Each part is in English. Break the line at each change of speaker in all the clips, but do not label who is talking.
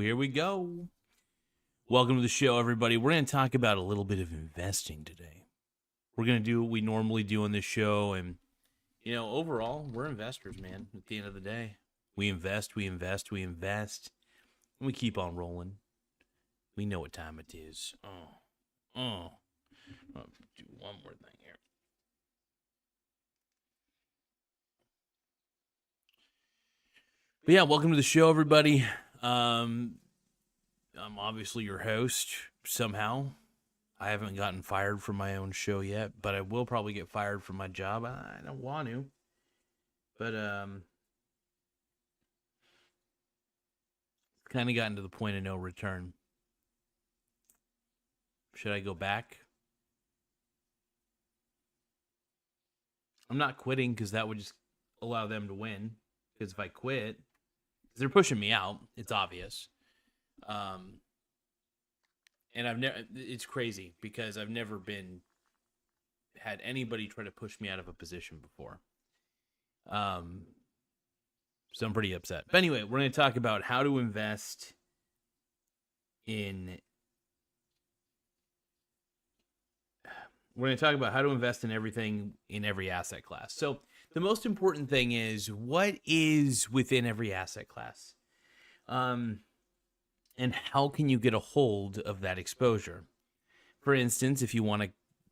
Here we go. Welcome to the show, everybody. We're going to talk about a little bit of investing today. We're going to do what we normally do on this show. And, overall, we're investors, man. At the end of the day, we invest, and we keep on rolling. We know what time it is. I'll do one more thing here. But yeah, welcome to the show, everybody. I'm obviously your host, somehow. I haven't gotten fired from my own show yet, but I will probably get fired from my job. I don't want to. But, kind of gotten to the point of no return. Should I go back? I'm not quitting because that would just allow them to win. Because if I quit, they're pushing me out. It's obvious. And it's crazy because I've never had anybody try to push me out of a position before. So I'm pretty upset. But anyway, we're going to talk about how to invest in everything in every asset class. So the most important thing is what is within every asset class. And how can you get a hold of that exposure? For instance, if you want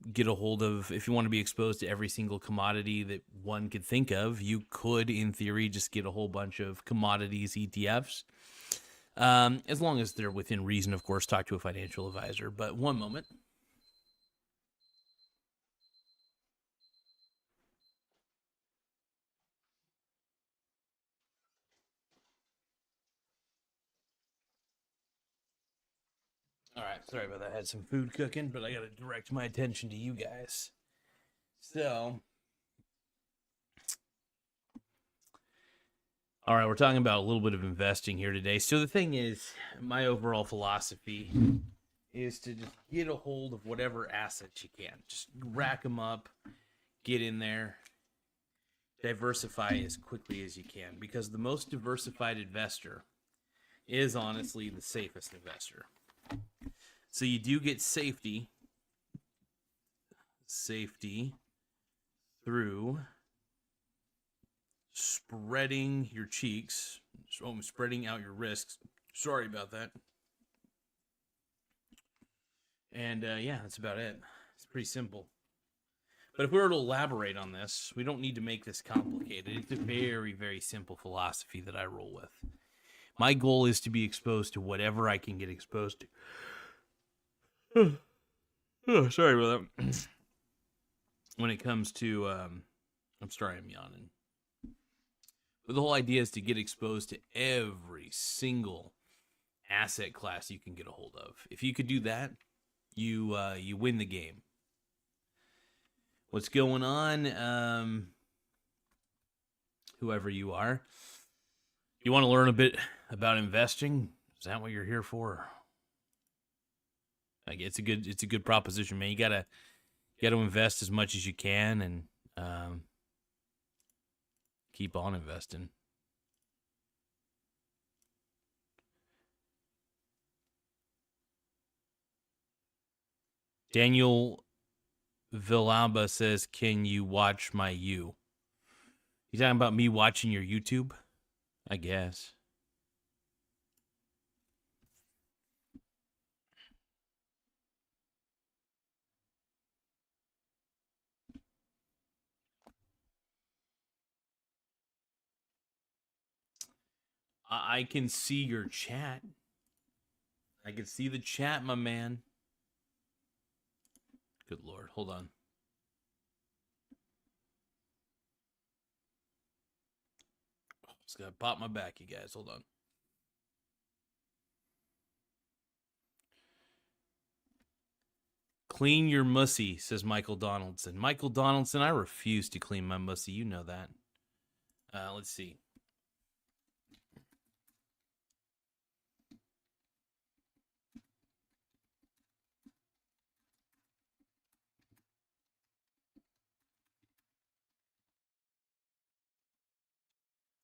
to be exposed to every single commodity that one could think of, you could, in theory, just get a whole bunch of commodities ETFs. As long as they're within reason, of course, talk to a financial advisor. But one moment. All right, sorry about that. I had some food cooking, but I got to direct my attention to you guys. So, all right, we're talking about a little bit of investing here today. So the thing is, my overall philosophy is to just get a hold of whatever assets you can. Just rack them up, get in there, diversify as quickly as you can, because the most diversified investor is honestly the safest investor. So you do get safety through spreading your cheeks, spreading out your risks. Sorry about that. And yeah, that's about it. It's pretty simple. But if we were to elaborate on this, we don't need to make this complicated. It's a very, very simple philosophy that I roll with. My goal is to be exposed to whatever I can get exposed to. Sorry about that. When it comes to, I'm sorry, I'm yawning. But the whole idea is to get exposed to every single asset class you can get a hold of. If you could do that, you win the game. What's going on? Whoever you are, you want to learn a bit about investing? Is that what you're here for? Like, it's a good proposition, man. You gotta invest as much as you can and keep on investing. Daniel Villamba says, "Can you watch my You?" You talking about me watching your YouTube? I guess. I can see your chat. I can see the chat, my man. Good Lord. Hold on. Just gotta pop my back, you guys. Hold on. Clean your mussy, says Michael Donaldson. Michael Donaldson, I refuse to clean my mussy. You know that. Let's see.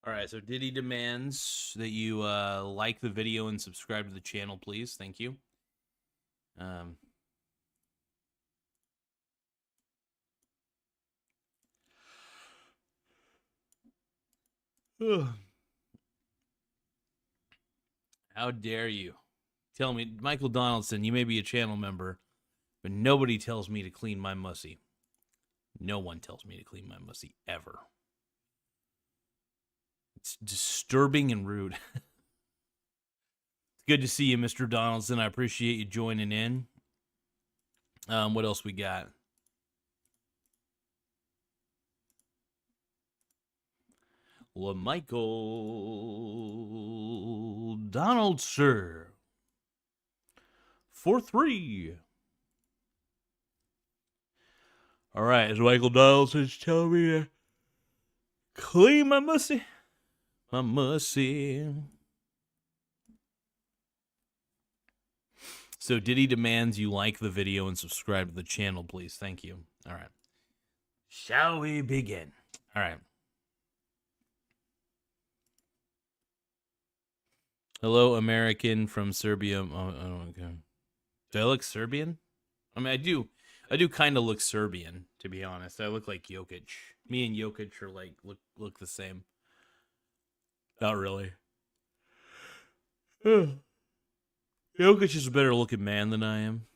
All right, so Diddy demands that you like the video and subscribe to the channel, please. Thank you. How dare you? Tell me, Michael Donaldson, you may be a channel member, but nobody tells me to clean my mussy. No one tells me to clean my mussy, ever. It's disturbing and rude. It's good to see you, Mr. Donaldson. I appreciate you joining in. What else we got? Well, Michael Donald, sir. 4-3. All right, as Michael Donaldson's telling me to clean my mussy. My mussy. So Diddy demands you like the video and subscribe to the channel, please. Thank you. All right. Shall we begin? All right. Hello, American from Serbia. Oh, okay. Do I look Serbian? I mean, I do kind of look Serbian, to be honest. I look like Jokic. Me and Jokic are like look the same. Not really. Jokic is a better looking man than I am.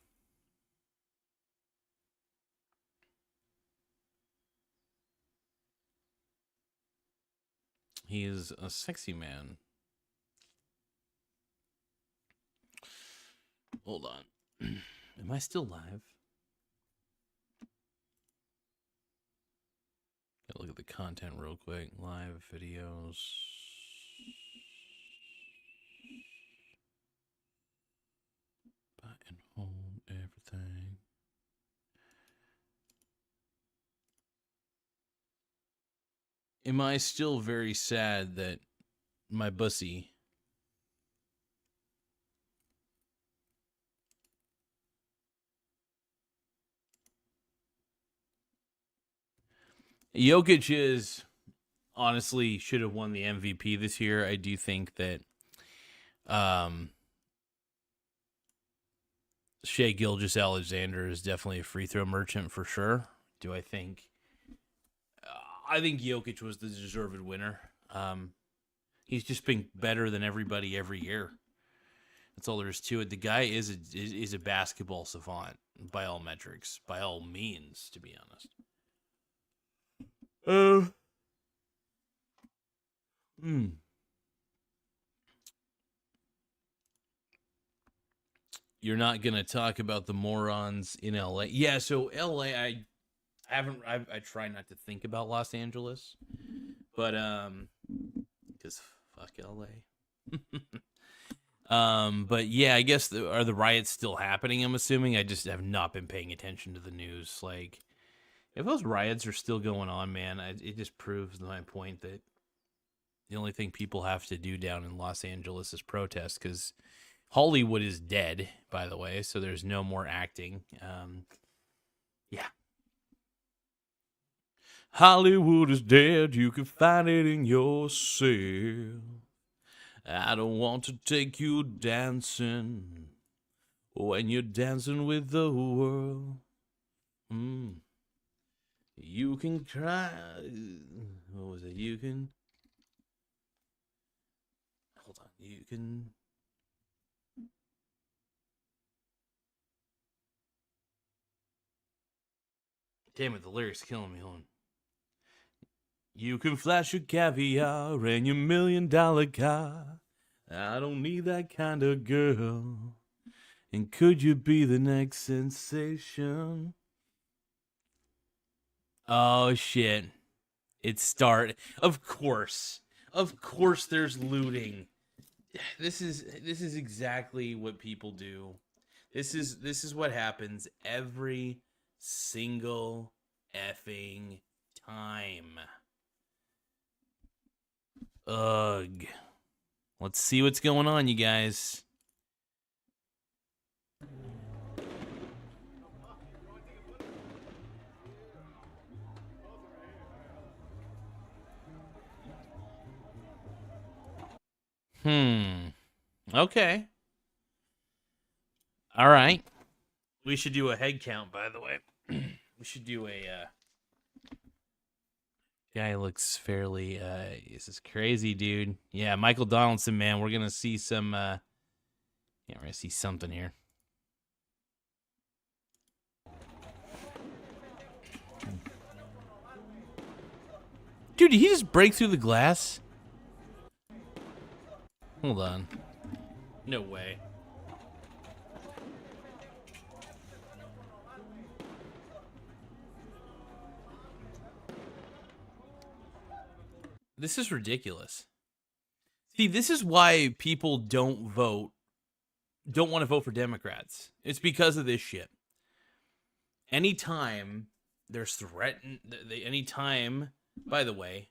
He is a sexy man. Hold on. Am I still live? Gotta look at the content real quick. Live videos. Buy and hold everything. Am I still very sad that my bussy Jokic is honestly should have won the MVP this year. I do think that Shai Gilgeous-Alexander is definitely a free throw merchant for sure. Do I think Jokic was the deserved winner. He's just been better than everybody every year. That's all there is to it. The guy is a basketball savant by all metrics, by all means, to be honest. You're not gonna talk about the morons in LA. Yeah, so LA, I try not to think about Los Angeles, but because fuck LA. But yeah, I guess are the riots still happening? I'm assuming. I just have not been paying attention to the news. Like, if those riots are still going on, man, it just proves my point that the only thing people have to do down in Los Angeles is protest, because Hollywood is dead, by the way, so there's no more acting. Yeah. Hollywood is dead, you can find it in yourself. I don't want to take you dancing when you're dancing with the world. You can cry. What was it? You can. Hold on. You can. Damn it, the lyrics killing me. Hold on. You can flash your caviar and your $1 million car. I don't need that kind of girl. And could you be the next sensation? Oh shit. It started. Of course there's looting. This is exactly what people do. This is what happens every single effing time. Ugh. Let's see what's going on, you guys. Okay. All right. We should do a head count, by the way. We should do a guy looks fairly this is crazy, dude. Yeah, Michael Donaldson, man. We're gonna see some yeah, we're gonna see something here. Dude, did he just break through the glass? Hold on. No way. This is ridiculous. See, this is why people don't want to vote for Democrats. It's because of this shit. Anytime there's anytime, by the way,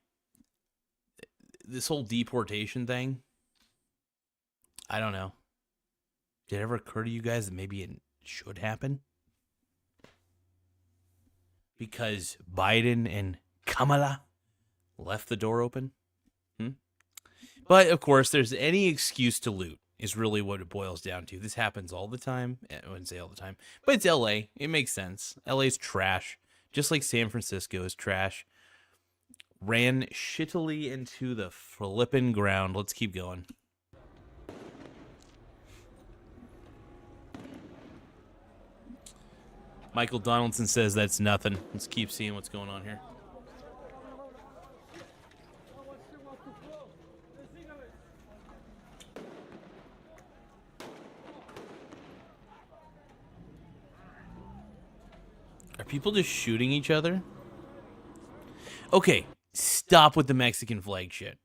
this whole deportation thing, I don't know. Did it ever occur to you guys that maybe it should happen? Because Biden and Kamala left the door open? But, of course, there's any excuse to loot is really what it boils down to. This happens all the time. I wouldn't say all the time. But it's LA. It makes sense. LA's trash. Just like San Francisco is trash. Ran shittily into the flippin' ground. Let's keep going. Michael Donaldson says that's nothing. Let's keep seeing what's going on here. Are people just shooting each other? Okay, stop with the Mexican flag shit.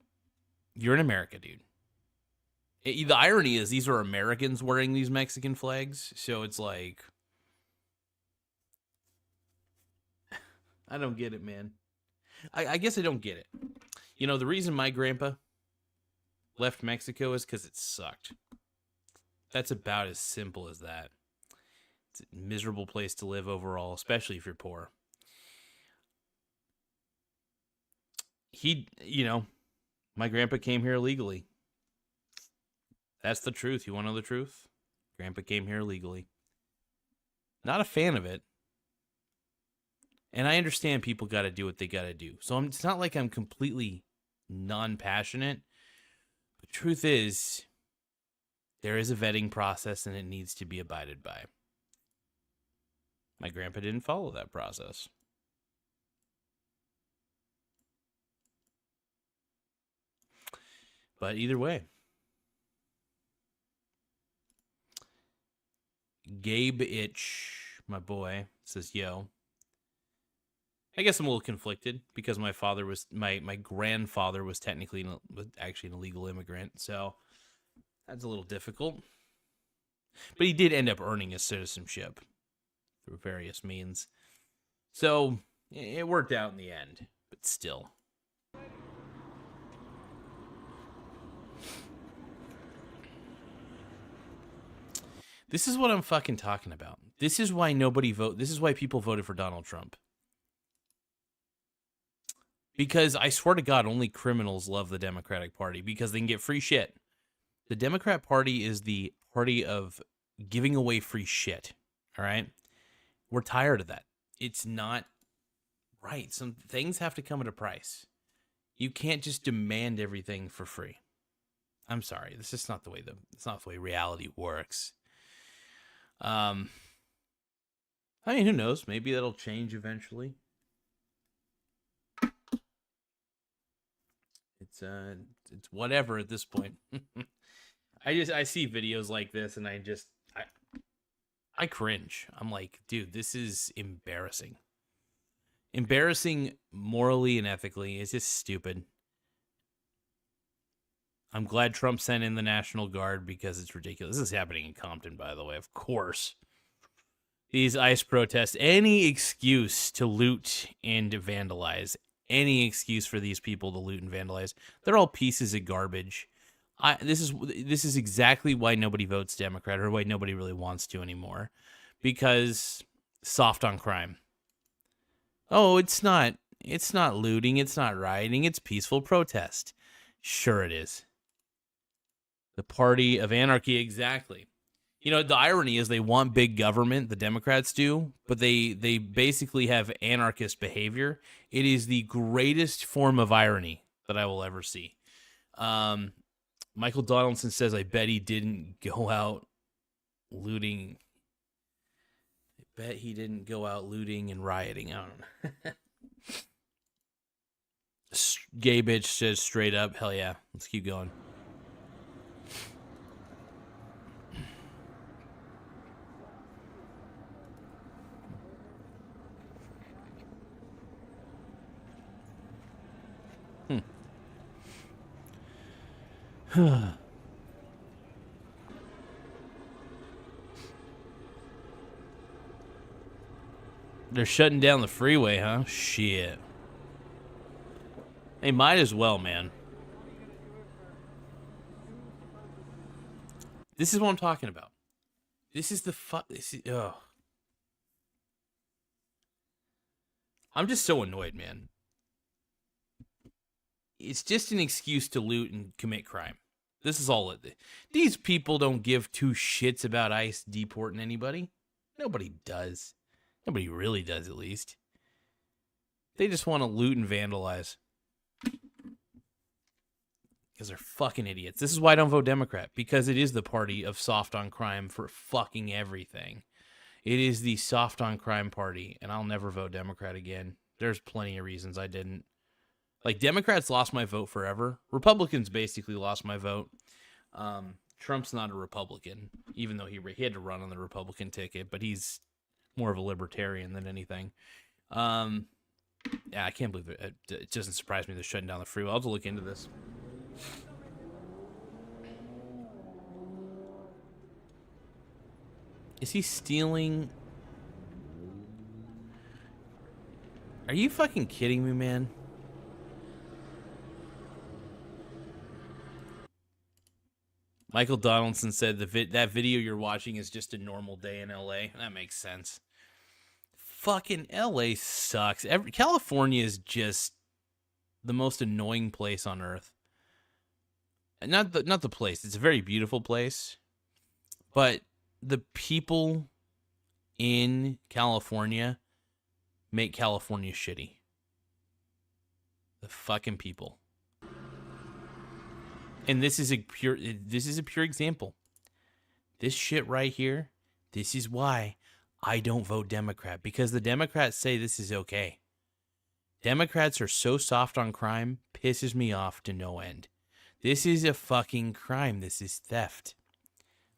You're in America, dude. The irony is these are Americans wearing these Mexican flags, so it's like... I don't get it, man. I guess I don't get it. You know, the reason my grandpa left Mexico is because it sucked. That's about as simple as that. It's a miserable place to live overall, especially if you're poor. My grandpa came here illegally. That's the truth. You want to know the truth? Grandpa came here illegally. Not a fan of it. And I understand people got to do what they got to do. So it's not like I'm completely non-passionate. But truth is, there is a vetting process and it needs to be abided by. My grandpa didn't follow that process. But either way. Gabe Itch, my boy, says, yo. I guess I'm a little conflicted because my grandfather was actually an illegal immigrant, so that's a little difficult. But he did end up earning his citizenship through various means. So it worked out in the end, but still. This is what I'm fucking talking about. This is why this is why people voted for Donald Trump. Because I swear to God, only criminals love the Democratic Party because they can get free shit. The Democrat Party is the party of giving away free shit. All right? We're tired of that. It's not right. Some things have to come at a price. You can't just demand everything for free. I'm sorry. This is not the way it's not the way reality works. I mean, who knows? Maybe that'll change eventually. It's whatever at this point. I see videos like this and I cringe. I'm like, dude, this is embarrassing. Embarrassing morally and ethically. It's just stupid. I'm glad Trump sent in the National Guard because it's ridiculous. This is happening in Compton, by the way, of course. These ICE protests, any excuse to loot and vandalize, any excuse for these people to loot and vandalize, they're all pieces of garbage. This is exactly why nobody votes Democrat, or why nobody really wants to anymore, because soft on crime. Oh, it's not looting, it's not rioting, it's peaceful protest. Sure it is. The party of anarchy, exactly. You know, the irony is they want big government, the Democrats do, but they basically have anarchist behavior. It is the greatest form of irony that I will ever see. Michael Donaldson says, I bet he didn't go out looting. I bet he didn't go out looting and rioting. I don't know. Gay bitch says straight up, hell yeah. Let's keep going. They're shutting down the freeway, huh? Shit. They might as well, man. This is what I'm talking about. This is the ugh. I'm just so annoyed, man. It's just an excuse to loot and commit crime. This is all it. These people don't give two shits about ICE deporting anybody. Nobody does. Nobody really does, at least. They just want to loot and vandalize. Because they're fucking idiots. This is why I don't vote Democrat. Because it is the party of soft on crime for fucking everything. It is the soft on crime party. And I'll never vote Democrat again. There's plenty of reasons I didn't. Like, Democrats lost my vote forever. Republicans basically lost my vote. Trump's not a Republican, even though he had to run on the Republican ticket, but he's more of a libertarian than anything. Yeah, I can't believe it. It doesn't surprise me they're shutting down the freeway. I'll have to look into this. Is he stealing? Are you fucking kidding me, man? Michael Donaldson said that video you're watching is just a normal day in LA. That makes sense. Fucking LA sucks. California is just the most annoying place on earth. And not the place. It's a very beautiful place. But the people in California make California shitty. The fucking people. And this is a pure example. This shit right here, this is why I don't vote Democrat, because the Democrats say this is okay. Democrats are so soft on crime, pisses me off to no end. This is a fucking crime. This is theft.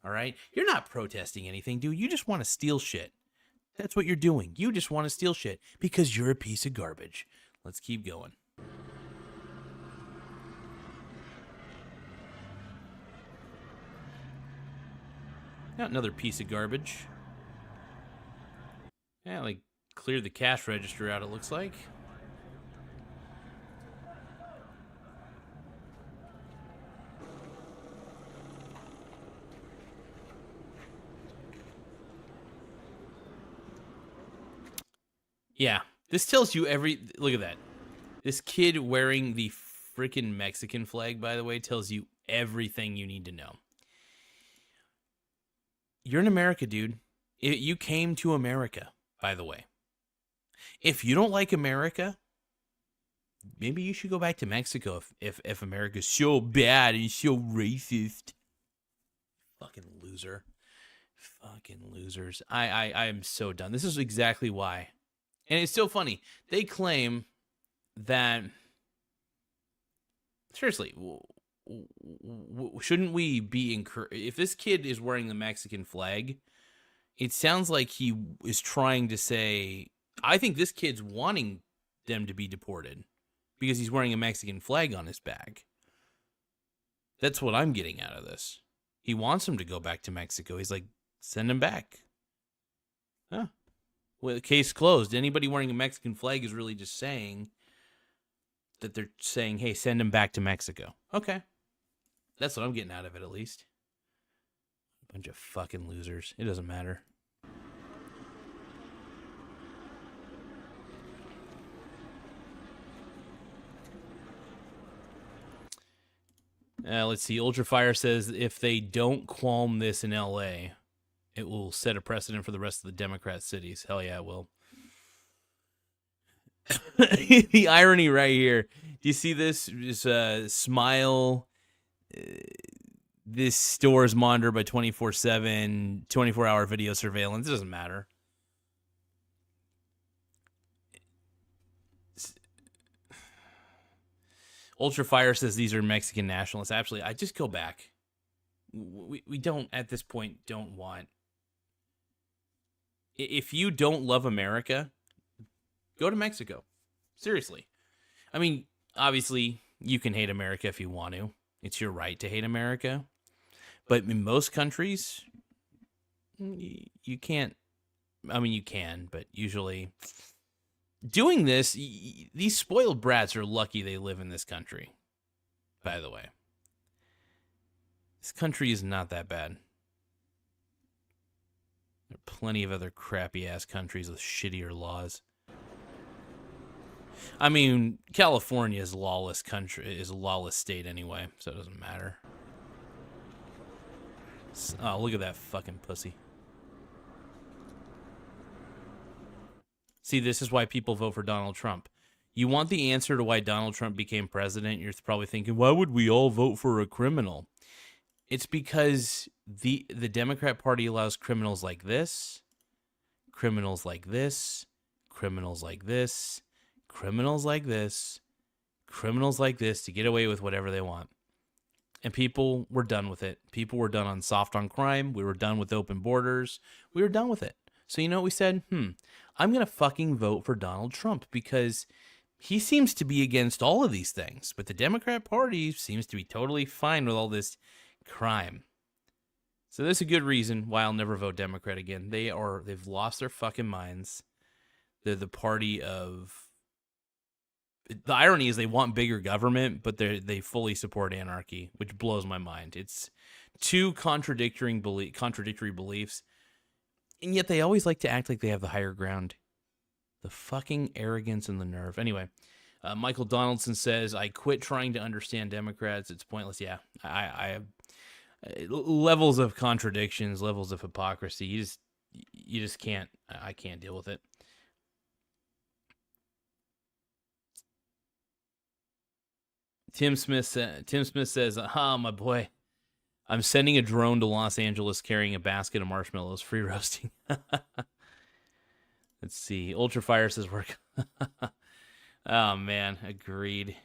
All right? You're not protesting anything, dude. You just want to steal shit. That's what you're doing. You just want to steal shit because you're a piece of garbage. Let's keep going. Got another piece of garbage. Yeah, like cleared the cash register out, it looks like. Yeah, this tells you look at that. This kid wearing the freaking Mexican flag, by the way, tells you everything you need to know. You're in America, dude. You came to America, by the way. If you don't like America, maybe you should go back to Mexico if America's so bad and so racist. Fucking loser. Fucking losers. I am so done. This is exactly why. And it's so funny. They claim that, seriously, shouldn't we be encouraged? If this kid is wearing the Mexican flag, it sounds like he is trying to say, I think this kid's wanting them to be deported because he's wearing a Mexican flag on his back. That's what I'm getting out of this. He wants them to go back to Mexico. He's like, send them back. Huh. Well, case closed. Anybody wearing a Mexican flag is really just saying that they're saying, hey, send him back to Mexico. Okay. That's what I'm getting out of it, at least. A bunch of fucking losers. It doesn't matter. Let's see. Ultrafire says if they don't qualm this in LA, it will set a precedent for the rest of the Democrat cities. Hell yeah, it will. The irony right here. Do you see this? Just smile. This store is monitored by 24/7, 24-hour video surveillance. It doesn't matter. Ultrafire says these are Mexican nationalists. Actually, I just go back. We don't, at this point, don't want. If you don't love America, go to Mexico. Seriously. I mean, obviously, you can hate America if you want to. It's your right to hate America. But in most countries, you can't. I mean, you can, but usually doing this, these spoiled brats are lucky they live in this country, by the way. This country is not that bad. There are plenty of other crappy-ass countries with shittier laws. I mean, California is a lawless country, is a lawless state anyway, so it doesn't matter. Oh, look at that fucking pussy. See, this is why people vote for Donald Trump. You want the answer to why Donald Trump became president, you're probably thinking, why would we all vote for a criminal? It's because the Democrat Party allows criminals like this, criminals like this, criminals like this, criminals like this, criminals like this to get away with whatever they want. And people were done with it. People were done on soft on crime. We were done with open borders. We were done with it. So you know what we said? I'm going to fucking vote for Donald Trump because he seems to be against all of these things. But the Democrat Party seems to be totally fine with all this crime. So there's a good reason why I'll never vote Democrat again. They've lost their fucking minds. They're the party of... The irony is they want bigger government, but they fully support anarchy, which blows my mind. It's two contradictory beliefs, and yet they always like to act like they have the higher ground. The fucking arrogance and the nerve. Anyway, Michael Donaldson says, I quit trying to understand Democrats. It's pointless. Yeah, I have levels of contradictions, levels of hypocrisy. You just can't. I can't deal with it. Tim Smith says, my boy, I'm sending a drone to Los Angeles carrying a basket of marshmallows, free roasting. Let's see. Ultrafire says work. Oh, man. Agreed.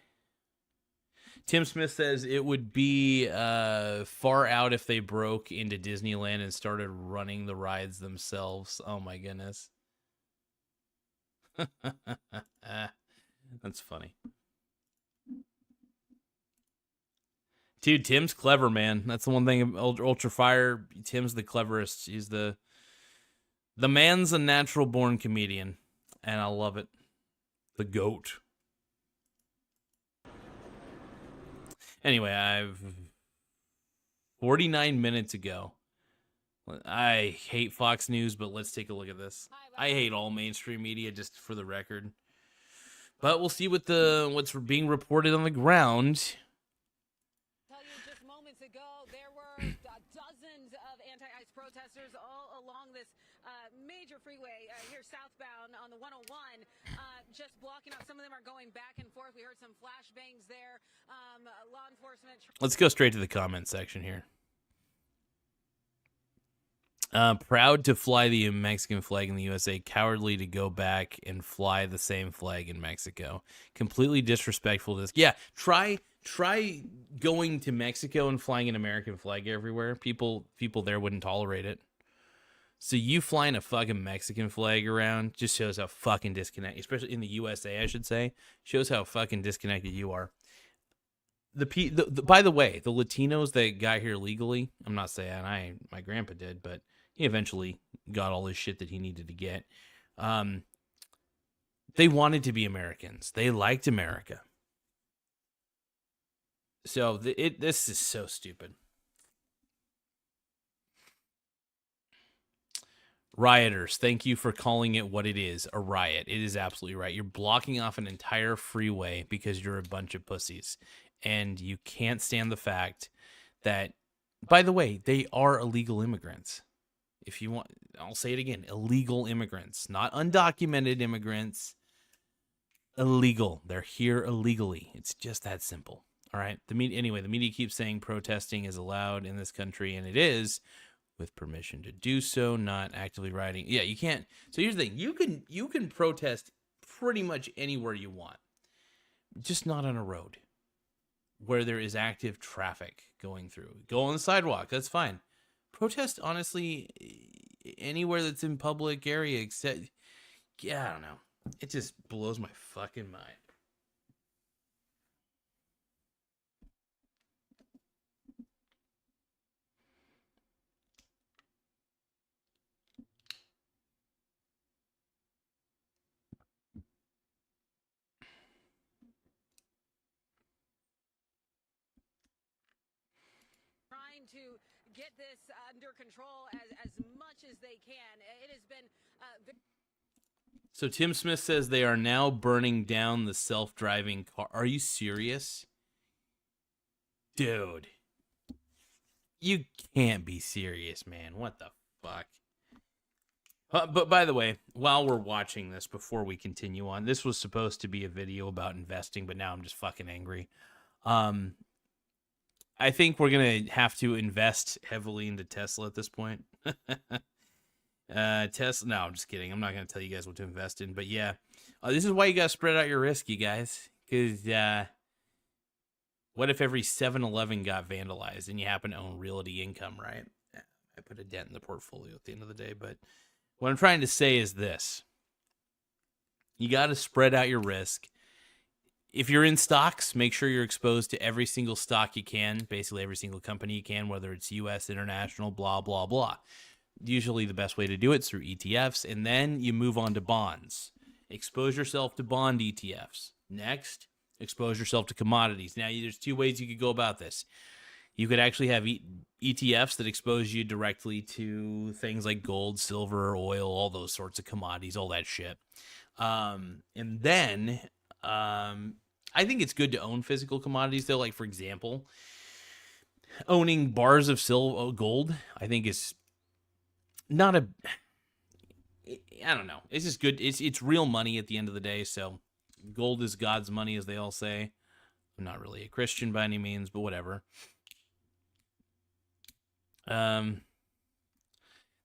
Tim Smith says it would be far out if they broke into Disneyland and started running the rides themselves. Oh, my goodness. That's funny. Dude, Tim's clever, man. That's the one thing. Ultrafire, Tim's the cleverest. He's the man's a natural born comedian, and I love it. The GOAT. Anyway, I've 49 minutes ago. I hate Fox News, but let's take a look at this. I hate all mainstream media, just for the record. But we'll see what's being reported on the ground.
Ago, there were dozens of anti-ICE protesters all along this major freeway here southbound on the 101, just blocking out. Some of them are going back and forth. We heard some flashbangs there. Law enforcement.
Let's go straight to the comment section here. Proud to fly the Mexican flag in the USA, cowardly to go back and fly the same flag in Mexico. Completely disrespectful to this. Yeah, try going to Mexico and flying an American flag everywhere. People there wouldn't tolerate it. So you flying a fucking Mexican flag around just shows how fucking disconnected, especially in the USA, I should say, shows how fucking disconnected you are. By the way, the Latinos that got here legally, I'm not saying my grandpa did, but he eventually got all his shit that he needed to get. They wanted to be Americans. They liked America. So this is so stupid. Rioters, thank you for calling it what it is, a riot. It is absolutely right. You're blocking off an entire freeway because you're a bunch of pussies. And you can't stand the fact that, by the way, they are illegal immigrants. If you want, I'll say it again, illegal immigrants, not undocumented immigrants. Illegal. They're here illegally. It's just that simple. All right. The media keeps saying protesting is allowed in this country, and it is, with permission to do so, not actively rioting. Yeah, you can't. So here's the thing: you can protest pretty much anywhere you want, just not on a road where there is active traffic going through. Go on the sidewalk. That's fine. Protest, honestly, anywhere that's in public area, except, yeah, I don't know. It just blows my fucking mind.
Trying to get this under control as much as they can. It has been
So Tim Smith says they are now burning down the self-driving car. Are you serious? Dude. You can't be serious, man. What the fuck? But by the way, while we're watching this, before we continue on, this was supposed to be a video about investing, but now I'm just fucking angry. I think we're going to have to invest heavily into Tesla at this point. Tesla, no, I'm just kidding. I'm not going to tell you guys what to invest in, but yeah, this is why you got to spread out your risk, you guys, because what if every 7-Eleven got vandalized and you happen to own Realty Income, right? I put a dent in the portfolio at the end of the day, but what I'm trying to say is this: you got to spread out your risk. If you're in stocks, make sure you're exposed to every single stock you can, basically every single company you can, whether it's US, international, blah, blah, blah. Usually the best way to do it is through ETFs, and then you move on to bonds. Expose yourself to bond ETFs. Next, expose yourself to commodities. Now, there's two ways you could go about this. You could actually have ETFs that expose you directly to things like gold, silver, oil, all those sorts of commodities, all that shit. And then I think it's good to own physical commodities, though. Like, for example, owning bars of gold, I think is not a, I don't know. It's just good. It's real money at the end of the day. So gold is God's money, as they all say. I'm not really a Christian by any means, but whatever.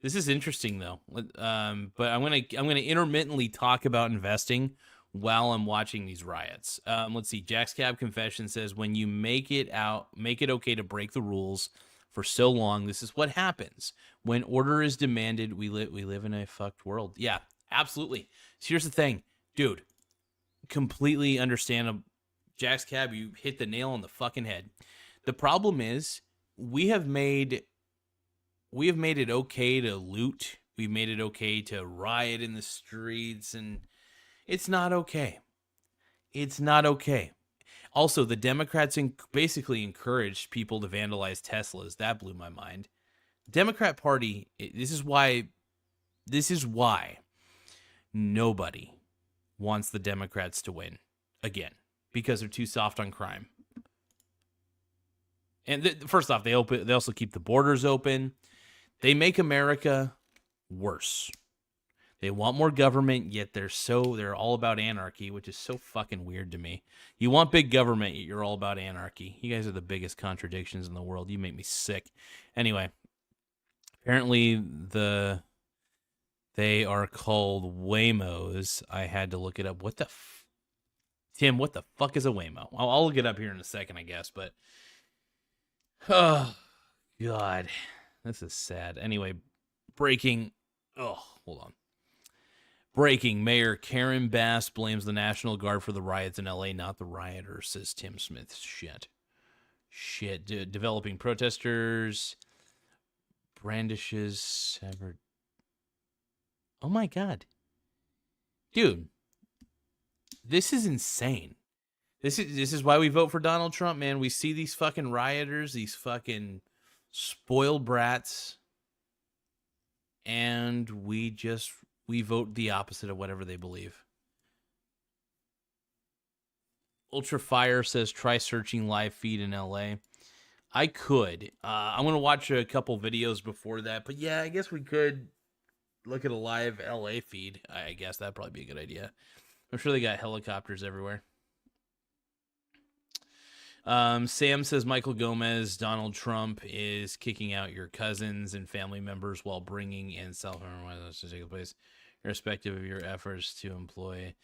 This is interesting though. But I'm gonna intermittently talk about investing while I'm watching these riots. Let's see. Jack's Cab Confession says, when you make it okay to break the rules for so long, this is what happens. When order is demanded, we live in a fucked world. Yeah, absolutely. So here's the thing, dude. Completely understand. Jack's Cab, you hit the nail on the fucking head. The problem is we have made it okay to loot. We've made it okay to riot in the streets, and it's not okay. It's not okay. Also, the Democrats basically encouraged people to vandalize Teslas. That blew my mind. Democrat Party, this is why nobody wants the Democrats to win again, because they're too soft on crime. And first off, they also keep the borders open. They make America worse. They want more government, yet they're all about anarchy, which is so fucking weird to me. You want big government, yet you're all about anarchy. You guys are the biggest contradictions in the world. You make me sick. Anyway, apparently they are called Waymos. I had to look it up. Tim, what the fuck is a Waymo? I'll look it up here in a second, I guess, but oh God, this is sad. Anyway, breaking. Oh, hold on. Breaking. Mayor Karen Bass blames the National Guard for the riots in LA, not the rioters, says Tim Smith. Shit. Developing protesters brandishes severed. Oh my God. Dude. This is insane. This is why we vote for Donald Trump, man. We see these fucking rioters, these fucking spoiled brats, and we vote the opposite of whatever they believe. Ultra Fire says try searching live feed in LA. I could. I'm gonna watch a couple videos before that, but yeah, I guess we could look at a live LA feed. I guess that'd probably be a good idea. I'm sure they got helicopters everywhere. Sam says Michael Gomez, Donald Trump is kicking out your cousins and family members while bringing in self-harm to take place, irrespective of your efforts to employ.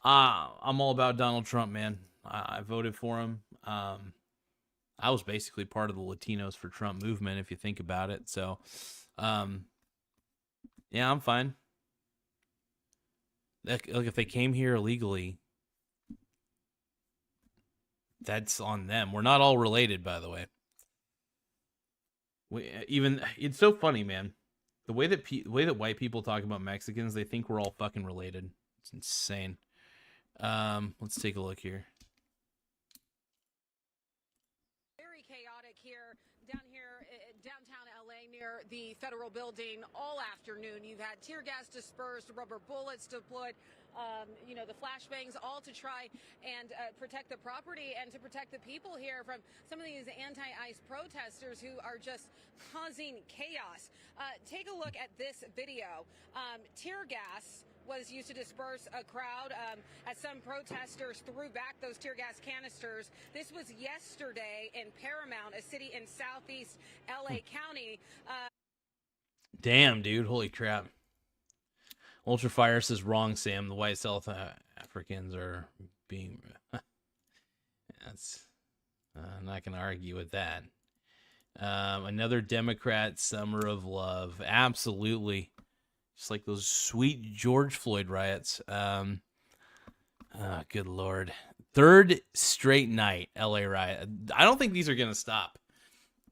I'm all about Donald Trump, man. I voted for him. I was basically part of the Latinos for Trump movement, if you think about it. So, yeah, I'm fine. Look, if they came here illegally, that's on them. We're not all related, by the way. It's so funny, man. The way that white people talk about Mexicans, they think we're all fucking related. It's insane. Let's take a look here.
Very chaotic here, downtown LA near the federal building all afternoon. You've had tear gas dispersed, rubber bullets deployed, the flashbangs, all to try and protect the property and to protect the people here from some of these anti-ICE protesters who are just causing chaos. Take a look at this video. Tear gas was used to disperse a crowd as some protesters threw back those tear gas canisters. This was yesterday in Paramount, a city in southeast LA County.
Damn, dude. Holy crap. Ultra Fire says wrong, Sam. The white South Africans are being... That's... I'm not going to argue with that. Another Democrat summer of love. Absolutely. Just like those sweet George Floyd riots. Oh, good Lord. Third straight night, LA riot. I don't think these are going to stop.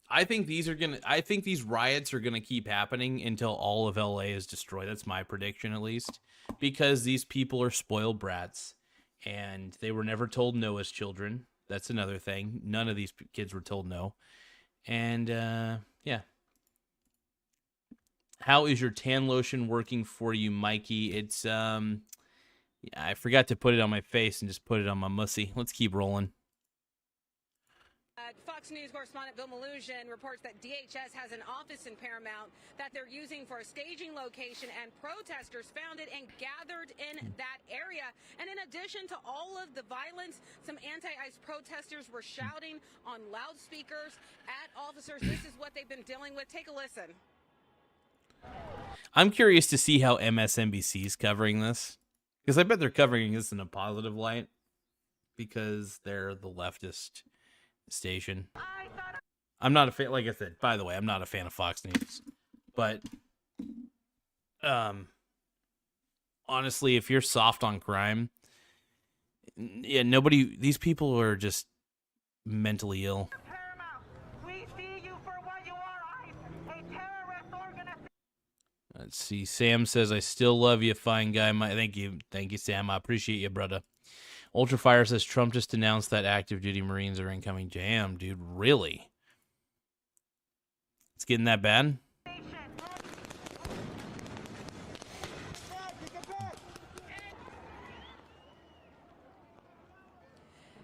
I think these riots are going to keep happening until all of LA is destroyed. That's my prediction, at least. Because these people are spoiled brats. And they were never told no as children. That's another thing. None of these kids were told no. And, yeah. How is your tan lotion working for you, Mikey? It's, I forgot to put it on my face and just put it on my mussy. Let's keep rolling.
Fox News correspondent Bill Maluzhin reports that DHS has an office in Paramount that they're using for a staging location, and protesters found it and gathered in that area. And in addition to all of the violence, some anti-ICE protesters were shouting on loudspeakers at officers. This is what they've been dealing with. Take a listen.
I'm curious to see how MSNBC is covering this, because I bet they're covering this in a positive light because they're the leftist station. I'm not a fan, like I said, by the way, I'm not a fan of Fox News, but honestly, if you're soft on crime, yeah, these people are just mentally ill. Let's see. Sam says, I still love you, fine guy. Thank you, Sam. I appreciate you, brother. Ultrafire says, Trump just announced that active duty Marines are incoming. Damn, dude, really? It's getting that bad?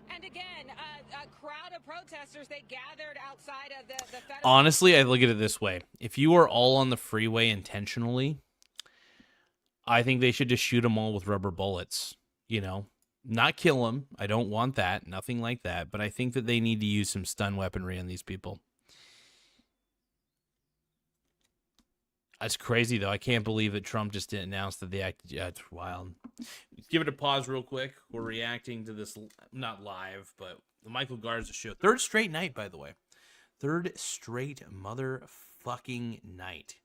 And again, a crowd of protesters, they gathered outside of the federal...
Honestly, I look at it this way. If you are all on the freeway intentionally, I think they should just shoot them all with rubber bullets, Not kill them. I don't want that. Nothing like that. But I think that they need to use some stun weaponry on these people. That's crazy, though. I can't believe that Trump just didn't announce that they acted. Yeah, it's wild. Give it a pause real quick. We're reacting to this, not live, but the Michael Garza show. Third straight night, by the way. Third straight motherfucking night.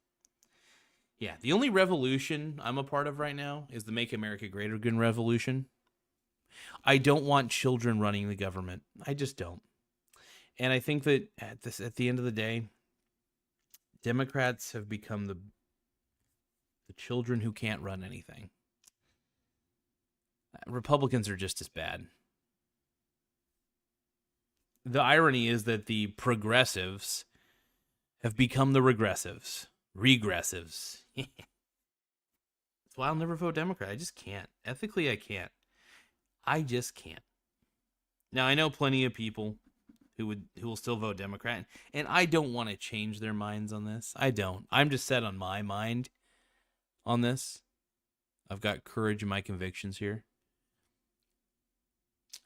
Yeah, the only revolution I'm a part of right now is the Make America Great Again revolution. I don't want children running the government. I just don't. And I think that at the end of the day, Democrats have become the children who can't run anything. Republicans are just as bad. The irony is that the progressives have become the regressives. Regressives. That's why I'll never vote Democrat. I just can't. Ethically, I can't. I just can't. Now, I know plenty of people who will still vote Democrat, and I don't want to change their minds on this. I don't. I'm just set on my mind on this. I've got courage in my convictions here.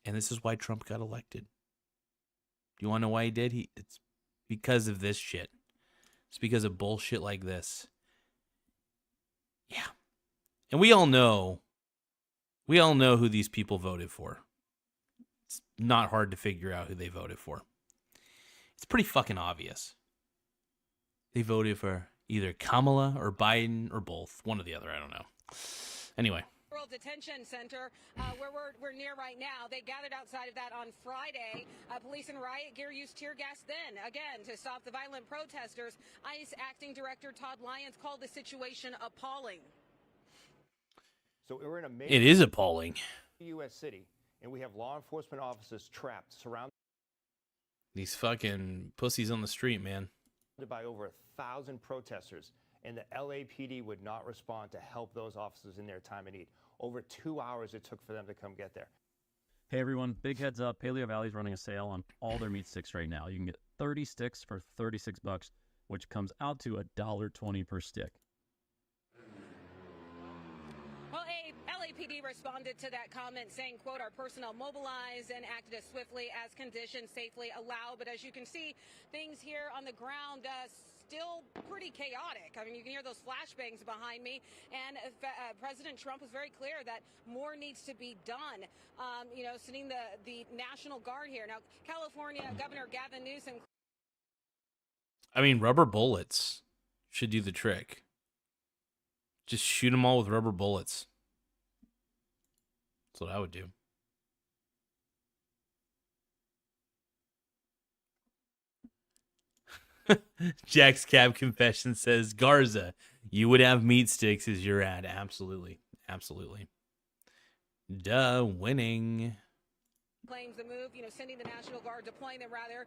And this is why Trump got elected. Do you want to know why he did? It's because of this shit. It's because of bullshit like this. Yeah. And we all know who these people voted for. It's not hard to figure out who they voted for. It's pretty fucking obvious. They voted for either Kamala or Biden or both. One or the other, I don't know. Anyway.
World Detention Center, where we're near right now. They gathered outside of that on Friday. Police and riot gear used tear gas then, again, to stop the violent protesters. ICE Acting Director Todd Lyons called the situation appalling.
So we're in a
It is appalling.
U.S. city, and we have law enforcement officers trapped, surrounded
These fucking pussies on the street, man.
by over 1,000 protesters, and the LAPD would not respond to help those officers in their time of need. Over 2 hours it took for them to come get there.
Hey everyone, big heads up, Paleo Valley's running a sale on all their meat sticks right now. You can get 30 sticks for $36, which comes out to $1.20 per stick.
Well, LAPD responded to that comment saying, quote, our personnel mobilized and acted as swiftly as conditions safely allow. But as you can see, things here on the ground still pretty chaotic. I mean, you can hear those flashbangs behind me. And President Trump was very clear that more needs to be done, sending the National Guard here. Now, California Governor Gavin Newsom.
I mean, rubber bullets should do the trick. Just shoot them all with rubber bullets. That's what I would do. Jack's Cab Confession says, Garza, you would have meat sticks as your ad. Absolutely. Absolutely. Duh, winning.
Claims the move, sending the National Guard, deploying them rather,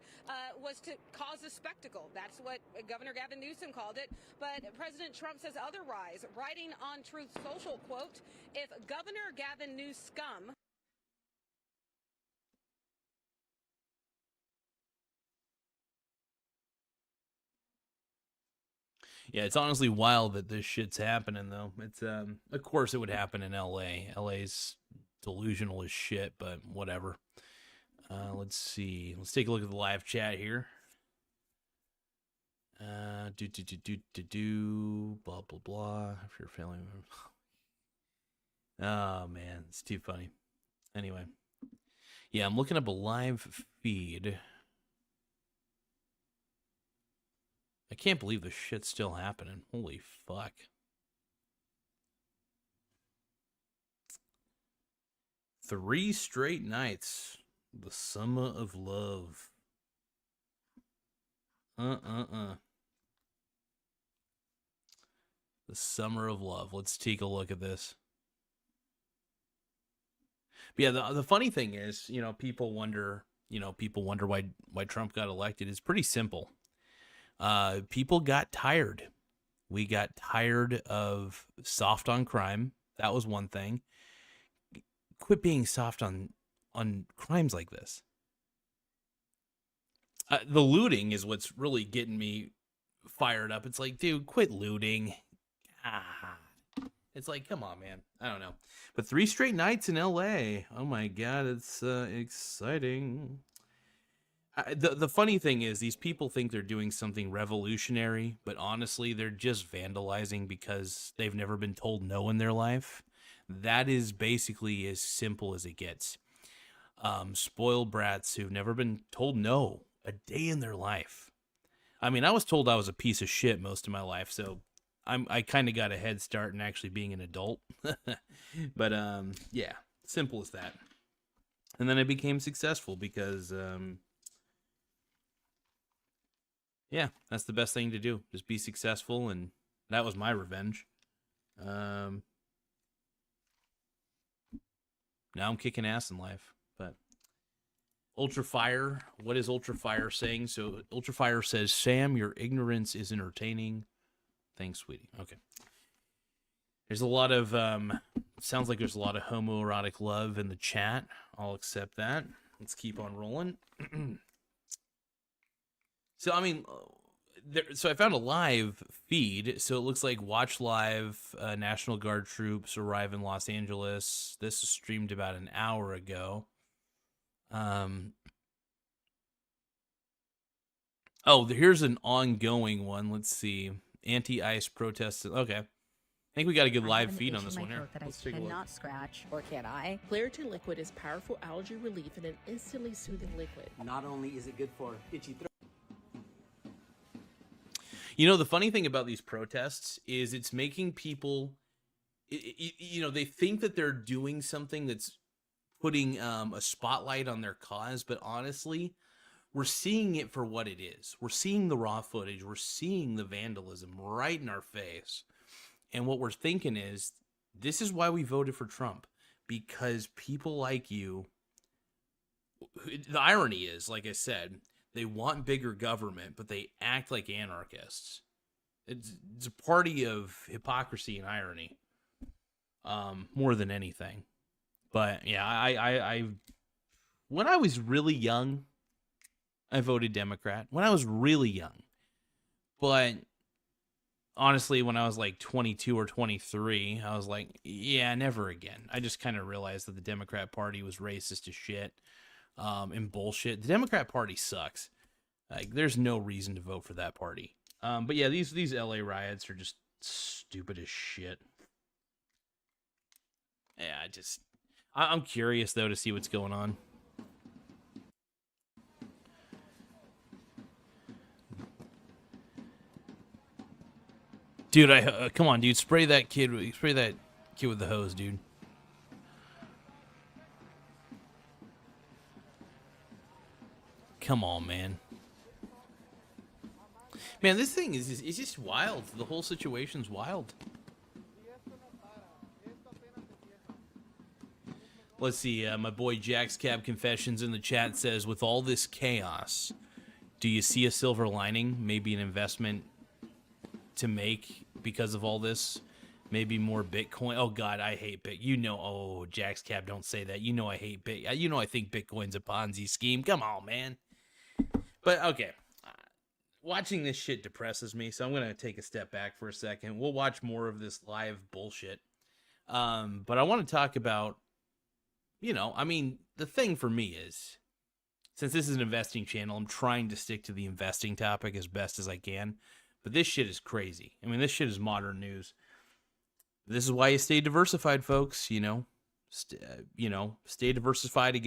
was to cause a spectacle. That's what Governor Gavin Newsom called it. But President Trump says otherwise, writing on Truth Social, quote, if Governor Gavin Newsom
Yeah, it's honestly wild that this shit's happening, though. It's of course it would happen in LA. LA's delusional as shit, but whatever. Let's see. Let's take a look at the live chat here. Blah blah blah. If you're feeling, oh man, it's too funny. Anyway, yeah, I'm looking up a live feed. I can't believe this shit's still happening. Holy fuck. Three straight nights. The summer of love. The summer of love. Let's take a look at this. But yeah, the funny thing is, people wonder why Trump got elected. It's pretty simple. People got tired. We got tired of soft on crime. That was one thing. Quit being soft on crimes like this. The looting is what's really getting me fired up. It's like, dude, quit looting. It's like, come on, man. I don't know. But 3 straight nights in LA. Oh my God, it's exciting. The funny thing is, these people think they're doing something revolutionary, but honestly, they're just vandalizing because they've never been told no in their life. That is basically as simple as it gets. Spoiled brats who've never been told no a day in their life. I mean, I was told I was a piece of shit most of my life, so I kind of got a head start in actually being an adult. But yeah, simple as that. And then I became successful because yeah, that's the best thing to do. Just be successful, and that was my revenge. Now I'm kicking ass in life. But Ultra Fire, what is Ultra Fire saying? So Ultra Fire says, Sam, your ignorance is entertaining. Thanks, sweetie. Okay. There's a lot of sounds like there's a lot of homoerotic love in the chat. I'll accept that. let's keep on rolling. So, I mean, so I found a live feed. So it looks like watch live National Guard troops arrive in Los Angeles. This was streamed about an hour ago. Oh, here's an ongoing one. Let's see. Anti-ICE protests. Okay. I think we got a good live feed on this one here. Let's take a look.
Cannot scratch, or can I?
Clarity Liquid is powerful algae relief in an instantly soothing liquid.
Not only is it good for itchy throat.
You know, the funny thing about these protests is it's making people, you know, they think that they're doing something that's putting a spotlight on their cause, but honestly, we're seeing it for what it is. We're seeing the raw footage. We're seeing the vandalism right in our face. And what we're thinking is, this is why we voted for Trump. Because people like you, the irony is, like I said, they want bigger government, but they act like anarchists. It's a party of hypocrisy and irony, more than anything. But yeah, I when I was really young, I voted Democrat. When I was really young. But honestly, when I was like 22 or 23, I was like, yeah, never again. I just kind of realized that the Democrat Party was racist as shit and bullshit. The Democrat Party sucks. Like, there's no reason to vote for that party. But yeah, these LA riots are just stupid as shit. Yeah, I'm curious, though, to see what's going on. Dude, come on, dude. Spray that kid with the hose, dude. Come on, man. Man, this thing is just wild. The whole situation's wild. Let's see. My boy Jack's Cab Confessions in the chat says, with all this chaos, do you see a silver lining? Maybe an investment to make because of all this, maybe more Bitcoin. Oh God, I hate Bitcoin. You know, oh, Jack's Cab, don't say that. You know I hate Bitcoin. You know I think Bitcoin's a Ponzi scheme. Come on, man. But okay, watching this shit depresses me, so I'm gonna take a step back for a second. We'll watch more of this live bullshit. But I want to talk about, you know, I mean, the thing for me is, since this is an investing channel, I'm trying to stick to the investing topic as best as I can. But this shit is crazy. I mean, this shit is modern news. This is why you stay diversified, folks. You know, stay diversified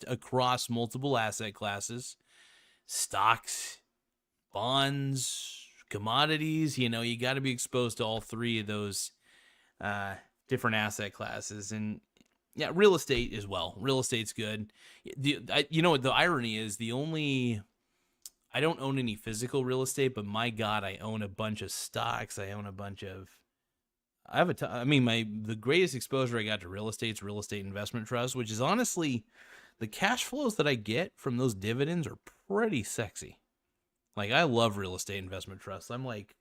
across multiple asset classes, stocks, bonds, commodities. You know, you got to be exposed to all three of those different asset classes. And yeah, real estate as well. Real estate's good. You know what the irony is? I don't own any physical real estate, but my God, I own a bunch of stocks. I own a bunch of. The greatest exposure I got to real estate is Real Estate Investment Trust, which is honestly, the cash flows that I get from those dividends are pretty sexy. Like, I love Real Estate Investment Trust. I'm like,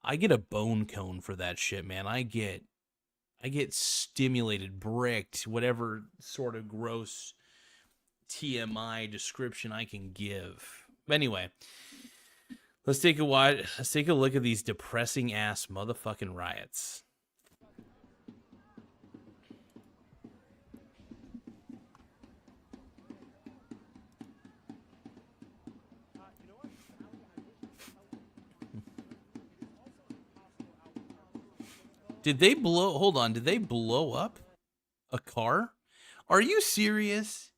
I get a bone cone for that shit, man. I get stimulated, bricked, whatever sort of gross TMI description I can give. Anyway, let's take a look at these depressing ass motherfucking riots. Did they blow up a car? Are you serious?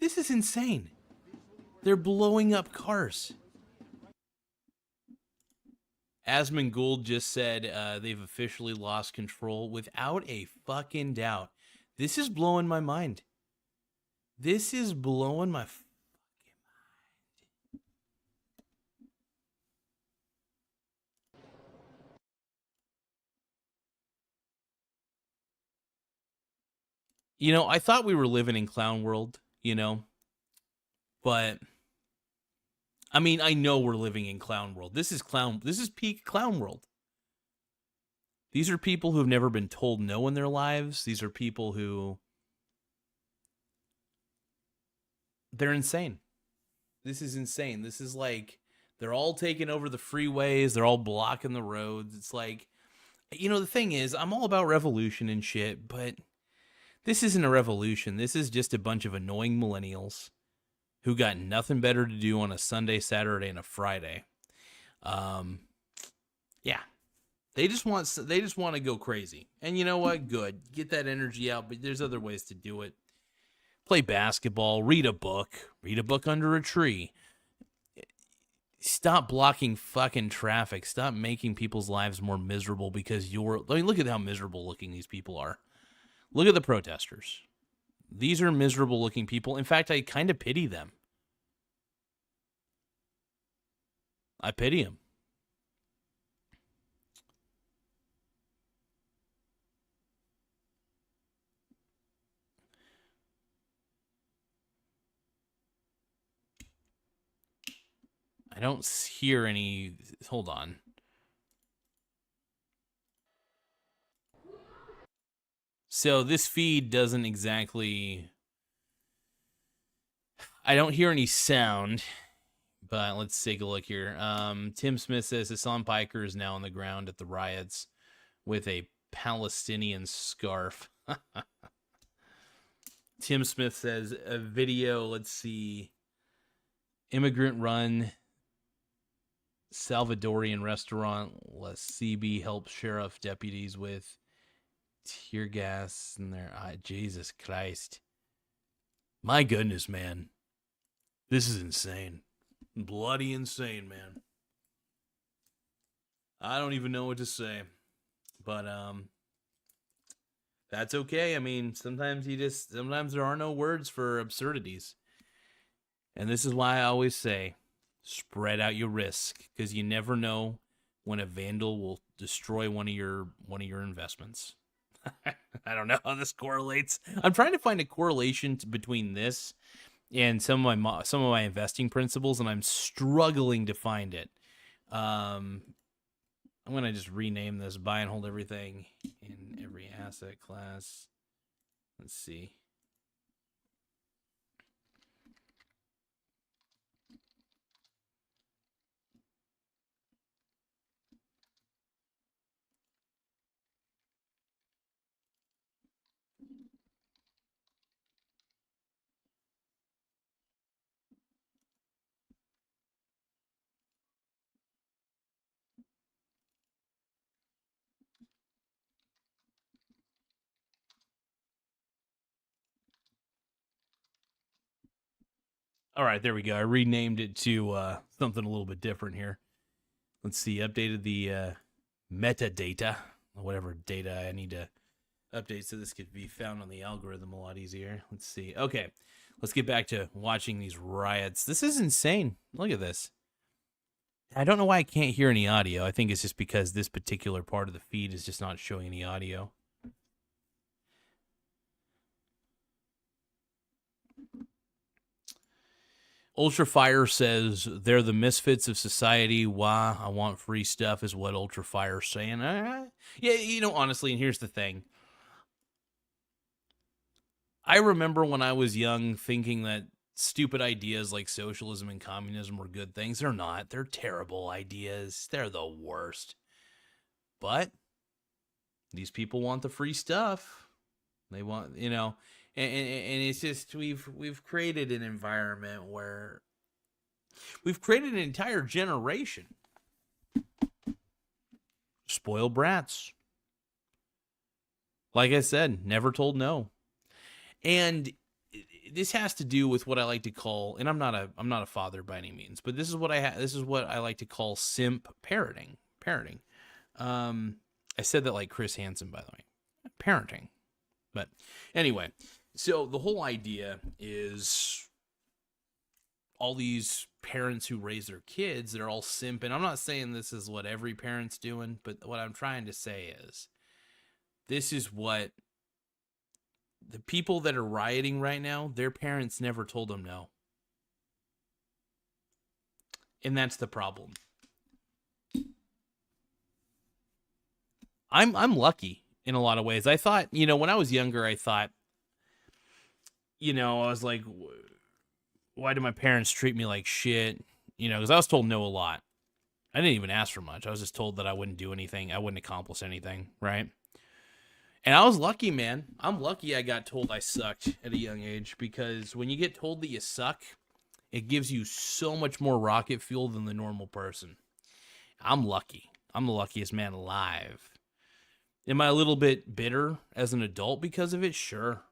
This is insane. They're blowing up cars. Asmund Gould just said they've officially lost control without a fucking doubt. This is blowing my mind. This is blowing my fucking mind. You know, I thought we were living in clown world, you know, but I mean, I know we're living in clown world. This is peak clown world. These are people who've never been told no in their lives. These are people who They're insane. This is insane. This is like they're all taking over the freeways. They're all blocking the roads. It's like, the thing is, I'm all about revolution and shit, but this isn't a revolution. This is just a bunch of annoying millennials who got nothing better to do on a Sunday, Saturday, and a Friday. Yeah. They just want to go crazy. And you know what? Good. Get that energy out, but there's other ways to do it. Play basketball, read a book under a tree. Stop blocking fucking traffic. Stop making people's lives more miserable because look at how miserable looking these people are. Look at the protesters. These are miserable looking people. In fact, I kind of pity them. I pity them. I don't hear any. Hold on. So this feed doesn't exactly. I don't hear any sound, but let's take a look here. Tim Smith says Hassan Piker is now on the ground at the riots with a Palestinian scarf. Tim Smith says a video. Let's see. Immigrant run. Salvadorian restaurant. La CB helps sheriff deputies with tear gas in their eye. Jesus Christ. My goodness, man. This is insane. Bloody insane, man. I don't even know what to say. But that's okay. I mean, sometimes there are no words for absurdities. And this is why I always say, spread out your risk, because you never know when a vandal will destroy one of your investments. I don't know how this correlates. I'm trying to find a correlation between this and some of my investing principles, and I'm struggling to find it. I'm gonna just rename this buy and hold everything in every asset class. Let's see. All right, there we go. I renamed it to something a little bit different here. Let's see. Updated the metadata, whatever data I need to update so this could be found on the algorithm a lot easier. Let's see. Okay, let's get back to watching these riots. This is insane. Look at this. I don't know why I can't hear any audio. I think it's just because this particular part of the feed is just not showing any audio. Ultra Fire says they're the misfits of society. Why I want free stuff is what Ultra Fire's saying. Yeah, honestly, and here's the thing. I remember when I was young thinking that stupid ideas like socialism and communism were good things. They're not. They're terrible ideas. They're the worst. But these people want the free stuff. They want, and it's just we've created an environment where we've created an entire generation spoiled brats. Like I said, never told no. And this has to do with what I like to call, and I'm not a father by any means, but this is what I like to call simp parenting. I said that like Chris Hansen, by the way. Parenting. But anyway, so the whole idea is all these parents who raise their kids, they're all simping. I'm not saying this is what every parent's doing, but what I'm trying to say is this is what the people that are rioting right now, their parents never told them no. And that's the problem. I'm lucky in a lot of ways. I thought, when I was younger, I thought, I was like, why do my parents treat me like shit? You know, because I was told no a lot. I didn't even ask for much. I was just told that I wouldn't do anything. I wouldn't accomplish anything, right? And I was lucky, man. I'm lucky I got told I sucked at a young age, because when you get told that you suck, it gives you so much more rocket fuel than the normal person. I'm lucky. I'm the luckiest man alive. Am I a little bit bitter as an adult because of it? Sure.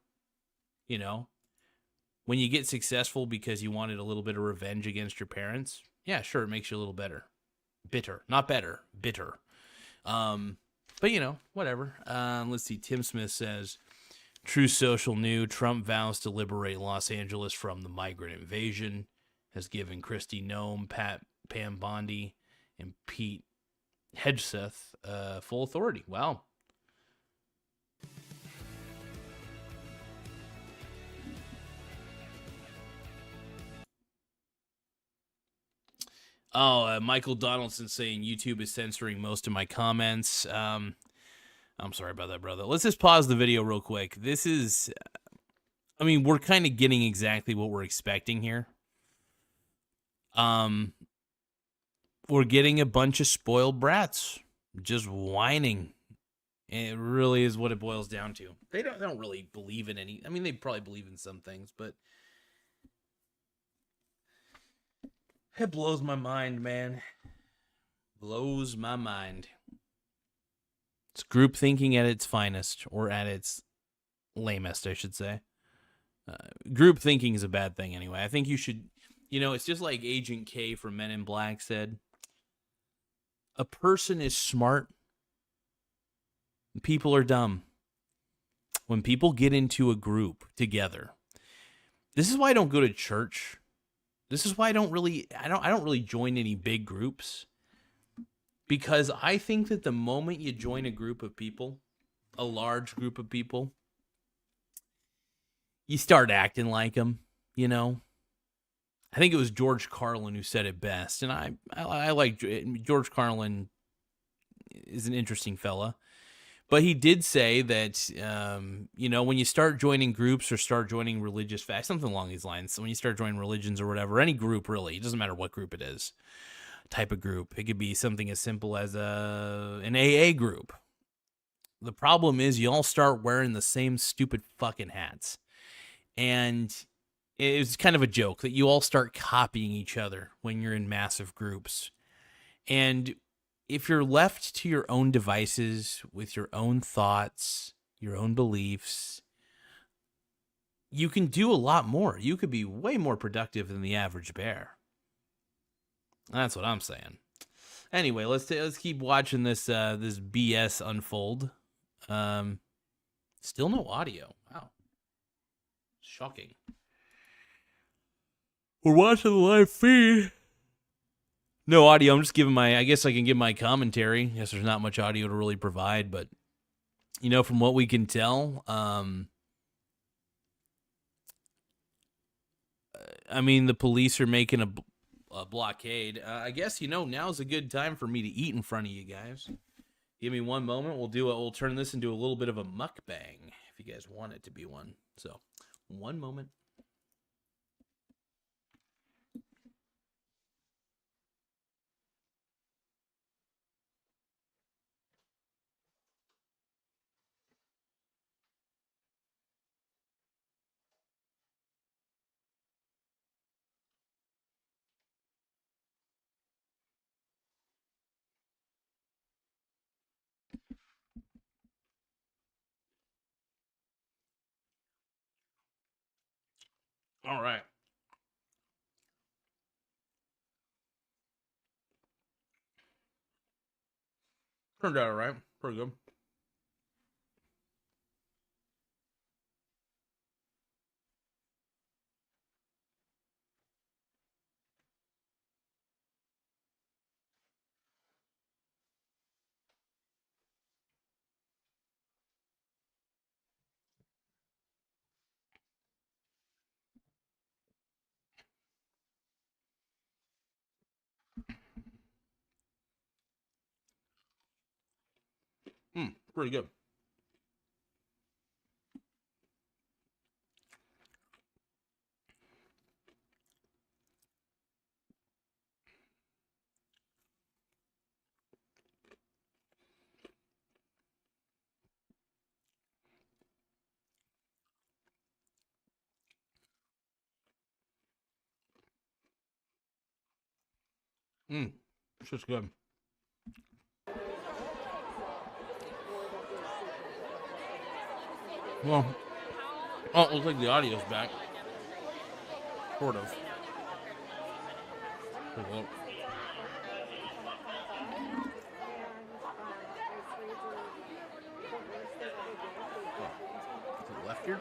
You know, when you get successful because you wanted a little bit of revenge against your parents, yeah, sure, it makes you a little better. Bitter. Not better. Bitter. But, you know, whatever. Let's see. Tim Smith says, True Social New, Trump vows to liberate Los Angeles from the migrant invasion, has given Kristi Noem, Pam Bondi, and Pete Hegseth full authority. Wow. Oh, Michael Donaldson saying YouTube is censoring most of my comments. I'm sorry about that, brother. Let's just pause the video real quick. This is, I mean, we're kind of getting exactly what we're expecting here. We're getting a bunch of spoiled brats just whining. And it really is what it boils down to. They don't really believe in any. I mean, they probably believe in some things, but it blows my mind, man. Blows my mind. It's group thinking at its finest, or at its lamest, I should say. Group thinking is a bad thing anyway. I think you should, you know, it's just like Agent K from Men in Black said. A person is smart. People are dumb. When people get into a group together, this is why I don't go to church. This is why I don't really join any big groups. Because I think that the moment you join a group of people, a large group of people, you start acting like them, you know? I think it was George Carlin who said it best. And I like George Carlin is an interesting fella. But he did say that, you know, when you start joining groups or start joining religious facts, something along these lines, so when you start joining religions or whatever, any group really, it doesn't matter what group it is, type of group. It could be something as simple as an AA group. The problem is you all start wearing the same stupid fucking hats. And it was kind of a joke that you all start copying each other when you're in massive groups. And if you're left to your own devices with your own thoughts, your own beliefs, you can do a lot more. You could be way more productive than the average bear. That's what I'm saying. Anyway, let's keep watching this this BS unfold. Still no audio. Wow. Shocking. We're watching the live feed. No audio. I'm just giving I guess I can give my commentary. I guess there's not much audio to really provide, but, you know, from what we can tell, I mean, the police are making a blockade. I guess, you know, now's a good time for me to eat in front of you guys. Give me one moment. We'll turn this into a little bit of a mukbang if you guys want it to be one. So, one moment. All right. Turned out all right. Pretty good. Pretty good. This is good. Well, oh, it looks like the audio's back. Sort of. Well, to the left here?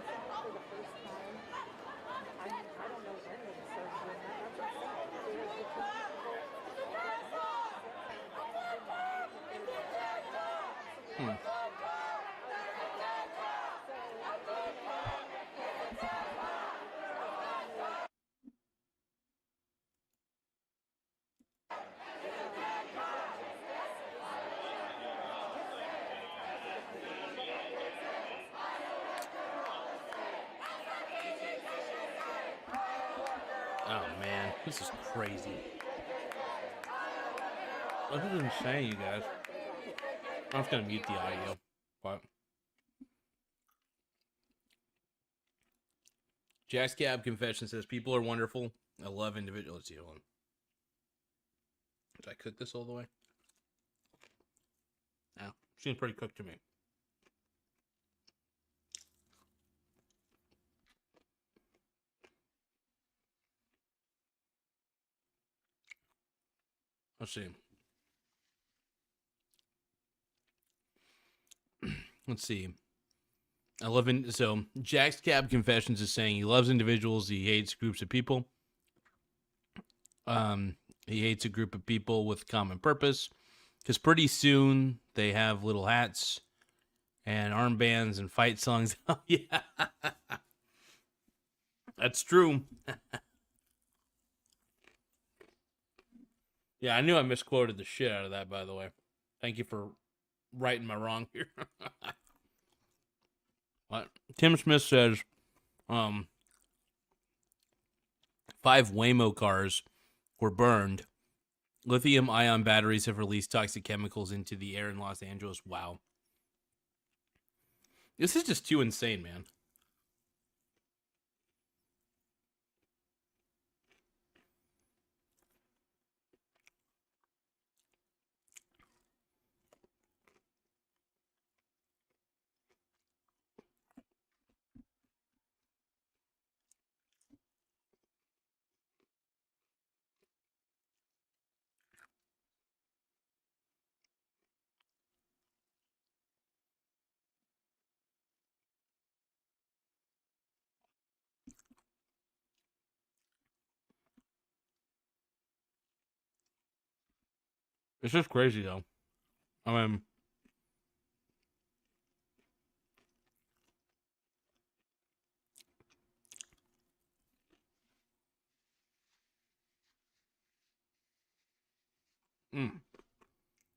Oh man, this is crazy. This is insane, you guys. I'm just gonna mute the audio, but Jack's Cab Confession says people are wonderful. I love individuals. Let's see, hold on. Did I cook this all the way? No, seems pretty cooked to me. Let's see. Let's see. So Jack's Cab Confessions is saying he loves individuals, he hates groups of people. He hates a group of people with common purpose, because pretty soon they have little hats and armbands and fight songs. Oh yeah, that's true. Yeah, I knew I misquoted the shit out of that, by the way. Thank you for righting my wrong here. What? Tim Smith says, 5 Waymo cars were burned. Lithium-ion batteries have released toxic chemicals into the air in Los Angeles. Wow. This is just too insane, man. It's just crazy, though. I mean,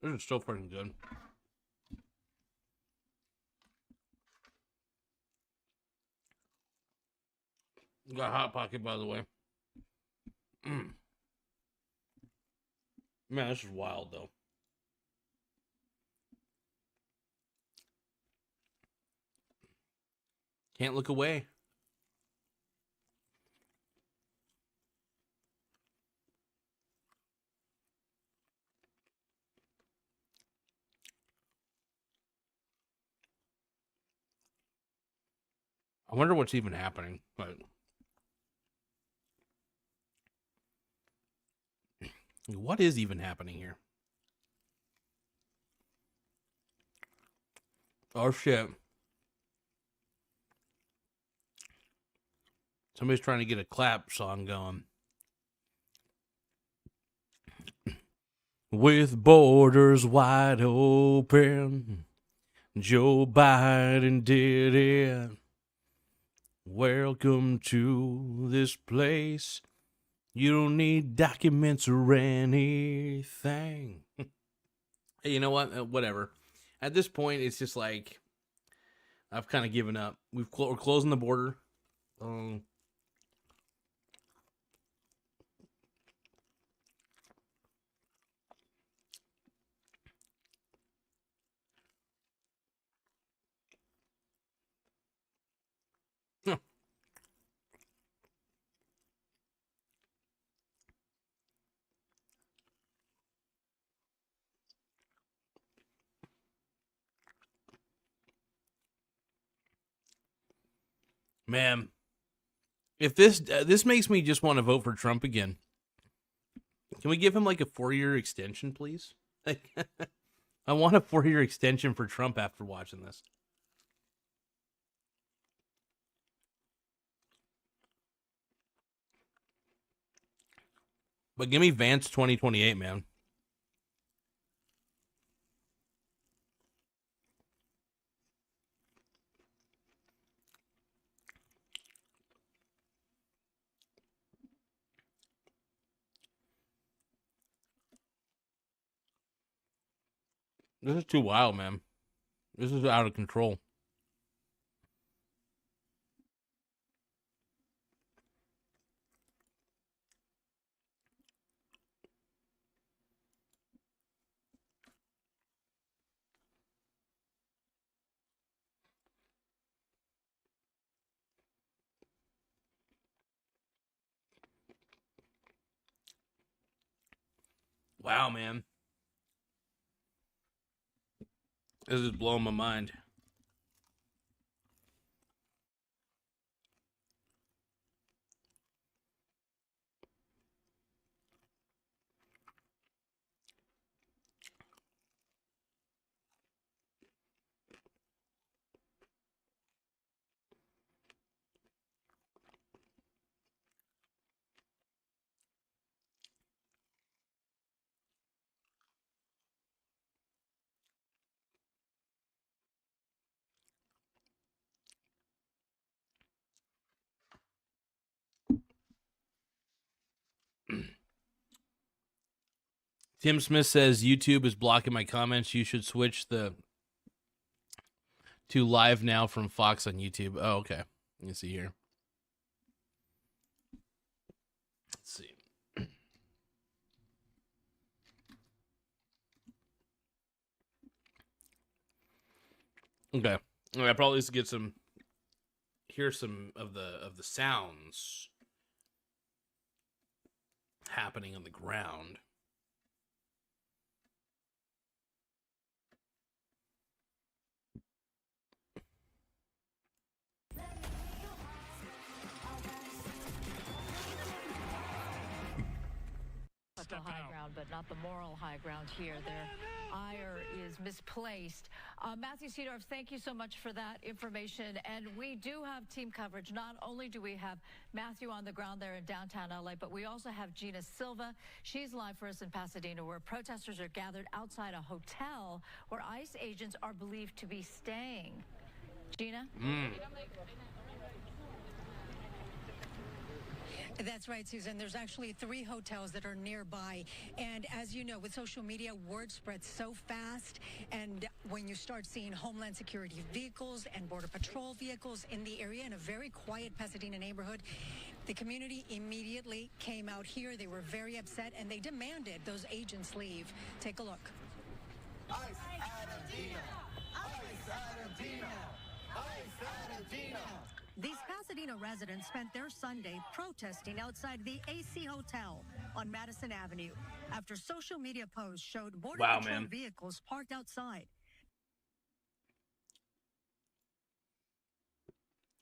this is so freaking good. Got a Hot Pocket, by the way. Man, this is wild, though. Can't look away. I wonder what's even happening. But what is even happening here? Oh, shit. Somebody's trying to get a clap song going. With borders wide open, Joe Biden did it. Welcome to this place. You don't need documents or anything. Hey, you know what? Whatever. At this point, it's just like I've kind of given up. We're closing the border. Man, if this makes me just want to vote for Trump again. Can we give him like a 4-year extension, please? Like, I want a 4-year extension for Trump after watching this. But give me Vance 2028, man. This is too wild, man. This is out of control. Wow, man. This is blowing my mind. Tim Smith says YouTube is blocking my comments. You should switch to live now from Fox on YouTube. Oh, okay. Let me see here. Let's see. Okay. I probably just get hear some of the sounds happening on the ground.
The high ground, but not the moral high ground here. Their ire is misplaced. Matthew Seedorf, thank you so much for that information. And we do have team coverage. Not only do we have Matthew on the ground there in downtown LA, but we also have Gina Silva. She's live for us in Pasadena, where protesters are gathered outside a hotel where ICE agents are believed to be staying. Gina?
That's right, Susan. There's actually 3 hotels that are nearby. And as you know, with social media, word spreads so fast. And when you start seeing Homeland Security vehicles and Border Patrol vehicles in the area in a very quiet Pasadena neighborhood, the community immediately came out here. They were very upset and they demanded those agents leave. Take a look. ICE Pasadena! ICE Pasadena! ICE Pasadena! These Pasadena residents spent their Sunday protesting outside the AC Hotel on Madison Avenue after social media posts showed Border Patrol vehicles parked outside.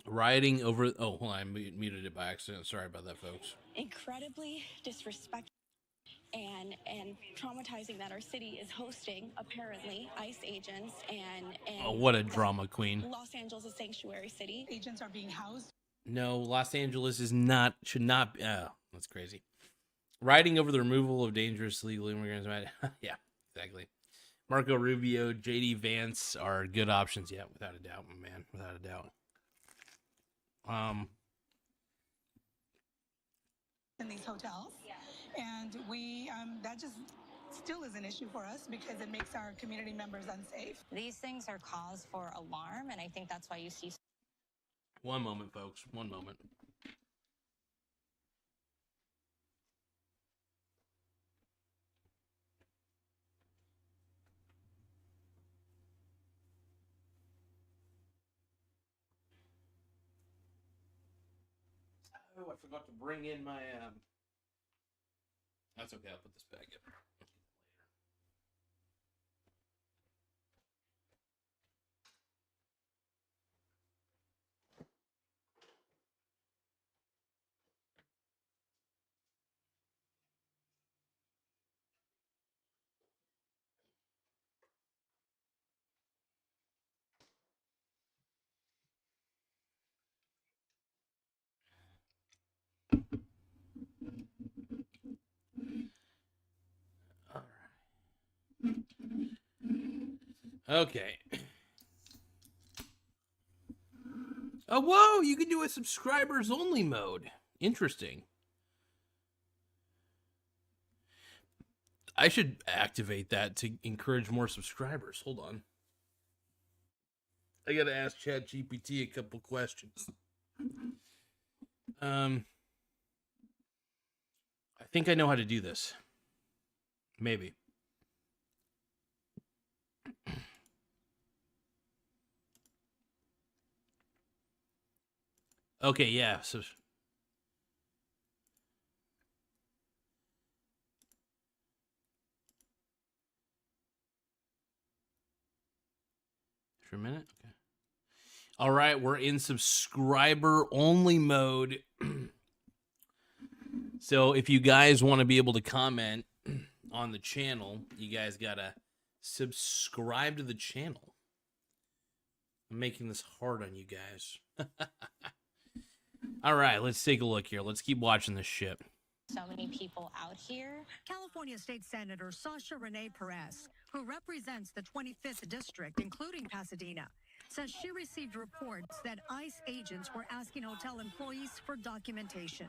Rioting over... Oh, hold on. I muted it by accident. Sorry about that, folks.
Incredibly disrespectful and traumatizing that our city is hosting, apparently, ICE agents and
oh, what a drama queen.
Los Angeles is a sanctuary city. Agents are being housed.
No, Los Angeles should not be... Oh, that's crazy. Rioting over the removal of dangerous illegal immigrants. Yeah, exactly. Marco Rubio, JD Vance are good options. Yeah, without a doubt, my man. Without a doubt.
In these hotels. And we, that just still is an issue for us because it makes our community members unsafe.
These things are cause for alarm, and I think that's why you see...
One moment, folks. One moment. Oh, I forgot to bring in my... That's okay. I'll put this back in. Okay. Oh, whoa! You can do a subscribers only mode. Interesting. I should activate that to encourage more subscribers. Hold on. I gotta ask ChatGPT a couple questions. I think I know how to do this. Maybe. Okay, yeah. So for a minute. Okay. All right, we're in subscriber only mode. So if you guys want to be able to comment on the channel, you guys gotta subscribe to the channel. I'm making this hard on you guys. All right, let's take a look here. Let's keep watching this shit.
So many people out here.
California State Senator Sasha Renee Perez, who represents the 25th district, including Pasadena, says she received reports that ICE agents were asking hotel employees for documentation.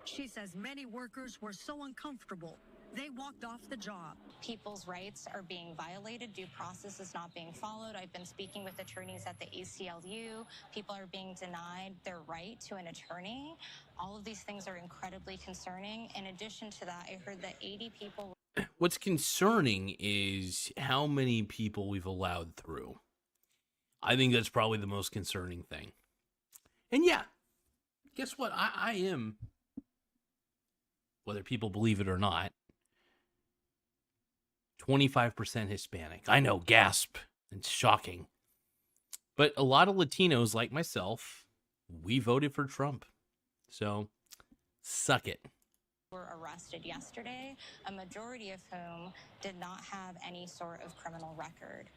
She says many workers were so uncomfortable, they walked off the job.
People's rights are being violated. Due process is not being followed. I've been speaking with attorneys at the ACLU. People are being denied their right to an attorney. All of these things are incredibly concerning. In addition to that, I heard that 80 people...
What's concerning is how many people we've allowed through. I think that's probably the most concerning thing. And yeah, guess what? I am, whether people believe it or not, 25% Hispanic. I know, gasp. It's shocking. But a lot of Latinos, like myself, we voted for Trump. So, suck it.
Were arrested yesterday, a majority of whom did not have any sort of criminal record.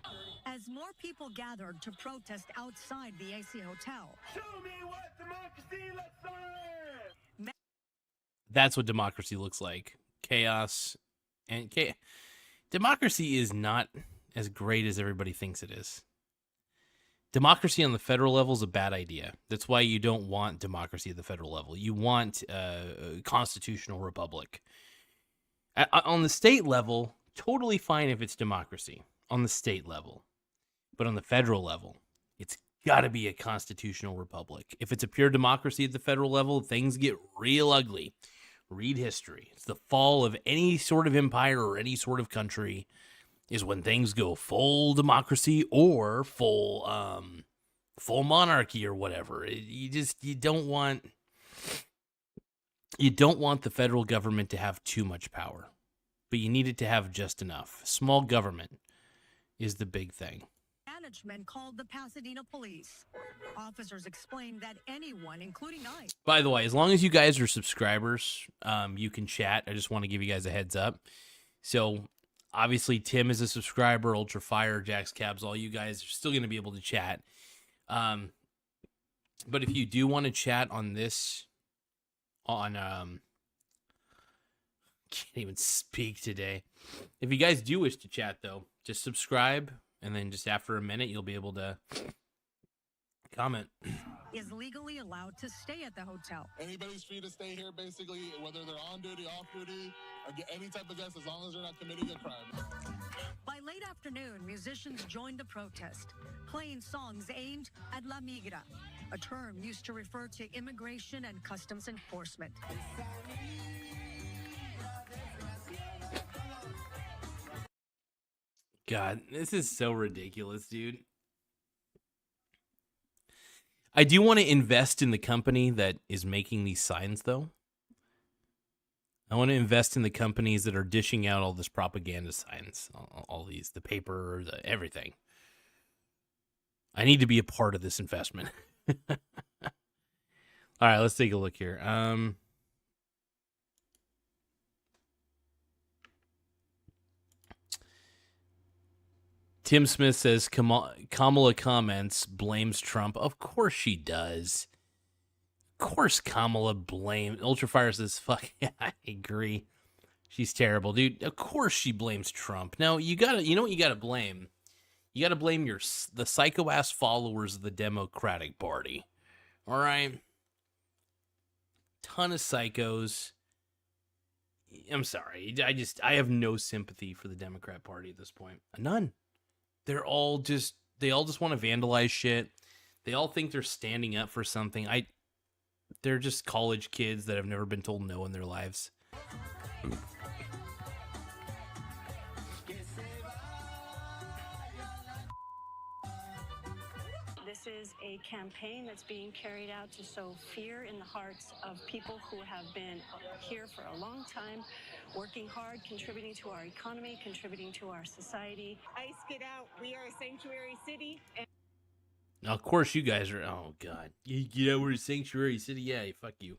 As more people gathered to protest outside the AC Hotel.
Show me what democracy looks like!
That's what democracy looks like. Chaos and chaos. Democracy is not as great as everybody thinks it is. Democracy on the federal level is a bad idea. That's why you don't want democracy at the federal level. You want a constitutional republic. On the state level, totally fine if it's democracy on the state level. But on the federal level, it's got to be a constitutional republic. If it's a pure democracy at the federal level, things get real ugly. Read history. It's the fall of any sort of empire or any sort of country is when things go full democracy or full monarchy or whatever. You don't want the federal government to have too much power, but you need it to have just enough. Small government is the big thing.
Management called the Pasadena police. Officers explained that anyone, including ICE.
By the way, as long as you guys are subscribers, you can chat. I just want to give you guys a heads up. So, obviously, Tim is a subscriber, Ultra Fire, Jax Cabs, all you guys are still going to be able to chat. But if you do want to chat on this, can't even speak today. If you guys do wish to chat, though, just subscribe. And then just after a minute, you'll be able to comment.
Is legally allowed to stay at the hotel.
Anybody's free to stay here, basically, whether they're on duty, off duty, or get any type of guest as long as they're not committing a crime.
By late afternoon, musicians joined the protest, playing songs aimed at La Migra, a term used to refer to immigration and customs enforcement.
God, this is so ridiculous, dude. I do want to invest in the company that is making these signs, though. I want to invest in the companies that are dishing out all this propaganda signs, all these, the paper, everything. I need to be a part of this investment. All right, let's take a look here. Tim Smith says Kamala comments, blames Trump. Of course she does. Of course Kamala blames. Ultrafire says, fuck, yeah, I agree. She's terrible, dude. Of course she blames Trump. Now, you know what you gotta blame? You got to blame the psycho ass followers of the Democratic Party. All right, ton of psychos. I'm sorry. I have no sympathy for the Democrat Party at this point. None. They all just want to vandalize shit. They all think they're standing up for something. They're just college kids that have never been told no in their lives.
This is a campaign that's being carried out to sow fear in the hearts of people who have been here for a long time, working hard, contributing to our economy, contributing to our society.
ICE, get out. We are a sanctuary city.
Now, of course, you guys are. Oh God, we're a sanctuary city. Yeah, fuck you.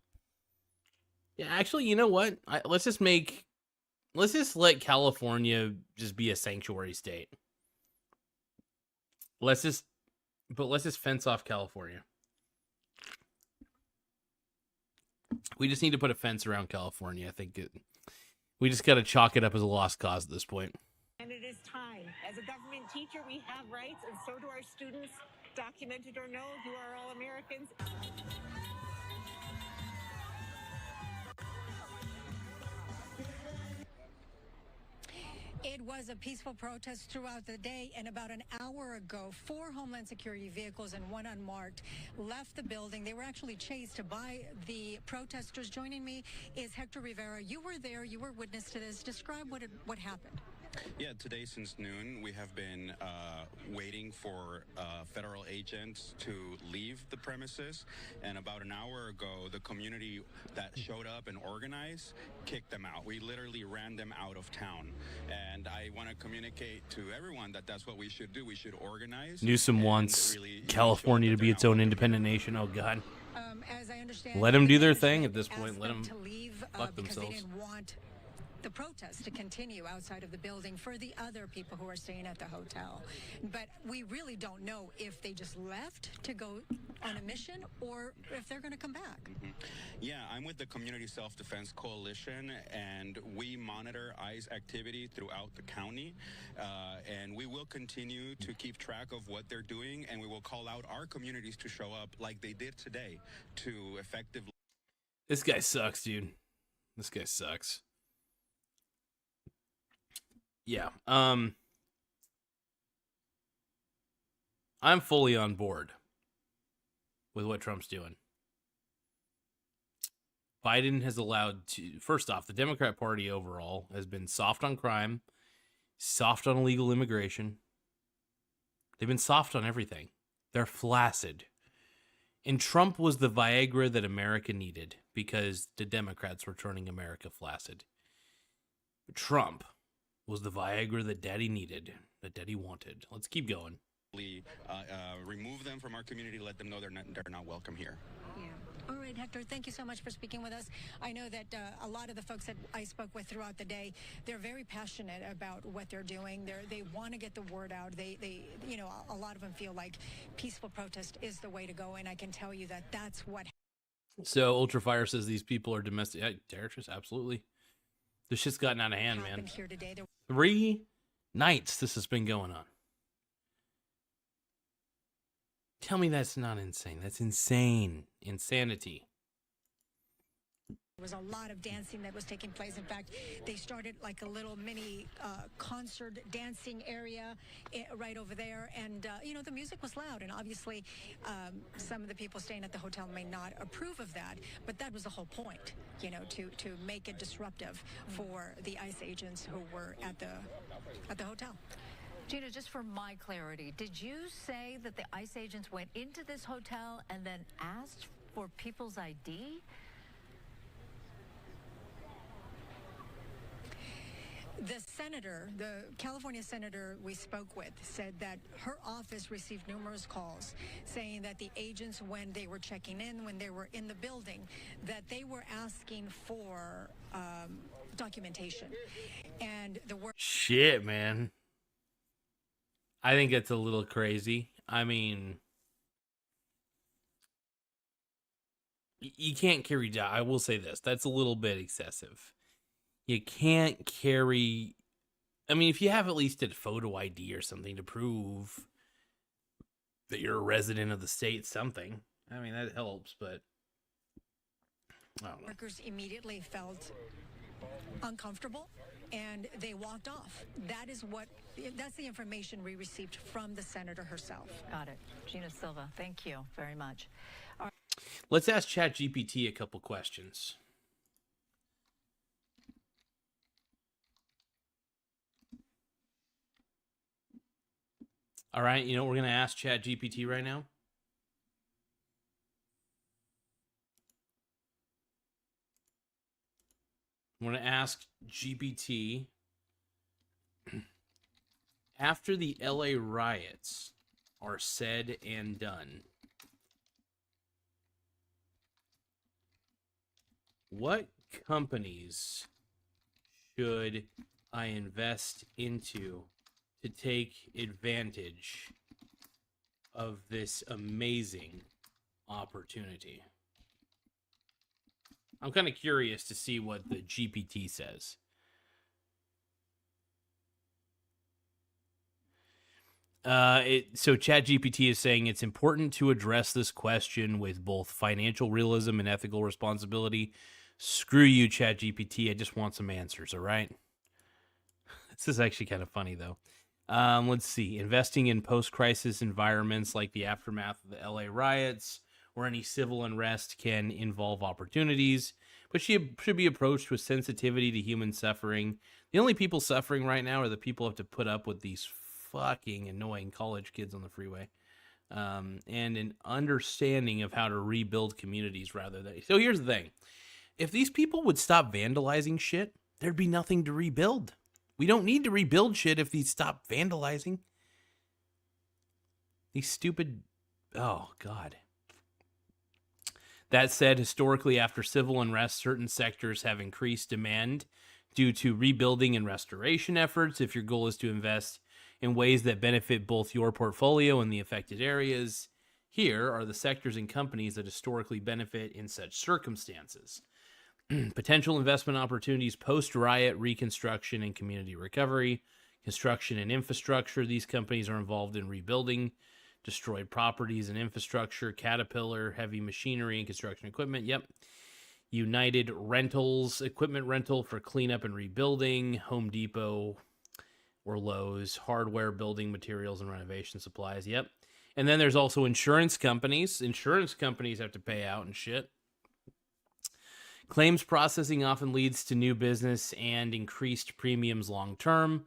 Yeah, actually, you know what? Let's just let California just be a sanctuary state. Let's just fence off California. We just need to put a fence around California. I think we just got to chalk it up as a lost cause at this point.
And it is time. As a government teacher, we have rights, and so do our students. Documented or no, you are all Americans.
It was a peaceful protest throughout the day, and about an hour ago, 4 Homeland Security vehicles and 1 unmarked left the building. They were actually chased by the protesters. Joining me is Hector Rivera. You were there. You were witness to this. Describe what happened.
Yeah, today since noon, we have been waiting for federal agents to leave the premises. And about an hour ago, the community that showed up and organized kicked them out. We literally ran them out of town. And I want to communicate to everyone that that's what we should do. We should organize.
Newsom wants California to be its own independent nation. Oh, God.
As I understand,
let them do their thing at this point. Let them
leave,
fuck
because
themselves.
They didn't want the protest to continue outside of the building for the other people who are staying at the hotel. But we really don't know if they just left to go on a mission or if they're going to come back.
Mm-hmm. Yeah, I'm with the Community Self-Defense Coalition, and we monitor ICE activity throughout the county, and we will continue to keep track of what they're doing, and we will call out our communities to show up like they did today to effectively...
This guy sucks, dude. This guy sucks. Yeah, I'm fully on board with what Trump's doing. Biden has allowed first off, the Democrat Party overall has been soft on crime, soft on illegal immigration. They've been soft on everything. They're flaccid. And Trump was the Viagra that America needed because the Democrats were turning America flaccid. But Trump was the Viagra that Daddy needed, that Daddy wanted. Let's keep going.
Remove them from our community, let them know they're not welcome here.
Yeah. All right, Hector, thank you so much for speaking with us. I know that a lot of the folks that I spoke with throughout the day, they're very passionate about what they're doing. They want to get the word out. They a lot of them feel like peaceful protest is the way to go, and I can tell you that that's what.
So Ultrafire says these people are domestic terrorists. Absolutely. This shit's gotten out of hand, man.
Here today.
3 nights this has been going on. Tell me that's not insane. That's insane. Insanity.
There was a lot of dancing that was taking place. In fact, they started like a little mini concert dancing area right over there. And, the music was loud. And obviously, some of the people staying at the hotel may not approve of that. But that was the whole point, to make it disruptive for the ICE agents who were at the hotel.
Gina, just for my clarity, did you say that the ICE agents went into this hotel and then asked for people's ID?
The California senator we spoke with said that her office received numerous calls saying that the agents, when they were checking in, when they were in the building, that they were asking for documentation. And the word...
Shit, man. I think it's a little crazy. I mean, you can't carry... I will say this. That's a little bit excessive. You can't carry I mean, if you have at least a photo ID or something to prove that you're a resident of the state, something. I mean, that helps, but I don't know.
Workers immediately felt uncomfortable and they walked off. That's the information we received from the senator herself.
Got it. Gina Silva, thank you very much.
Let's ask ChatGPT a couple questions. All right, you know what we're going to ask ChatGPT right now? I'm going to ask GPT, after the LA riots are said and done, what companies should I invest into to take advantage of this amazing opportunity? I'm kind of curious to see what the GPT says. So ChatGPT is saying it's important to address this question with both financial realism and ethical responsibility. Screw you, ChatGPT. I just want some answers, all right? This is actually kind of funny, though. Let's see. Investing in post-crisis environments like the aftermath of the LA riots or any civil unrest can involve opportunities, but she should be approached with sensitivity to human suffering. The only people suffering right now are the people who have to put up with these fucking annoying college kids on the freeway, and an understanding of how to rebuild communities rather than... So here's the thing. If these people would stop vandalizing shit, there'd be nothing to rebuild. We don't need to rebuild shit if these stop vandalizing. These stupid... Oh, God. That said, historically, after civil unrest, certain sectors have increased demand due to rebuilding and restoration efforts. If your goal is to invest in ways that benefit both your portfolio and the affected areas, here are the sectors and companies that historically benefit in such circumstances. Potential investment opportunities post-riot, reconstruction, and community recovery. Construction and infrastructure. These companies are involved in rebuilding destroyed properties and infrastructure. Caterpillar, heavy machinery and construction equipment. Yep. United Rentals, equipment rental for cleanup and rebuilding. Home Depot or Lowe's, hardware, building materials, and renovation supplies. Yep. And then there's also insurance companies. Insurance companies have to pay out and shit. Claims processing often leads to new business and increased premiums long term.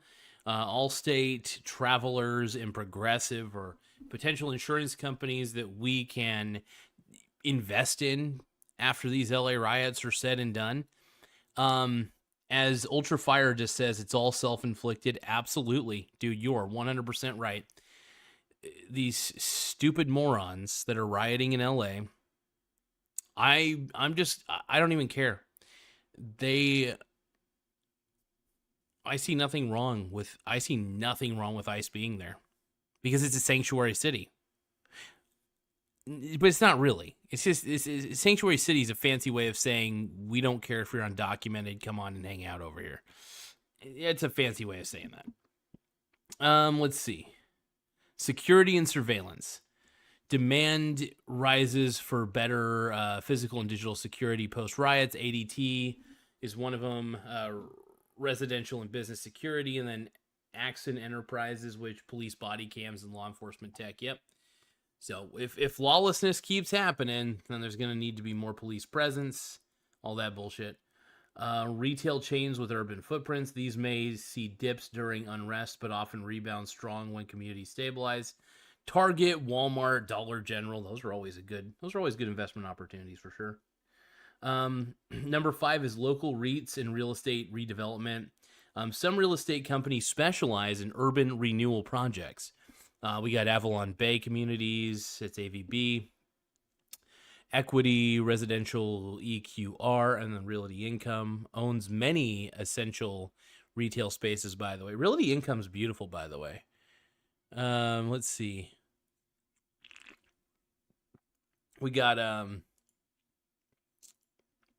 Allstate, Travelers, and Progressive are potential insurance companies that we can invest in after these LA riots are said and done. As Ultra Fire just says, it's all self-inflicted. Absolutely. Dude, you are 100% right. These stupid morons that are rioting in LA, I don't even care. I see nothing wrong with ICE being there because it's a sanctuary city. But it's not really. It's just sanctuary city is a fancy way of saying we don't care if you're undocumented. Come on and hang out over here. It's a fancy way of saying that. Let's see. Security and surveillance. Demand rises for better physical and digital security post riots. ADT is one of them. Residential and business security, and then Axon Enterprises, which police body cams and law enforcement tech. Yep. So if lawlessness keeps happening, then there's going to need to be more police presence, all that bullshit. Retail chains with urban footprints. These may see dips during unrest, but often rebound strong when communities stabilize. Target, Walmart, Dollar General. Those are always good investment opportunities for sure. Number 5 is local REITs and real estate redevelopment. Some real estate companies specialize in urban renewal projects. We got Avalon Bay Communities, it's AVB, Equity, Residential EQR, and then Realty Income owns many essential retail spaces, by the way. Realty Income's beautiful, by the way. Let's see. We got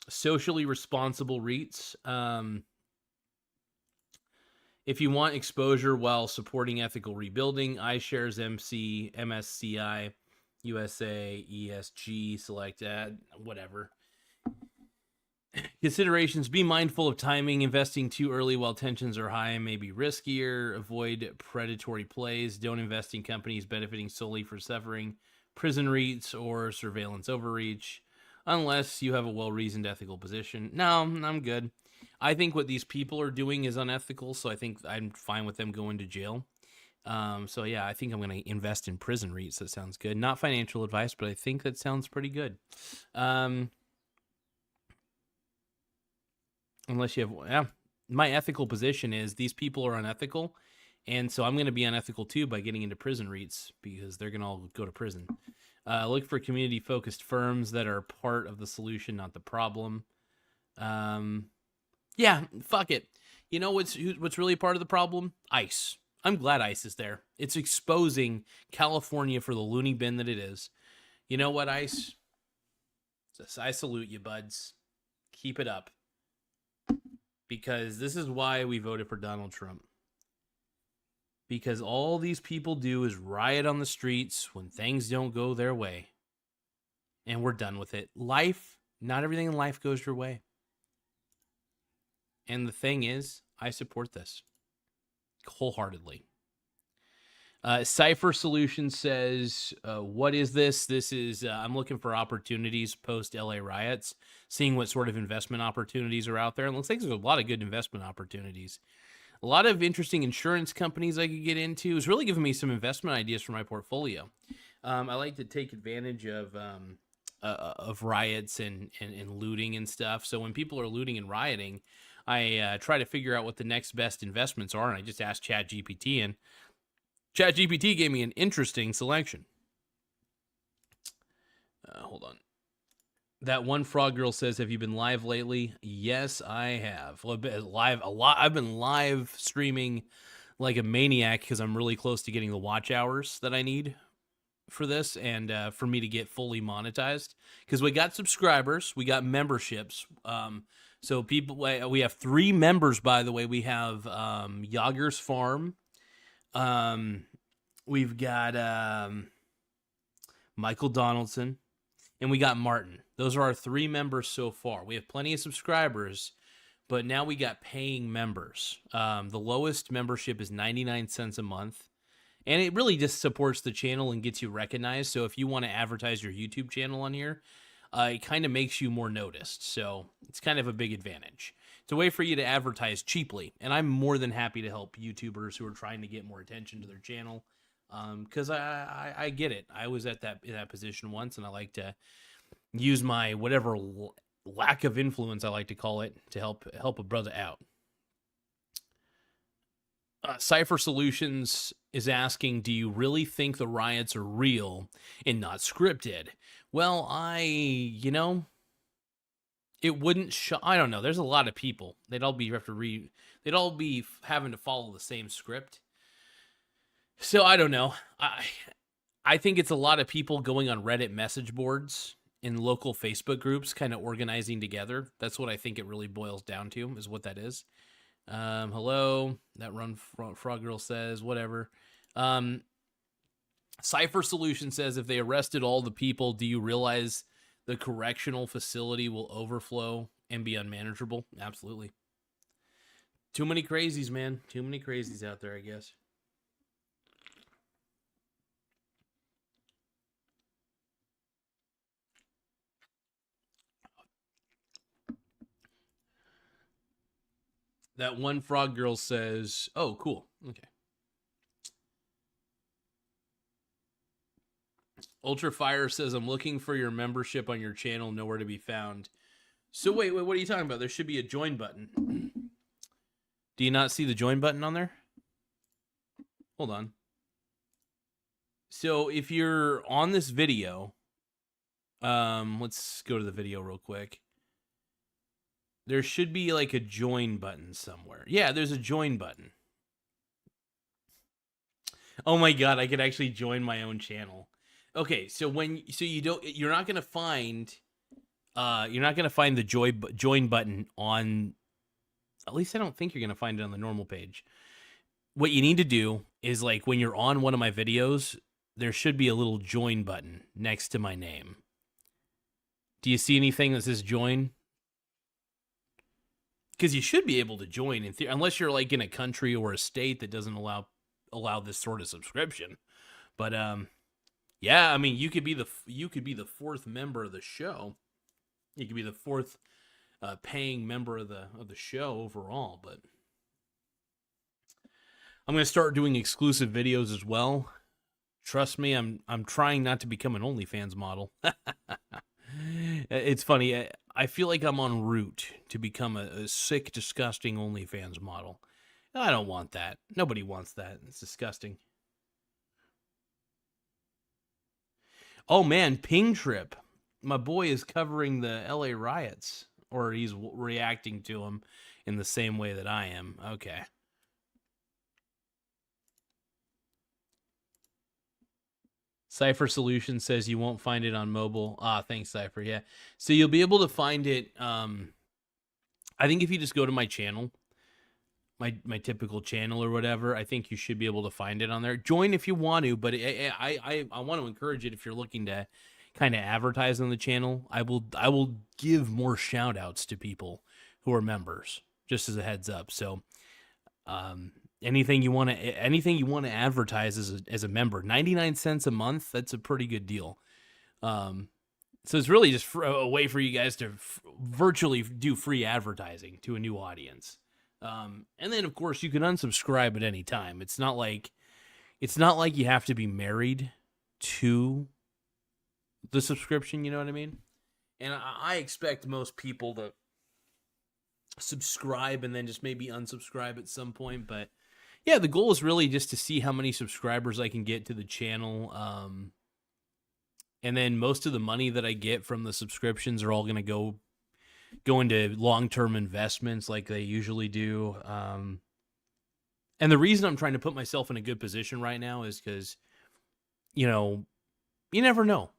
socially responsible REITs. If you want exposure while supporting ethical rebuilding, iShares MC, MSCI, USA, ESG, select ad, whatever. Considerations: be mindful of timing. Investing too early while tensions are high may be riskier. Avoid predatory plays. Don't invest in companies benefiting solely for suffering, prison REITs, or surveillance overreach, unless you have a well-reasoned ethical position. No, I'm good. I think what these people are doing is unethical, so I think I'm fine with them going to jail. So yeah, I think I'm going to invest in prison REITs. That sounds good. Not financial advice, but I think that sounds pretty good. Unless you have, yeah, my ethical position is these people are unethical, and so I'm going to be unethical too by getting into prison REITs because they're going to all go to prison. Look for community-focused firms that are part of the solution, not the problem. Yeah, fuck it. You know what's really part of the problem? ICE. I'm glad ICE is there. It's exposing California for the loony bin that it is. You know what, ICE? I salute you, buds. Keep it up. Because this is why we voted for Donald Trump. Because all these people do is riot on the streets when things don't go their way. And we're done with it. Life, not everything in life goes your way. And the thing is, I support this wholeheartedly. Cypher Solutions says, what is this? This is, I'm looking for opportunities post LA riots, seeing what sort of investment opportunities are out there. And it looks like there's a lot of good investment opportunities. A lot of interesting insurance companies I could get into. It's really giving me some investment ideas for my portfolio. I like to take advantage of riots and looting and stuff. So when people are looting and rioting, I try to figure out what the next best investments are. And I just ask ChatGPT, and ChatGPT gave me an interesting selection. Hold on. That one frog girl says, have you been live lately? Yes, I have. Well, I've been live a lot. I've been live streaming like a maniac because I'm really close to getting the watch hours that I need for this and for me to get fully monetized. Because we got subscribers, we got memberships. So people, we have 3 members, by the way. We have Yager's Farm. We've got Michael Donaldson, and we got Martin. Those are our 3 members so far. We have plenty of subscribers, but now we got paying members. The lowest membership is 99 cents a month, and it really just supports the channel and gets you recognized. So if you want to advertise your YouTube channel on here, it kind of makes you more noticed. So it's kind of a big advantage. It's a way for you to advertise cheaply, and I'm more than happy to help YouTubers who are trying to get more attention to their channel, because I get it. I was in that position once, and I like to use my whatever lack of influence, I like to call it, to help a brother out. Cypher Solutions is asking, do you really think the riots are real and not scripted? Well, it wouldn't I don't know. There's a lot of people. They'd all be having to follow the same script. So I don't know. I think it's a lot of people going on Reddit message boards in local Facebook groups, kind of organizing together. That's what I think it really boils down to, is what that is. Hello, that run frog girl says, whatever. Cypher Solution says, if they arrested all the people, do you realize the correctional facility will overflow and be unmanageable? Absolutely. Too many crazies, man. Too many crazies out there, I guess. That one frog girl says, oh, cool. Okay. Ultra Fire says, I'm looking for your membership on your channel, nowhere to be found. So wait, what are you talking about? There should be a join button. Do you not see the join button on there? Hold on. So if you're on this video, let's go to the video real quick. There should be like a join button somewhere. Yeah, there's a join button. Oh my God, I could actually join my own channel. Okay, so you're not gonna find the join button on. At least I don't think you're gonna find it on the normal page. what you need to do is, like, when you're on one of my videos, there should be a little join button next to my name. Do you see anything that says join? Because you should be able to join in theory, unless you're like in a country or a state that doesn't allow this sort of subscription. But yeah, I mean, you could be the fourth member of the show. You could be the fourth paying member of the show overall. But I'm gonna start doing exclusive videos as well. Trust me, I'm trying not to become an OnlyFans model. It's funny. I feel like I'm en route to become a sick, disgusting OnlyFans model. I don't want that. Nobody wants that. It's disgusting. Oh man, Ping Trip. My boy is covering the LA riots, or he's reacting to them in the same way that I am. Okay. Cypher Solution says you won't find it on mobile. Thanks, Cypher. Yeah. So you'll be able to find it. I think if you just go to my channel, my typical channel or whatever, I think you should be able to find it on there. Join if you want to, but I want to encourage it if you're looking to kind of advertise on the channel. I will give more shout outs to people who are members, just as a heads up. So, anything you want to advertise as a member, 99 cents a month, that's a pretty good deal. So it's really just a way for you guys to virtually do free advertising to a new audience. And then of course you can unsubscribe at any time. It's not like you have to be married to the subscription, you know what I mean? And I expect most people to subscribe and then just maybe unsubscribe at some point, but yeah, the goal is really just to see how many subscribers I can get to the channel. And then most of the money that I get from the subscriptions are all going to go into long-term investments like they usually do. And the reason I'm trying to put myself in a good position right now is because, you never know.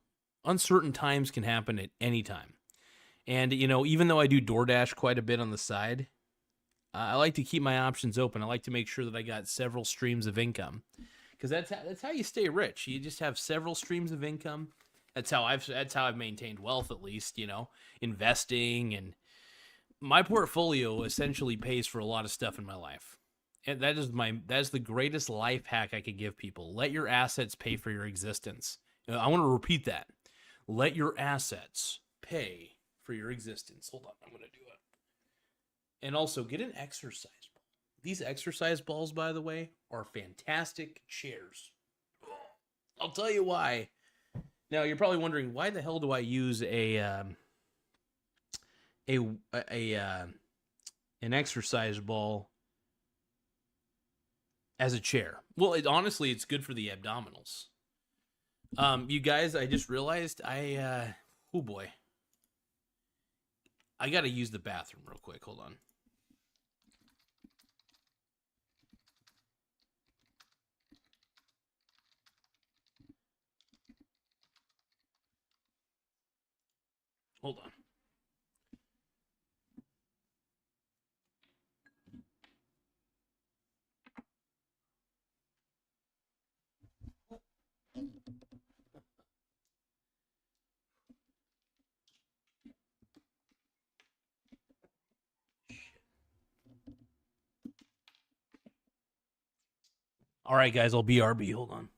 Uncertain times can happen at any time. And, even though I do DoorDash quite a bit on the side, I like to keep my options open. I like to make sure that I got several streams of income, because that's how you stay rich. You just have several streams of income. That's how I've maintained wealth, at least, investing, and my portfolio essentially pays for a lot of stuff in my life. And that is the greatest life hack I could give people. Let your assets pay for your existence. I want to repeat that. Let your assets pay for your existence. Hold on, I'm going to do it. And also, get an exercise ball. These exercise balls, by the way, are fantastic chairs. I'll tell you why. Now, you're probably wondering, why the hell do I use an exercise ball as a chair? Well, honestly, it's good for the abdominals. You guys, I just realized oh boy. I got to use the bathroom real quick. Hold on. Hold on. All right, guys, I'll BRB. Hold on.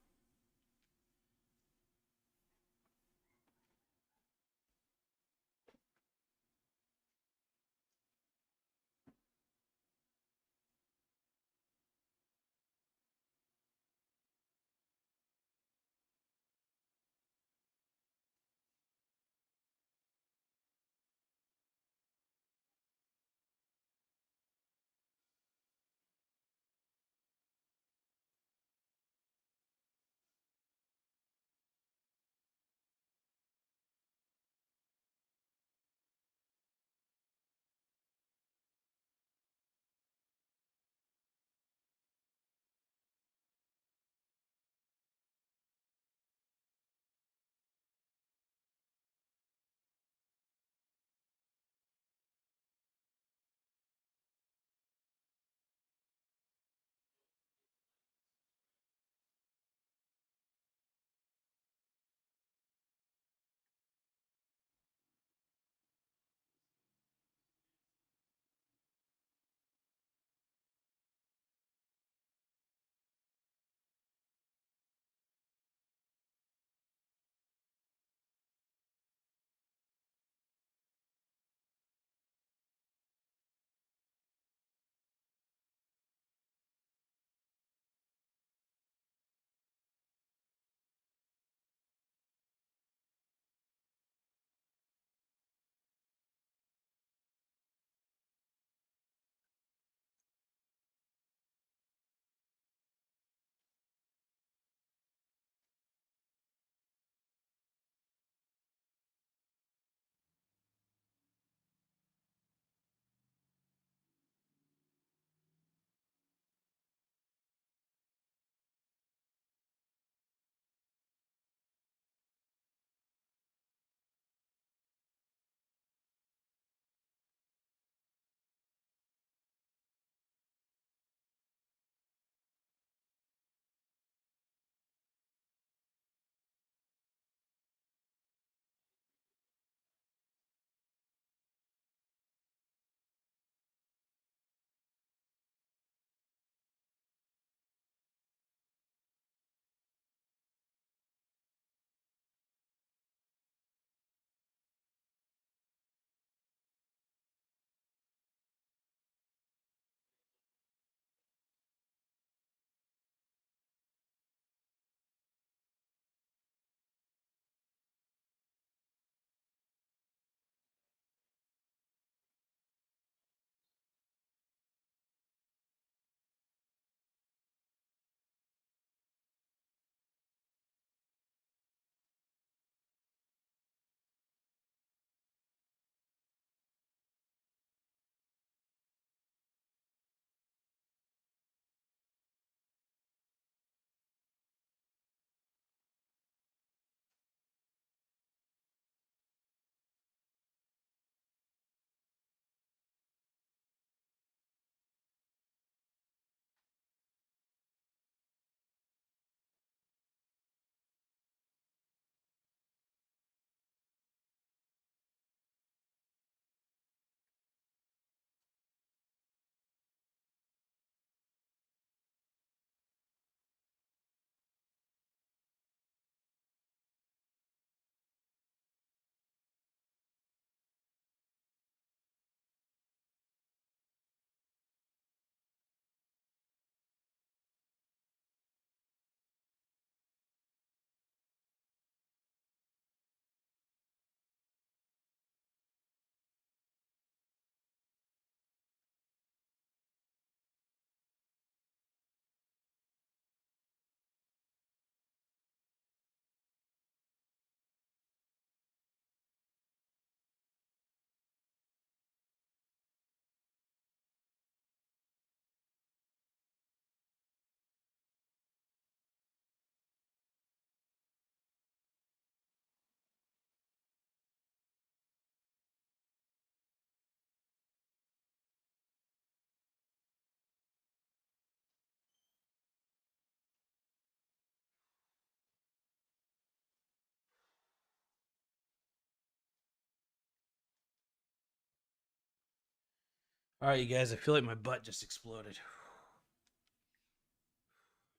All right, you guys, I feel like my butt just exploded.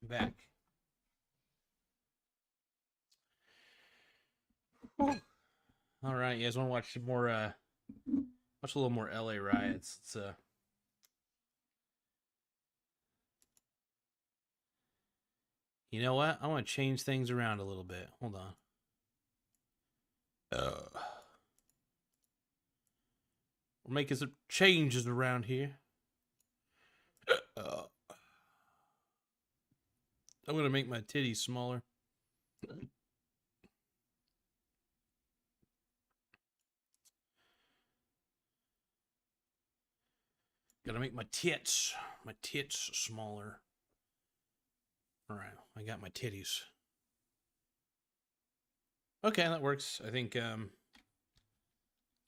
I'm back. Whew. All right, you guys want to watch some more, watch a little more LA riots. It's, you know what? I want to change things around a little bit. Hold on. We're making some changes around here. I'm going to make my titties smaller. Gotta make my tits smaller. All right, I got my titties. Okay, that works. I think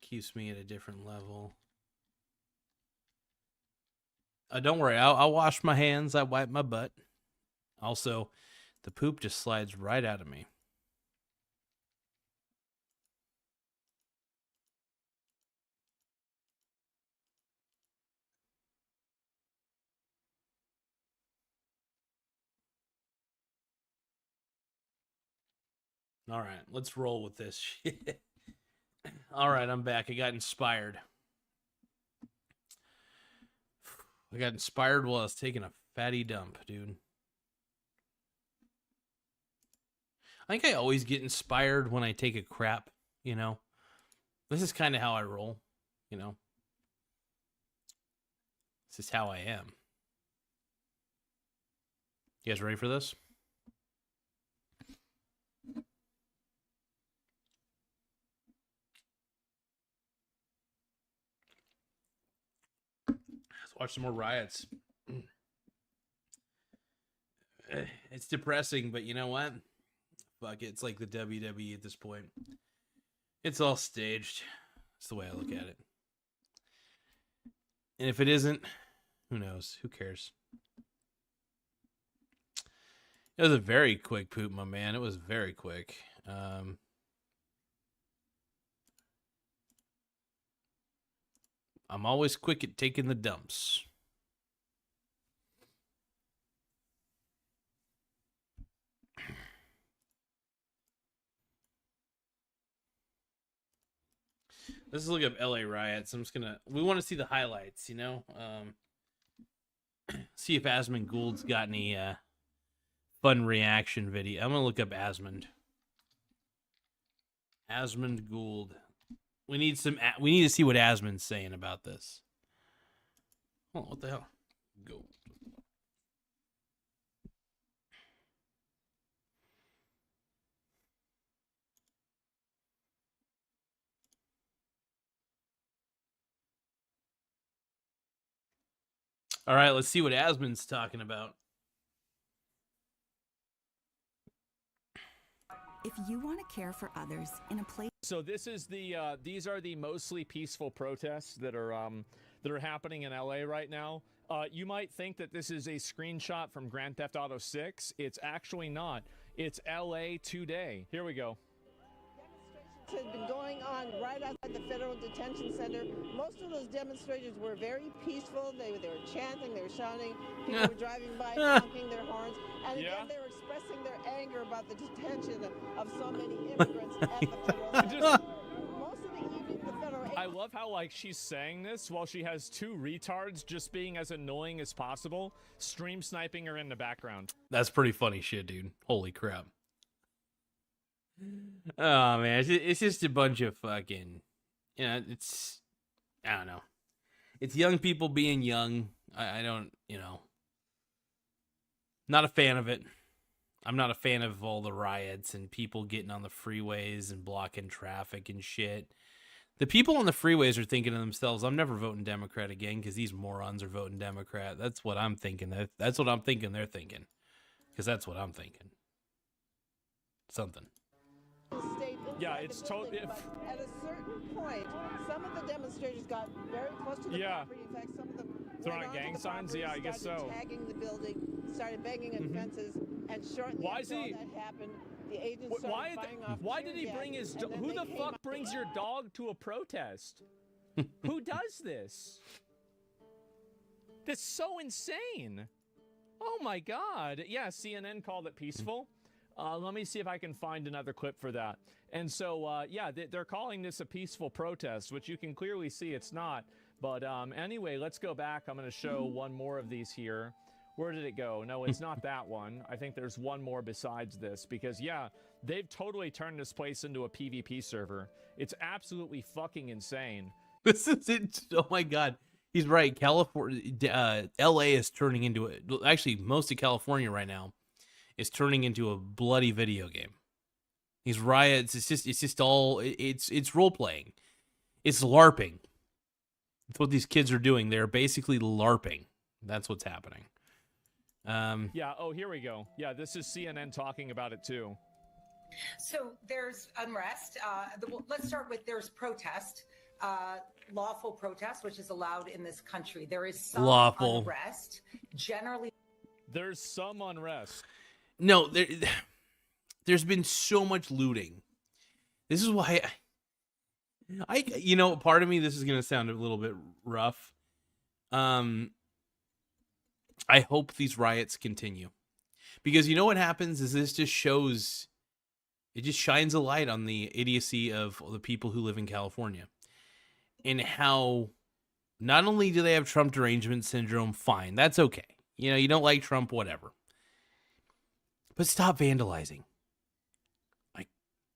keeps me at a different level. Don't worry, I'll wash my hands. I wipe my butt. Also, the poop just slides right out of me. All right, let's roll with this shit. All right, I'm back. I got inspired. I got inspired while I was taking a fatty dump, dude. I think I always get inspired when I take a crap, you know? This is kind of how I roll, you know? This is how I am. You guys ready for this? Let's watch some more riots. It's depressing, but you know what? Fuck it. It's like the WWE at this point. It's all staged. That's the way I look at it. And if it isn't, who knows? Who cares? It was a very quick poop, my man. It was very quick. I'm always quick at taking the dumps. Let's look up LA riots. I'm just gonna. We want to see the highlights, you know. See if Asmund Gould's got any fun reaction video. I'm gonna look up Asmund. Asmund Gould. We need some. We need to see what Asmund's saying about this. Oh, what the hell? Go. All right, let's see what Asmund's talking about.
If you want to care for others in a place.
So this is the these are the mostly peaceful protests that are happening in LA right now. You might think that this is a screenshot from Grand Theft Auto 6. It's actually not. It's LA today. Here we go.
Has been going on right outside the Federal Detention Center. Most of those demonstrators were very peaceful. They were chanting, they were shouting. People were driving by, honking their horns, and again they were expressing their anger about the detention of so many immigrants at the federal. Most of the evening, the federal.
I love how like she's saying this while she has two retards just being as annoying as possible, stream sniping her in the background.
That's pretty funny shit, dude. Holy crap. Oh man, it's just a bunch of fucking, you know, it's, I don't know. It's young people being young. I don't, you know, not a fan of it. I'm not a fan of all the riots and people getting on the freeways and blocking traffic and shit. The people on the freeways are thinking to themselves, I'm never voting Democrat again because these morons are voting Democrat. That's what I'm thinking. That's what I'm thinking they're thinking. Because that's what I'm thinking. Something.
Yeah, it's totally.
At a certain point, some of the demonstrators got very close to the property. In fact, some of them
throwing gang signs. Yeah, I guess so.
Tagging the building, started banging at fences, and shortly after all that happened, the agents started firing off.
Why did he bring his? Who the fuck brings your dog to a protest? Who does this? That's so insane. Oh my God. Yeah, CNN called it peaceful. Let me see if I can find another clip for that. And so, yeah, they're calling this a peaceful protest, which you can clearly see it's not. But anyway, let's go back. I'm going to show one more of these here. Where did it go? No, it's not that one. I think there's one more besides this because, yeah, they've totally turned this place into a PvP server. It's absolutely fucking insane.
This is it. Oh my God. He's right. California, LA is turning into it. Actually, most of California right now is turning into a bloody video game. These riots, it's just all, it's role playing. It's LARPing. That's what these kids are doing. They're basically LARPing. That's what's happening.
Yeah. Oh, here we go. Yeah, this is CNN talking about it too.
So there's unrest. Let's start with there's protest, lawful protest, which is allowed in this country. There is some
lawful
unrest. Generally,
there's some unrest.
No, there's been so much looting. This is why I you know, part of me, this is going to sound a little bit rough. I hope these riots continue. Because you know what happens is this just shows, it just shines a light on the idiocy of the people who live in California. And how not only do they have Trump derangement syndrome, fine, that's okay. You know, you don't like Trump, whatever. But stop vandalizing. Like,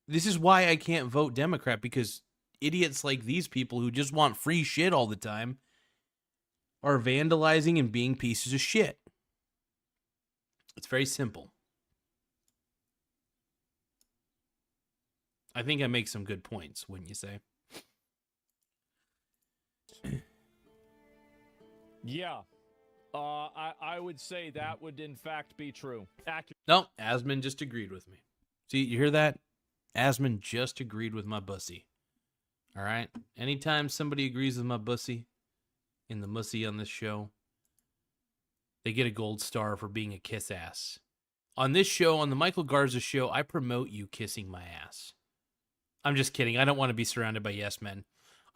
this is why I can't vote Democrat, because idiots like these people who just want free shit all the time are vandalizing and being pieces of shit. It's very simple. I think I make some good points, wouldn't you say?
Yeah. I would say that would in fact be true. Accurate.
No, Asman just agreed with me. See, you hear that? Asman just agreed with my bussy. All right? Anytime somebody agrees with my bussy in the mussy on this show, they get a gold star for being a kiss ass. On this show, on the Michael Garza show, I promote you kissing my ass. I'm just kidding. I don't want to be surrounded by yes men.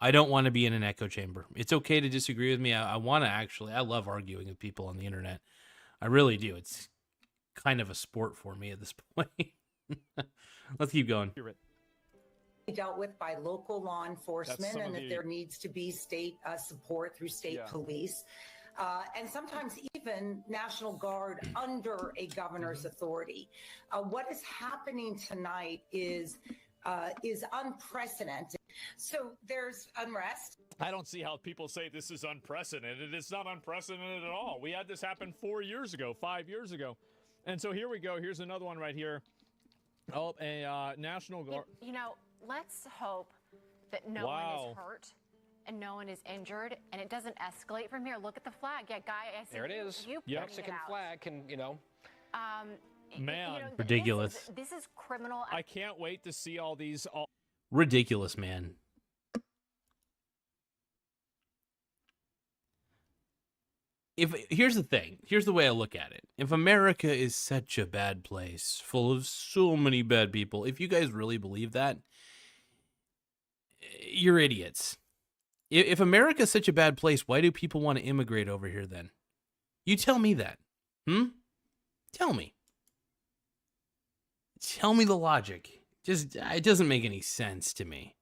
I don't want to be in an echo chamber. It's okay to disagree with me. I want to actually. I love arguing with people on the internet. I really do. It's kind of a sport for me at this point. Let's keep going.
dealt with by local law enforcement, and that there needs to be state support through state police. And sometimes even National Guard under a governor's authority. What is happening tonight is unprecedented. So there's unrest.
I don't see how people say this is unprecedented. It's not unprecedented at all. We had this happen 4 years ago, 5 years ago. And so here we go. Here's another one right here. Oh, a National Guard.
You know, let's hope that no one is hurt and no one is injured, and it doesn't escalate from here. Look at the flag. Yeah, Guy, I see
there it is.
You
Mexican flag can, you know.
Man,
you know,
ridiculous.
This is criminal.
I can't wait to see all these.
Ridiculous, man. Here's the thing. Here's the way I look at it. If America is such a bad place, full of so many bad people, if you guys really believe that, you're idiots. If America is such a bad place, why do people want to immigrate over here then? You tell me that. Tell me. Tell me the logic. It doesn't make any sense to me.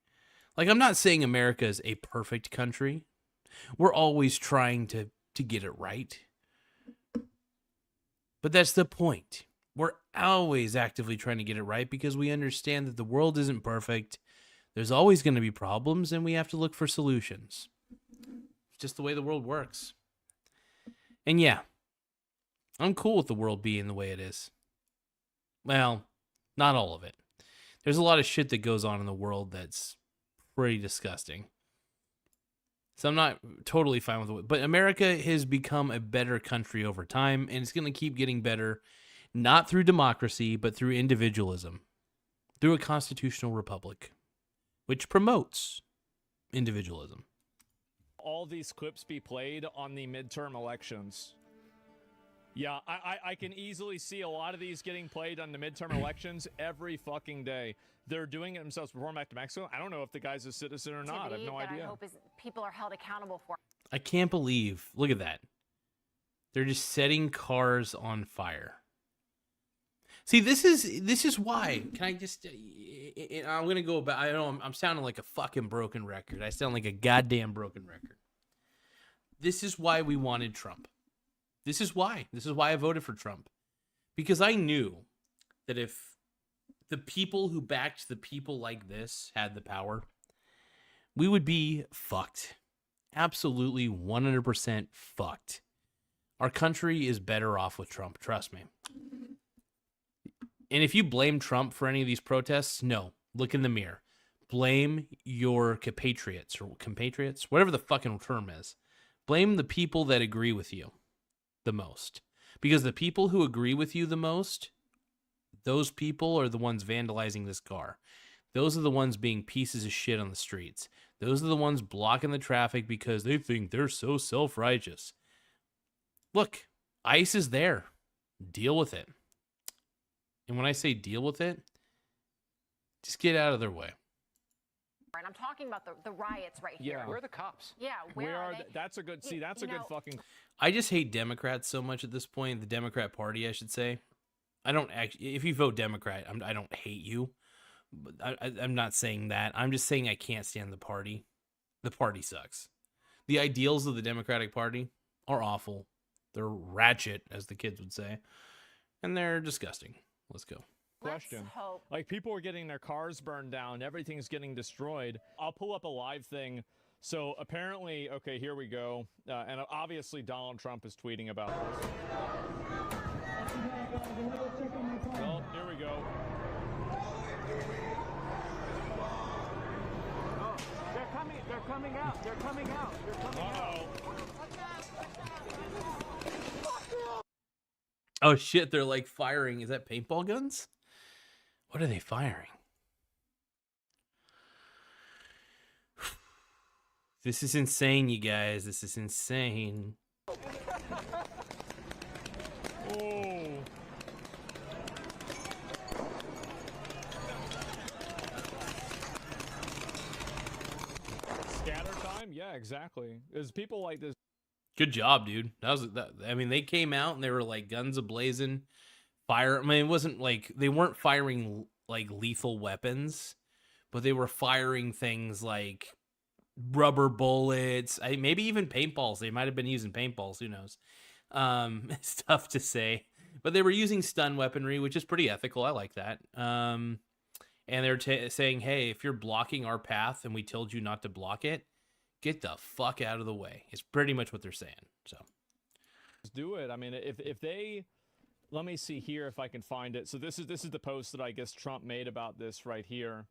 Like, I'm not saying America is a perfect country. We're always trying to get it right. But that's the point. We're always actively trying to get it right because we understand that the world isn't perfect. There's always going to be problems, and we have to look for solutions. It's just the way the world works. And yeah, I'm cool with the world being the way it is. Well, not all of it. There's a lot of shit that goes on in the world that's pretty disgusting. So I'm not totally fine with it. But America has become a better country over time, and it's going to keep getting better, not through democracy, but through individualism, through a constitutional republic, which promotes individualism.
All these clips be played on the midterm elections. Yeah, I can easily see a lot of these getting played on the midterm elections every fucking day. They're doing it themselves before back to Mexico. I don't know if the guy's a citizen or not. I have no idea.
I hope people are held accountable for.
I can't believe, look at that. They're just setting cars on fire. See, this is why. Can I just? I'm gonna go back. I know I'm sounding like a fucking broken record. I sound like a goddamn broken record. This is why we wanted Trump. This is why. This is why I voted for Trump, because I knew that if the people who backed the people like this had the power, we would be fucked. Absolutely 100% fucked. Our country is better off with Trump, trust me. And if you blame Trump for any of these protests, no, look in the mirror. Blame your compatriots, whatever the fucking term is. Blame the people that agree with you the most. Because the people who agree with you the most, those people are the ones vandalizing this car. Those are the ones being pieces of shit on the streets. Those are the ones blocking the traffic because they think they're so self-righteous. Look, ICE is there. Deal with it. And when I say deal with it, just get out of their way.
And I'm talking about the riots right here.
Where are the cops?
Yeah, where are they?
That's a good. See, that's a good fucking.
I just hate Democrats so much at this point. The Democrat Party, I should say. I don't actually. If you vote Democrat, I don't hate you. But I'm not saying that. I'm just saying I can't stand the party. The party sucks. The ideals of the Democratic Party are awful. They're ratchet, as the kids would say, and they're disgusting. Let's go.
Question. Like, people are getting their cars burned down. Everything's getting destroyed. I'll pull up a live thing. So apparently, okay, here we go. And obviously Donald Trump is tweeting about this. Well, here we go.
Oh, they're coming out. They're coming out.
Oh shit, they're like firing. Is that paintball guns? What are they firing? This is insane, you guys. This is insane.
Oh. Scatter time? Yeah, exactly. There's people like this.
Good job, dude. I mean, they came out and they were like guns ablazing. Fire. I mean, it wasn't like they weren't firing like lethal weapons, but they were firing things like rubber bullets. Maybe even paintballs. They might have been using paintballs. Who knows? It's tough to say, but they were using stun weaponry, which is pretty ethical. I like that. And they're saying, "Hey, if you're blocking our path and we told you not to block it, get the fuck out of the way." It's pretty much what they're saying. So
let's do it. I mean, if they. Let me see here if I can find it. So this is the post that I guess Trump made about this right here.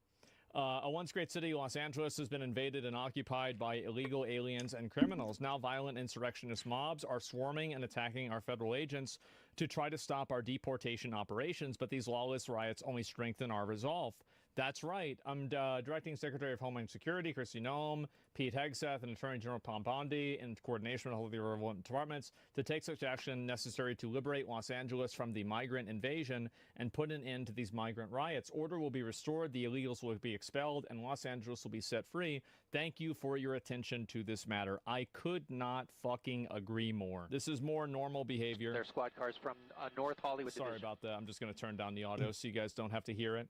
A once great city, Los Angeles, has been invaded and occupied by illegal aliens and criminals. Now violent insurrectionist mobs are swarming and attacking our federal agents to try to stop our deportation operations, but these lawless riots only strengthen our resolve. That's right. I'm directing Secretary of Homeland Security Kristi Noem, Pete Hegseth, and Attorney General Pam Bondi in coordination with all of the relevant departments to take such action necessary to liberate Los Angeles from the migrant invasion and put an end to these migrant riots. Order will be restored, the illegals will be expelled, and Los Angeles will be set free. Thank you for your attention to this matter. I could not fucking agree more. This is more normal behavior.
They're squad cars from North Hollywood.
Sorry about that. I'm just going to turn down the audio so you guys don't have to hear it.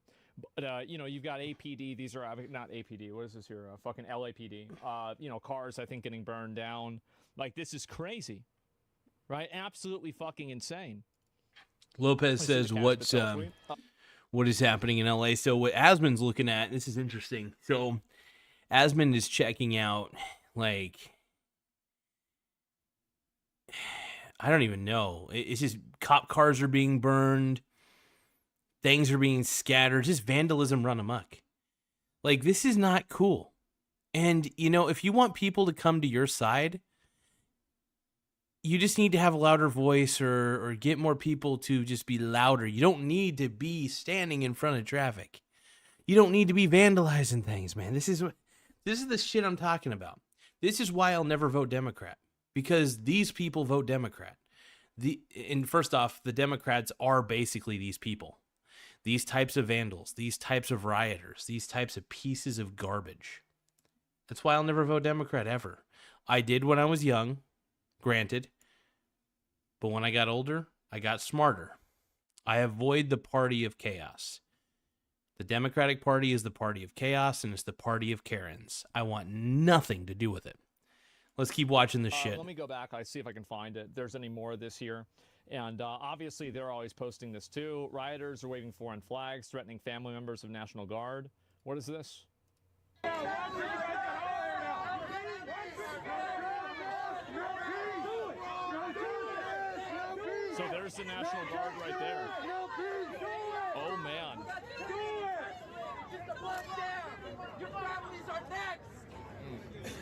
But, you know, you've got APD. These are not APD. What is this here? Fucking LAPD. You know, cars, I think, getting burned down. Like, this is crazy, right? Absolutely fucking insane.
Lopez says, what is happening in LA? So what Asmund's looking at, this is interesting. So Asmund is checking out, like, I don't even know. It's just cop cars are being burned. Things are being scattered, just vandalism run amok. Like, this is not cool. And, you know, if you want people to come to your side, you just need to have a louder voice or get more people to just be louder. You don't need to be standing in front of traffic. You don't need to be vandalizing things, man. This is the shit I'm talking about. This is why I'll never vote Democrat, because these people vote Democrat. And first off, the Democrats are basically these people. These types of vandals, these types of rioters, these types of pieces of garbage. That's why I'll never vote Democrat ever. I did when I was young, granted. But when I got older, I got smarter. I avoid the party of chaos. The Democratic Party is the party of chaos, and it's the party of Karens. I want nothing to do with it. Let's keep watching this shit.
Let me go back. I see if I can find it. There's any more of this here. And obviously, they're always posting this too. Rioters are waving foreign flags, threatening family members of National Guard. What is this? So there's the National Guard right there. Oh, man.
Your families are next.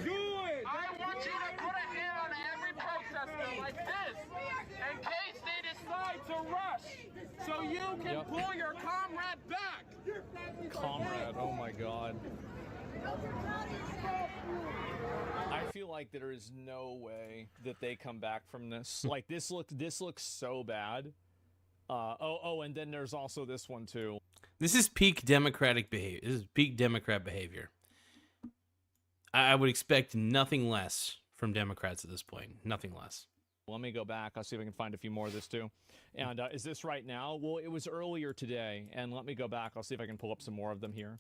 Do it. I want you to put a hand on every protester like this in case they decide to rush so you can pull your comrade back.
Comrade, oh my God. I feel like there is no way that they come back from this. Like this looks so bad. And then there's also this one too.
This is peak Democratic behavior. This is peak Democrat behavior. I would expect nothing less from Democrats at this point. Nothing less.
Let me go back. I'll see if I can find a few more of this too. And is this right now? Well, it was earlier today. And let me go back. I'll see if I can pull up some more of them here.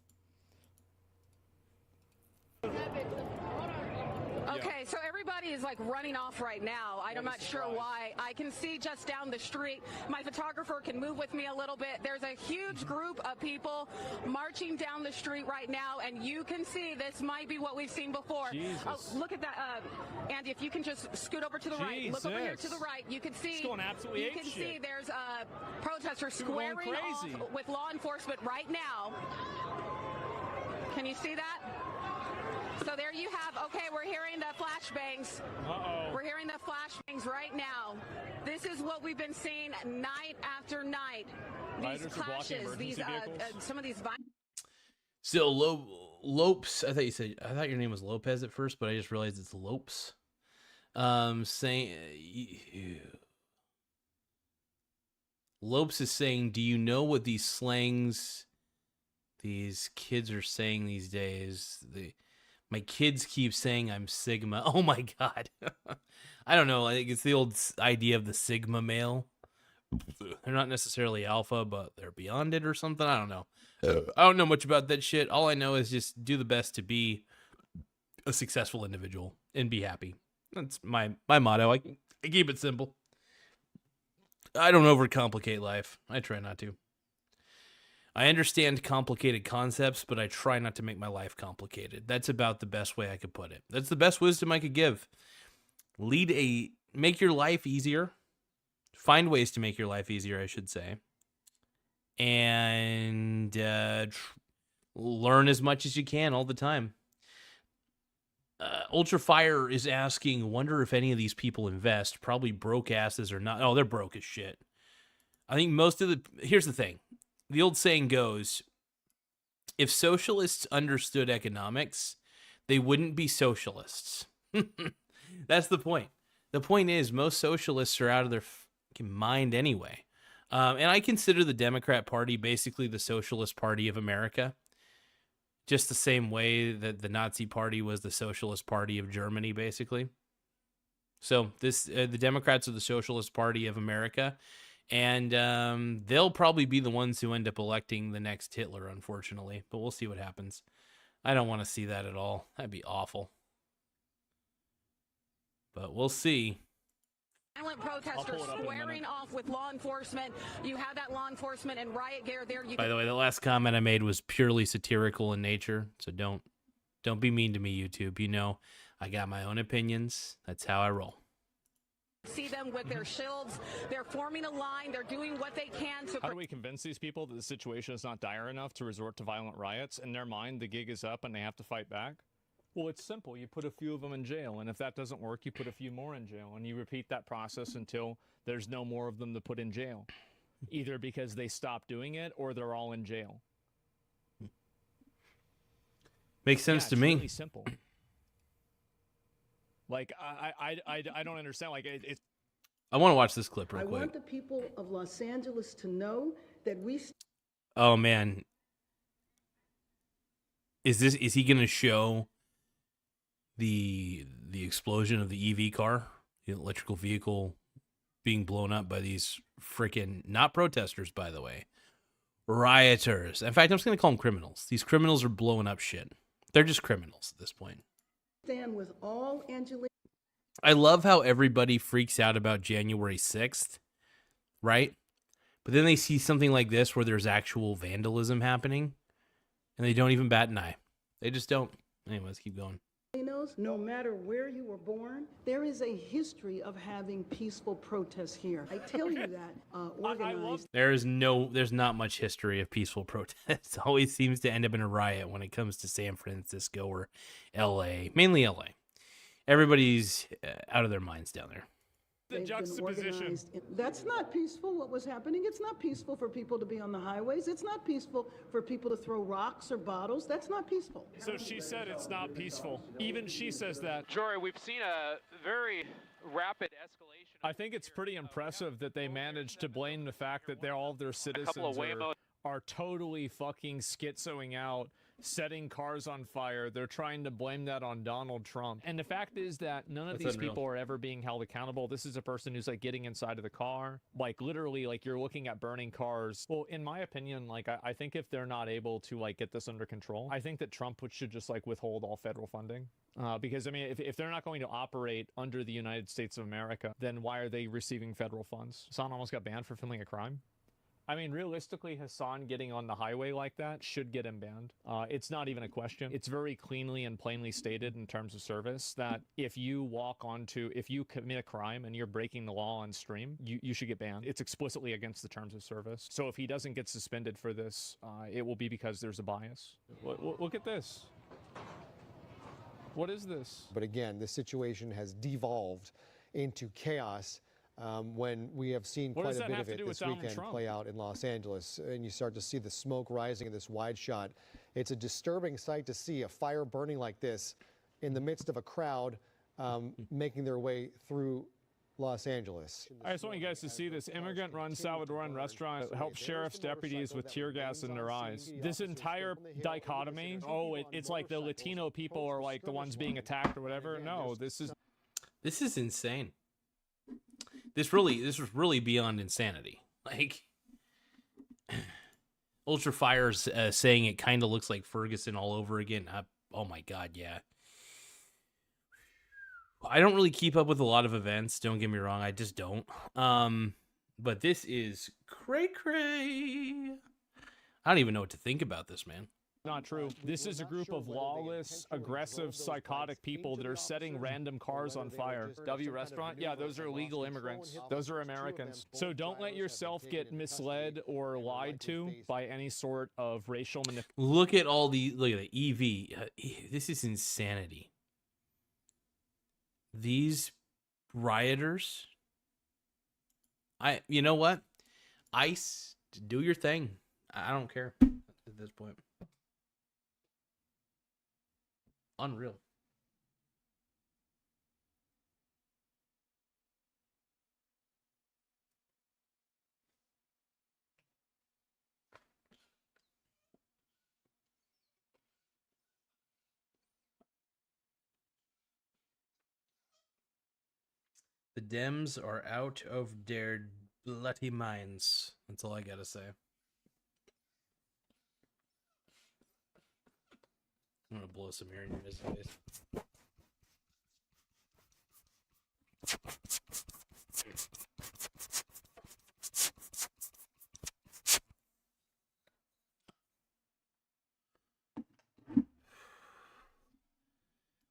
Okay, so everybody is like running off right now. I'm not sure why. I can see just down the street. My photographer can move with me a little bit. There's a huge group of people marching down the street right now, and you can see this might be what we've seen before. Oh, look at that, Andy. If you can just scoot over to the right, look over here to the right. You can see.
It's going absolutely
you can see there's protesters squaring off with law enforcement right now. Can you see that? So there you have, okay, we're hearing the flashbangs. We're hearing the flashbangs right now. This is what we've been seeing night after night. These clashes, these some of these violent.
So Lopes, I thought your name was Lopez at first, but I just realized it's Lopes. Lopes is saying, do you know what these slangs these kids are saying these days? My kids keep saying I'm Sigma. Oh my God. I don't know. I think it's the old idea of the Sigma male. They're not necessarily alpha, but they're beyond it or something. I don't know. I don't know much about that shit. All I know is just do the best to be a successful individual and be happy. That's my motto. I keep it simple. I don't overcomplicate life. I try not to. I understand complicated concepts, but I try not to make my life complicated. That's about the best way I could put it. That's the best wisdom I could give. Make your life easier. Find ways to make your life easier, I should say. And learn as much as you can all the time. Ultra Fire is asking, wonder if any of these people invest. Probably broke asses or not. Oh, they're broke as shit. I think here's the thing. The old saying goes, if socialists understood economics, they wouldn't be socialists. That's the point. The point is, most socialists are out of their fucking mind anyway. And I consider the Democrat Party basically the Socialist Party of America. Just the same way that the Nazi Party was the Socialist Party of Germany, basically. So the Democrats are the Socialist Party of America. And they'll probably be the ones who end up electing the next Hitler, unfortunately. But we'll see what happens. I don't want to see that at all. That'd be awful. But we'll see.
Violent protesters squaring off with law enforcement. You have that law enforcement and riot gear there.
By the way, the last comment I made was purely satirical in nature. So don't be mean to me, YouTube. You know, I got my own opinions. That's how I roll.
See them with their shields. They're forming a line. They're doing what they can to.
How do we convince these people that the situation is not dire enough to resort to violent riots? In their mind, the gig is up and they have to fight back? Well, it's simple. You put a few of them in jail, and if that doesn't work, you put a few more in jail, and you repeat that process until there's no more of them to put in jail, either because they stop doing it or they're all in jail.
Makes sense to me.
Really simple. Like I don't understand. Like it's.
I want to watch this clip real quick.
I want the people of Los Angeles to know that we.
Oh man, is he going to show the explosion of the EV car, the electrical vehicle being blown up by these freaking, not protesters, by the way, rioters. In fact, I'm just going to call them criminals. These criminals are blowing up shit. They're just criminals at this point.
Stand with all Angelique.
I love how everybody freaks out about January 6th, right? But then they see something like this where there's actual vandalism happening, and they don't even bat an eye. They just don't. Anyways, keep going.
No matter where you were born, there is a history of having peaceful protests here. I tell you that, organized.
There's not much history of peaceful protests. It always seems to end up in a riot when it comes to San Francisco or LA, mainly LA. Everybody's out of their minds down there.
The juxtaposition.
That's not peaceful, what was happening. It's not peaceful for people to be on the highways. It's not peaceful for people to throw rocks or bottles. That's not peaceful.
So she said it's not peaceful. Even she says that.
Jory, we've seen a very rapid escalation.
I think it's pretty impressive that they managed to blame the fact that all of their citizens are totally fucking schizoing out, setting cars on fire. They're trying to blame that on Donald Trump. And the fact is that none of these people are ever being held accountable. This is a person who's like getting inside of the car, like literally, like you're looking at burning cars. Well, in my opinion, like I think if they're not able to like get this under control, I think that Trump should just like withhold all federal funding. Because I mean, if they're not going to operate under the United States of America, then why are they receiving federal funds? Hassan almost got banned for filming a crime. I mean, realistically, Hassan getting on the highway like that should get him banned. It's not even a question. It's very cleanly and plainly stated in terms of service that if you commit a crime and you're breaking the law on stream, you should get banned. It's explicitly against the terms of service. So if he doesn't get suspended for this, it will be because there's a bias. Look at this. What is this?
But again, this situation has devolved into chaos. When we have seen quite a bit of it this weekend play out in Los Angeles, and you start to see the smoke rising in this wide shot. It's a disturbing sight to see a fire burning like this in the midst of a crowd making their way through Los Angeles.
I just want you guys to see this immigrant-run Salvadoran restaurant helps sheriff's deputies with tear gas in their eyes. This entire dichotomy, it's like the Latino people are like the ones being attacked or whatever. No, this is
insane. This was really beyond insanity. Like, Ultra Fire's saying it kind of looks like Ferguson all over again. Oh my God, yeah. I don't really keep up with a lot of events. Don't get me wrong, I just don't. But this is cray-cray. I don't even know what to think about this, man.
Not true. This is a group of lawless, aggressive, psychotic people that are setting random cars on fire. W Restaurant? Yeah, those are illegal immigrants. Those are Americans. So don't let yourself get misled or lied to by any sort of racial manipulation.
Look at the EV. This is insanity. These rioters. You know what? ICE, do your thing. I don't care at this point. Unreal. The Dems are out of their bloody minds. That's all I gotta say. I'm gonna blow some air in your face.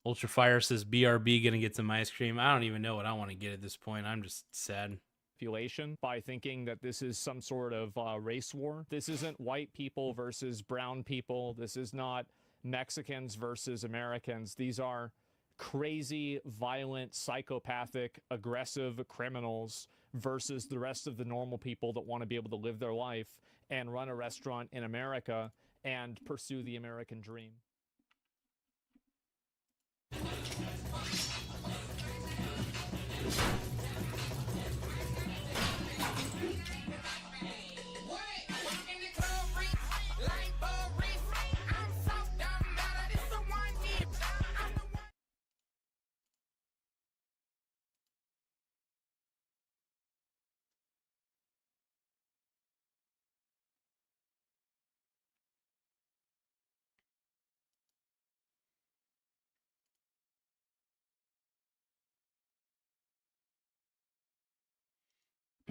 Ultra Fire says BRB gonna get some ice cream. I don't even know what I want to get at this point. I'm just sad.
By thinking that this is some sort of race war. This isn't white people versus brown people. This is not Mexicans versus Americans. These are crazy, violent, psychopathic, aggressive criminals versus the rest of the normal people that want to be able to live their life and run a restaurant in America and pursue the American dream.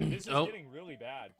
This is getting really bad.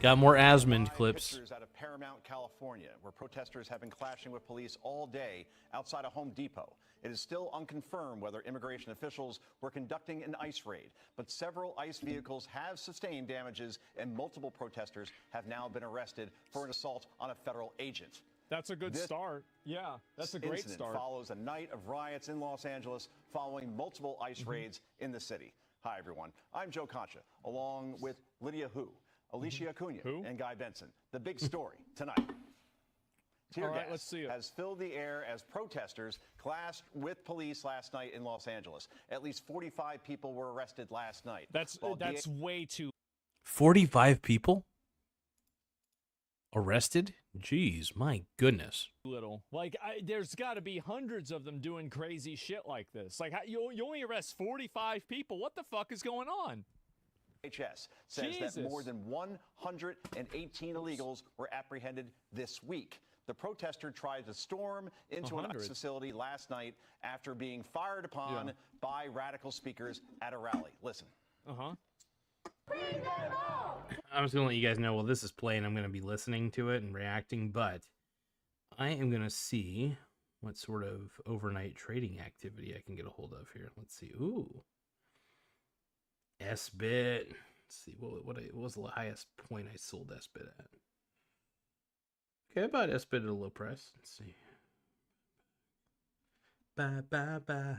Got more Asmund clips.
Pictures out of Paramount, California, where protesters have been clashing with police all day outside a Home Depot. It is still unconfirmed whether immigration officials were conducting an ICE raid, but several ICE vehicles have sustained damages, and multiple protesters have now been arrested for an assault on a federal agent.
That's a good start. Yeah, that's a great start.
Follows a night of riots in Los Angeles following multiple ICE raids in the city. Hi, everyone. I'm Joe Concha, along with Lydia Hu, Alicia Acuna, and Guy Benson. The big story tonight. Tear gas
let's see it.
has filled the air as protesters clashed with police last night in Los Angeles. At least 45 people were arrested last night.
That's way too.
45 people arrested? Jeez, my goodness.
Little. Like, there's got to be hundreds of them doing crazy shit like this. Like, you only arrest 45 people. What the fuck is going on?
HS says that more than 118 illegals were apprehended this week. The protester tried to storm into an ICE facility last night after being fired upon by radical speakers at a rally. Listen.
I'm just going to let you guys know while this is playing, I'm going to be listening to it and reacting, but I am going to see what sort of overnight trading activity I can get a hold of here. Let's see. Ooh. S-bit. Let's see. What was the highest point I sold S-bit at? Okay, I bought S-bit at a low price. Let's see. Bye, bye, bye.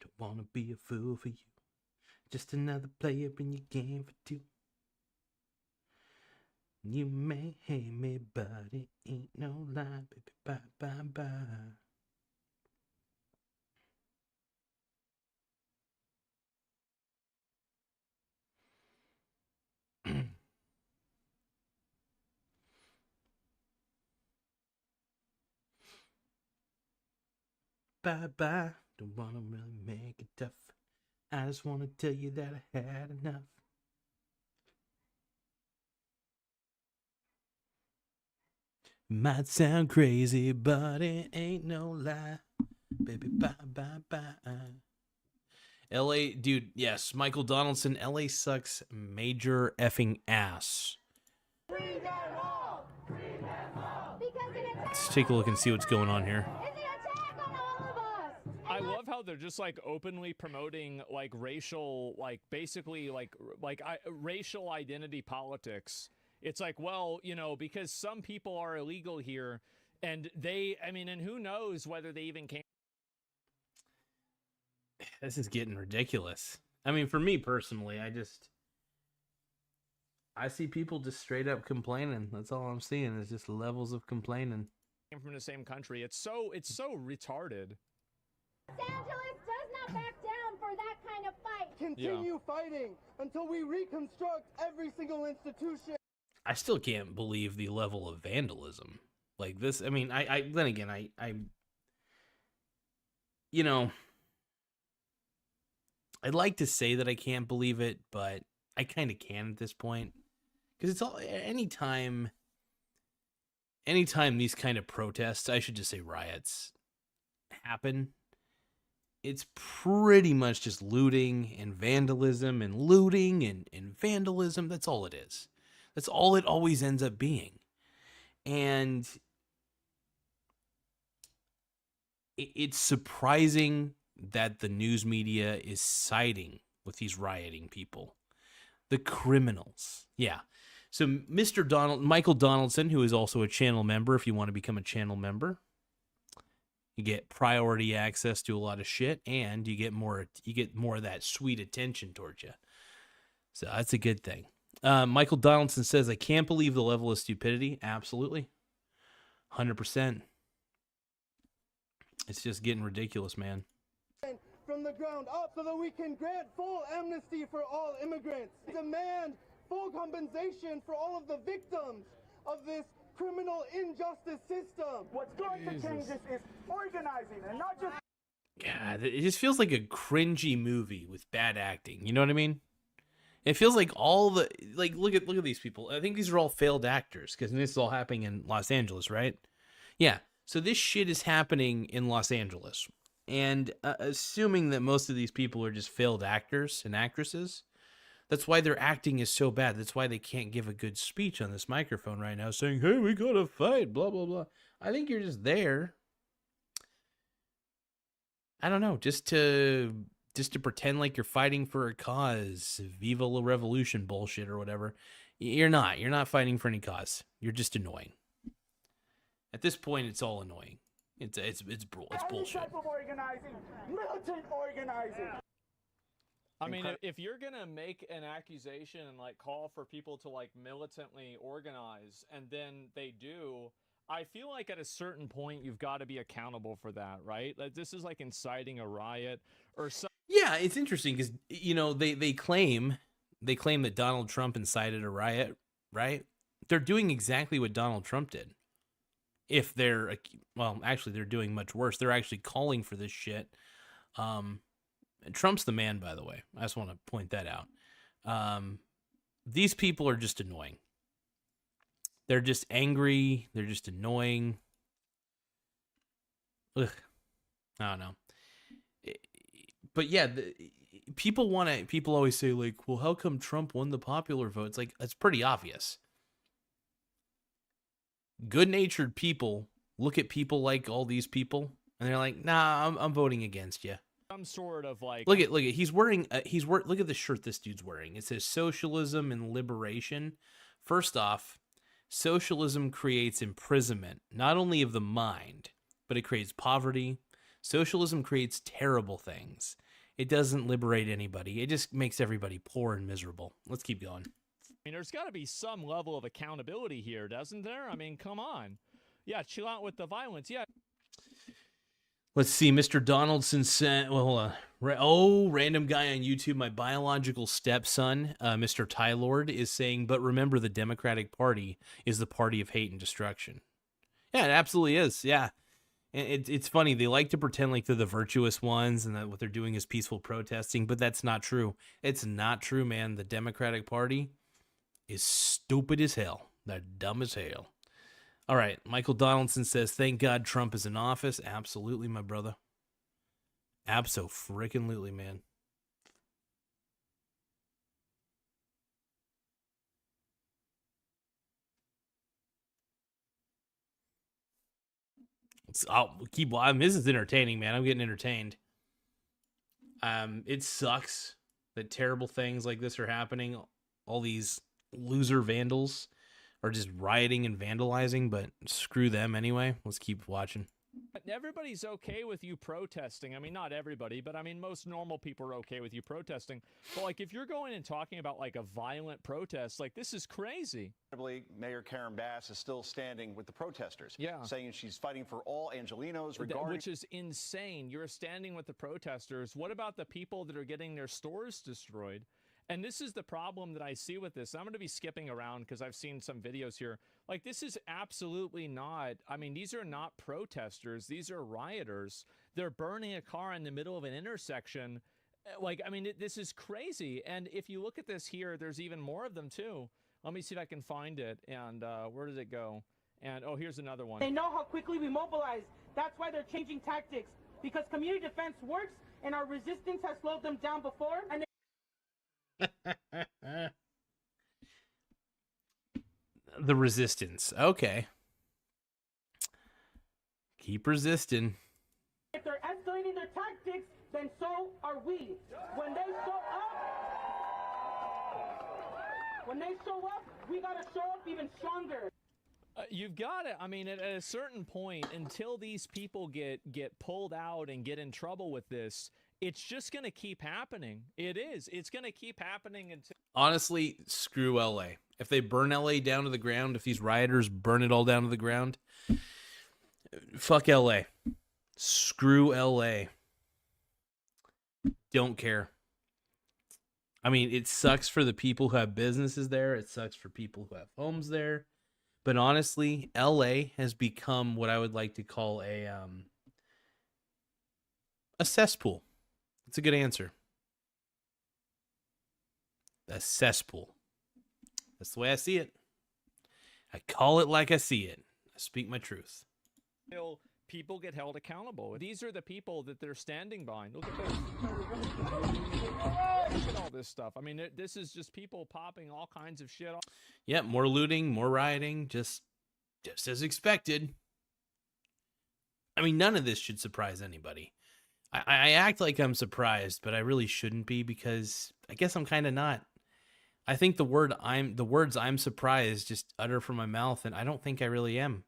Don't want to be a fool for you. Just another player in your game for two. You may hate me, but it ain't no lie, baby. Bye, bye, bye. Bye, bye. Don't want to really make it tough. I just want to tell you that I had enough. Might sound crazy, but it ain't no lie. Baby, bye, bye, bye. LA, dude, yes, Michael Donaldson, LA sucks major effing ass. Let's take a look and see what's going on here.
I love how they're just like openly promoting like racial, like basically like racial identity politics. It's like, well, you know, because some people are illegal here and and who knows whether they even came.
This is getting ridiculous. I mean, for me personally, I see people just straight up complaining. That's all I'm seeing is just levels of complaining.
From the same country. It's so retarded.
Los Angeles does not back down for that kind of fight.
Continue fighting until we reconstruct every single institution.
I still can't believe the level of vandalism like this. I mean, then again, you know, I'd like to say that I can't believe it, but I kind of can at this point because it's all anytime these kind of protests, I should just say riots, happen. It's pretty much just looting and vandalism and looting and vandalism. That's all it is. That's all it always ends up being. And it's surprising that the news media is siding with these rioting people. The criminals. Yeah. So Michael Donaldson, who is also a channel member, if you want to become a channel member, you get priority access to a lot of shit, and you get more of that sweet attention towards you. So that's a good thing. Michael Donaldson says, I can't believe the level of stupidity. Absolutely. 100%. It's just getting ridiculous, man.
From the ground up so that we can grant full amnesty for all immigrants. Demand full compensation for all of the victims of this criminal injustice system. What's going to change this is organizing and not just...
God, it just feels like a cringy movie with bad acting. You know what I mean? It feels like all the... Like, look at these people. I think these are all failed actors because this is all happening in Los Angeles, right? Yeah. So this shit is happening in Los Angeles. And assuming that most of these people are just failed actors and actresses, that's why their acting is so bad. That's why they can't give a good speech on this microphone right now saying, hey, we gotta fight, blah, blah, blah. I think you're just there, I don't know, just to pretend like you're fighting for a cause, Viva la Revolution bullshit or whatever. You're not fighting for any cause. You're just annoying. At this point, it's all annoying. It's bullshit.
Any type of organizing, militant organizing.
I mean, if you're gonna make an accusation and like call for people to like militantly organize, and then they do, I feel like at a certain point you've got to be accountable for that, right? Like this is like inciting a riot or something.
Yeah, it's interesting because they claim that Donald Trump incited a riot, right? They're doing exactly what Donald Trump did. If they're actually they're doing much worse. They're actually calling for this shit. Trump's the man, by the way. I just want to point that out. These people are just annoying. They're just angry. They're just annoying. Ugh. I don't know. But yeah, people always say like, well, how come Trump won the popular vote? It's like, it's pretty obvious. Good-natured people look at people like all these people and they're like, nah, I'm voting against you.
Some sort of like,
look at he's wearing look at the shirt this dude's wearing. It says socialism and liberation. First off, socialism creates imprisonment, not only of the mind, but it creates poverty. Socialism creates terrible things. It doesn't liberate anybody. It just makes everybody poor and miserable. Let's keep going.
I mean, there's got to be some level of accountability here, doesn't there? I mean, come on. Yeah, chill out with the violence. Yeah.
Let's see. Mr. Donaldson sent, well, hold on. Random guy on YouTube, my biological stepson, Mr. Tylord, is saying, but remember the Democratic Party is the party of hate and destruction. Yeah, it absolutely is. Yeah. It's funny. They like to pretend like they're the virtuous ones and that what they're doing is peaceful protesting, but that's not true. It's not true, man. The Democratic Party is stupid as hell. They're dumb as hell. All right. Michael Donaldson says, thank God Trump is in office. Absolutely, my brother. Abso-freaking-lutely, man. I'll keep. This is entertaining, man. I'm getting entertained. It sucks that terrible things like this are happening. All these loser vandals are just rioting and vandalizing, but screw them anyway. Let's keep watching.
Everybody's okay with you protesting. I mean, not everybody, but I mean, most normal people are okay with you protesting. But like, if you're going and talking about like a violent protest, like this is crazy.
Mayor Karen Bass is still standing with the protesters,
yeah,
saying she's fighting for all Angelenos,
which is insane. You're standing with the protesters. What about the people that are getting their stores destroyed? And this is the problem that I see with this. I'm going to be skipping around because I've seen some videos here. Like, this is absolutely not, I mean, these are not protesters. These are rioters. They're burning a car in the middle of an intersection. Like, I mean, this is crazy. And if you look at this here, there's even more of them, too. Let me see if I can find it. And where does it go? And, oh, here's another one.
They know how quickly we mobilize. That's why they're changing tactics. Because community defense works, and our resistance has slowed them down before. And
the resistance. Okay. Keep resisting.
If they're escalating their tactics, then so are we. When they show up, we gotta show up even stronger.
You've got it. I mean, at a certain point, until these people get pulled out and get in trouble with this, it's just going to keep happening. It is. It's going to keep happening until...
Honestly, screw LA. If they burn LA down to the ground, if these rioters burn it all down to the ground, fuck LA. Screw LA. Don't care. I mean, it sucks for the people who have businesses there. It sucks for people who have homes there. But honestly, LA has become what I would like to call a cesspool. It's a good answer. A cesspool. That's the way I see it. I call it like I see it. I speak my truth.
people get held accountable. These are the people that they're standing behind. Look at this. Look at all this stuff. I mean, this is just people popping all kinds of shit off.
Yeah, more looting, more rioting, just as expected. I mean, none of this should surprise anybody. I act like I'm surprised, but I really shouldn't be, because I guess I'm kind of not. I think the words I'm surprised just utter from my mouth, and I don't think I really am.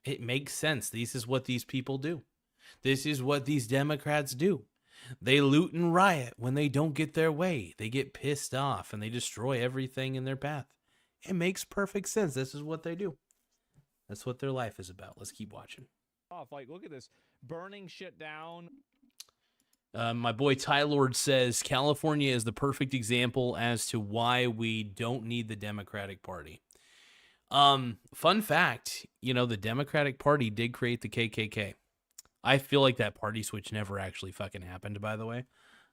It makes sense. This is what these people do. This is what these Democrats do. They loot and riot when they don't get their way. They get pissed off and they destroy everything in their path. It makes perfect sense. This is what they do. That's what their life is about. Let's keep watching.
Like, look at this. Burning shit down.
My boy Ty Lord says California is the perfect example as to why we don't need the Democratic Party. Fun fact, the Democratic Party did create the KKK. I feel like that party switch never actually fucking happened, by the way.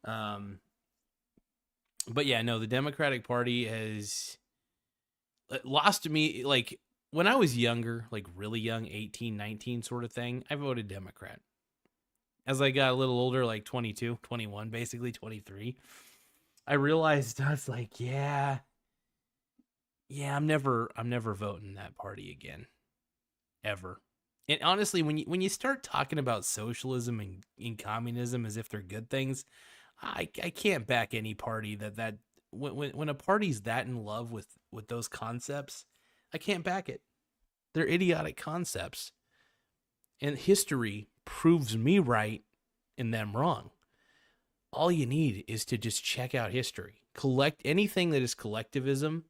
But yeah, no, the Democratic Party has lost to me. Like, when I was younger, like really young, 18, 19 sort of thing, I voted Democrat. As I got a little older, like 22, 21, basically 23, I realized, I was like, yeah, I'm never voting that party again, ever. And honestly, when you start talking about socialism and communism as if they're good things, I can't back any party that when a party's that in love with those concepts, I can't back it. They're idiotic concepts. And history proves me right and them wrong. All you need is to just check out history. Collect anything that is collectivism.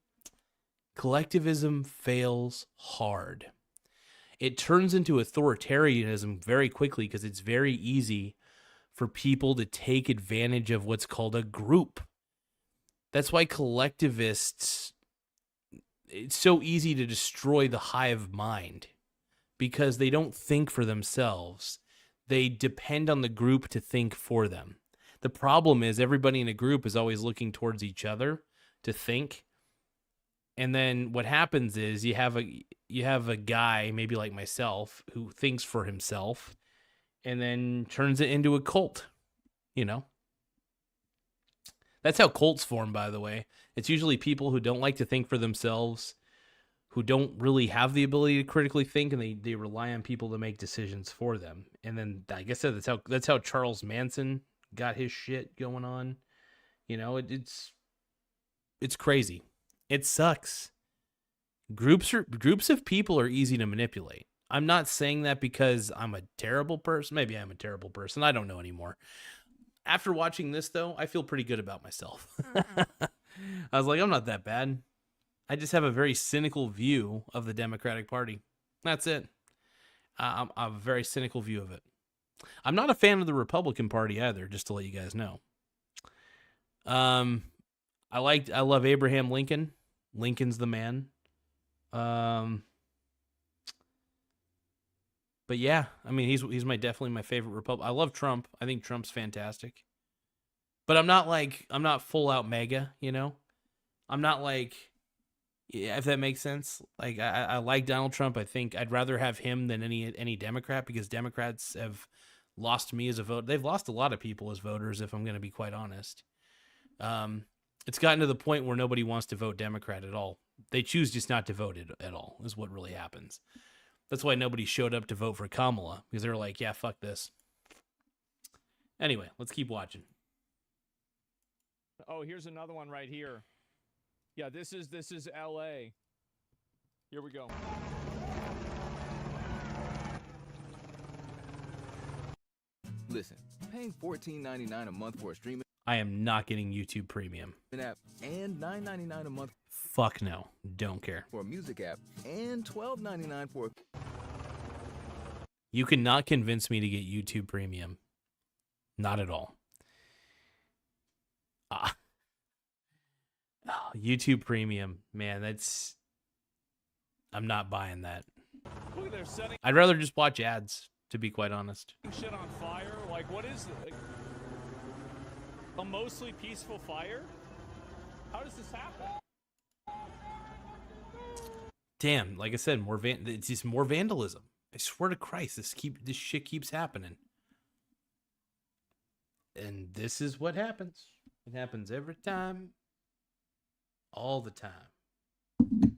Collectivism fails hard. It turns into authoritarianism very quickly because it's very easy for people to take advantage of what's called a group. That's why collectivists, it's so easy to destroy the hive mind, because they don't think for themselves. They depend on the group to think for them. The problem is everybody in a group is always looking towards each other to think. And then what happens is you have a guy, maybe like myself, who thinks for himself and then turns it into a cult, That's how cults form, by the way. It's usually people who don't like to think for themselves, who don't really have the ability to critically think, and they rely on people to make decisions for them. And then, like I said, that's how Charles Manson got his shit going on. It's crazy. It sucks. Groups of people are easy to manipulate. I'm not saying that because I'm a terrible person. Maybe I'm a terrible person. I don't know anymore. After watching this, though, I feel pretty good about myself. I was like, I'm not that bad. I just have a very cynical view of the Democratic Party. That's it. I have a very cynical view of it. I'm not a fan of the Republican Party either, just to let you guys know. I love Abraham Lincoln. Lincoln's the man. But yeah, I mean, he's definitely my favorite Republican. I love Trump. I think Trump's fantastic. But I'm not full out MAGA, I'm not like, yeah, if that makes sense. Like, I like Donald Trump. I think I'd rather have him than any Democrat, because Democrats have lost me as a voter. They've lost a lot of people as voters, if I'm going to be quite honest. It's gotten to the point where nobody wants to vote Democrat at all. They choose just not to vote it at all, is what really happens. That's why nobody showed up to vote for Kamala, because they were like, yeah, fuck this. Anyway, let's keep watching.
Oh, here's another one right here. Yeah, this is LA. Here we go.
Listen, paying $14.99 a month for a streaming
I am not getting YouTube Premium.
app and $9.99 a month
Fuck no. Don't care.
for a music app and $12.99 for
You cannot convince me to get YouTube Premium. Not at all. YouTube Premium, man, I'm not buying that.
Look at their setting.
I'd rather just watch ads, to be quite honest.
Shit on fire. Like, what is it? Like, a mostly peaceful fire? How does this happen?
Damn, like I said, it's just more vandalism. I swear to Christ, this shit keeps happening. And this is what happens. It happens every time. All the time.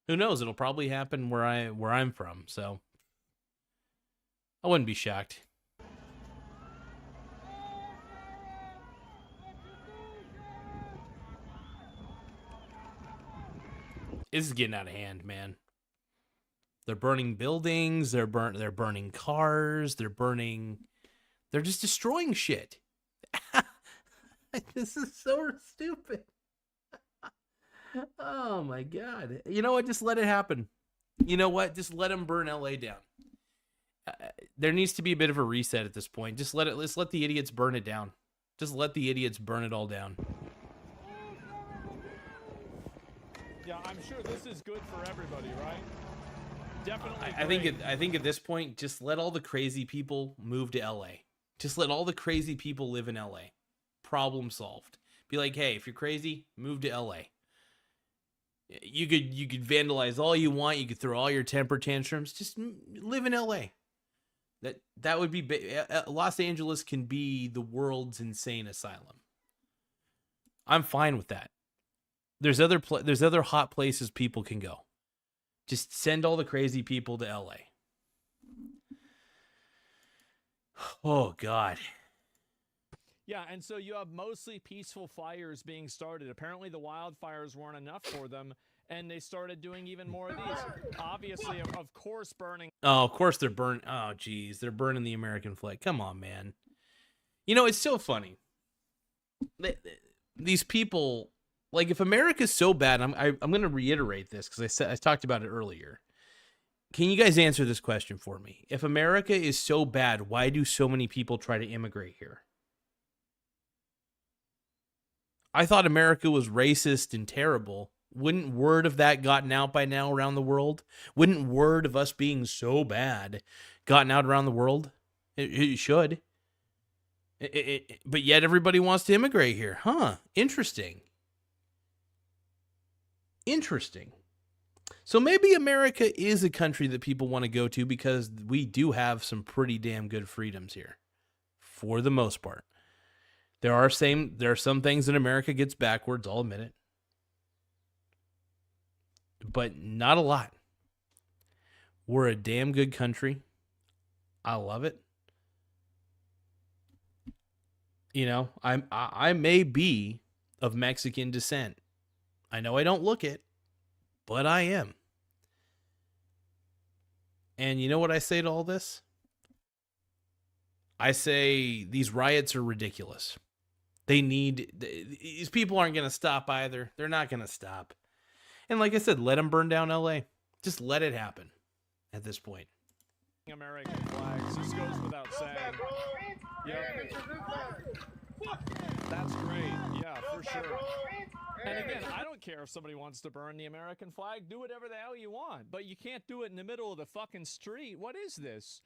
Who knows? It'll probably happen where I'm from, so I wouldn't be shocked. This is getting out of hand, man. They're burning buildings, they're burning cars, they're just destroying shit. This is so stupid. Oh my God. You know what? Just let it happen. You know what? Just let them burn LA down. There needs to be a bit of a reset at this point. Let's let the idiots burn it down. Just let the idiots burn it all down.
Yeah, I'm sure this is good for everybody, right? Definitely.
I think at this point, just let all the crazy people move to LA. Just let all the crazy people live in LA. Problem solved. Be like, hey, if you're crazy, move to LA. You could vandalize all you want. You could throw all your temper tantrums. Just live in LA. That would be Los Angeles can be the world's insane asylum. I'm fine with that. There's other hot places people can go. Just send all the crazy people to LA. Oh God.
Yeah, and so you have mostly peaceful fires being started. Apparently the wildfires weren't enough for them, and they started doing even more of these. Obviously, of course, burning.
Oh, of course they're burning. Oh, geez, they're burning the American flag. Come on, man. You know, it's so funny. These people, like, if America's so bad, I'm going to reiterate this because I talked about it earlier. Can you guys answer this question for me? If America is so bad, why do so many people try to immigrate here? I thought America was racist and terrible. Wouldn't word of that gotten out by now around the world? Wouldn't word of us being so bad gotten out around the world? It should. But yet everybody wants to immigrate here. Huh. Interesting. Interesting. So maybe America is a country that people want to go to because we do have some pretty damn good freedoms here. For the most part. There are some things that America gets backwards, I'll admit it. But not a lot. We're a damn good country. I love it. You know, I may be of Mexican descent. I know I don't look it, but I am. And you know what I say to all this? I say these riots are ridiculous. These people aren't going to stop either. They're not going to stop. And like I said, let them burn down LA. Just let it happen at this point.
American flags. This goes without saying. Yep. That's great. Yeah, for sure. And again, I don't care if somebody wants to burn the American flag. Do whatever the hell you want. But you can't do it in the middle of the fucking street. What is this?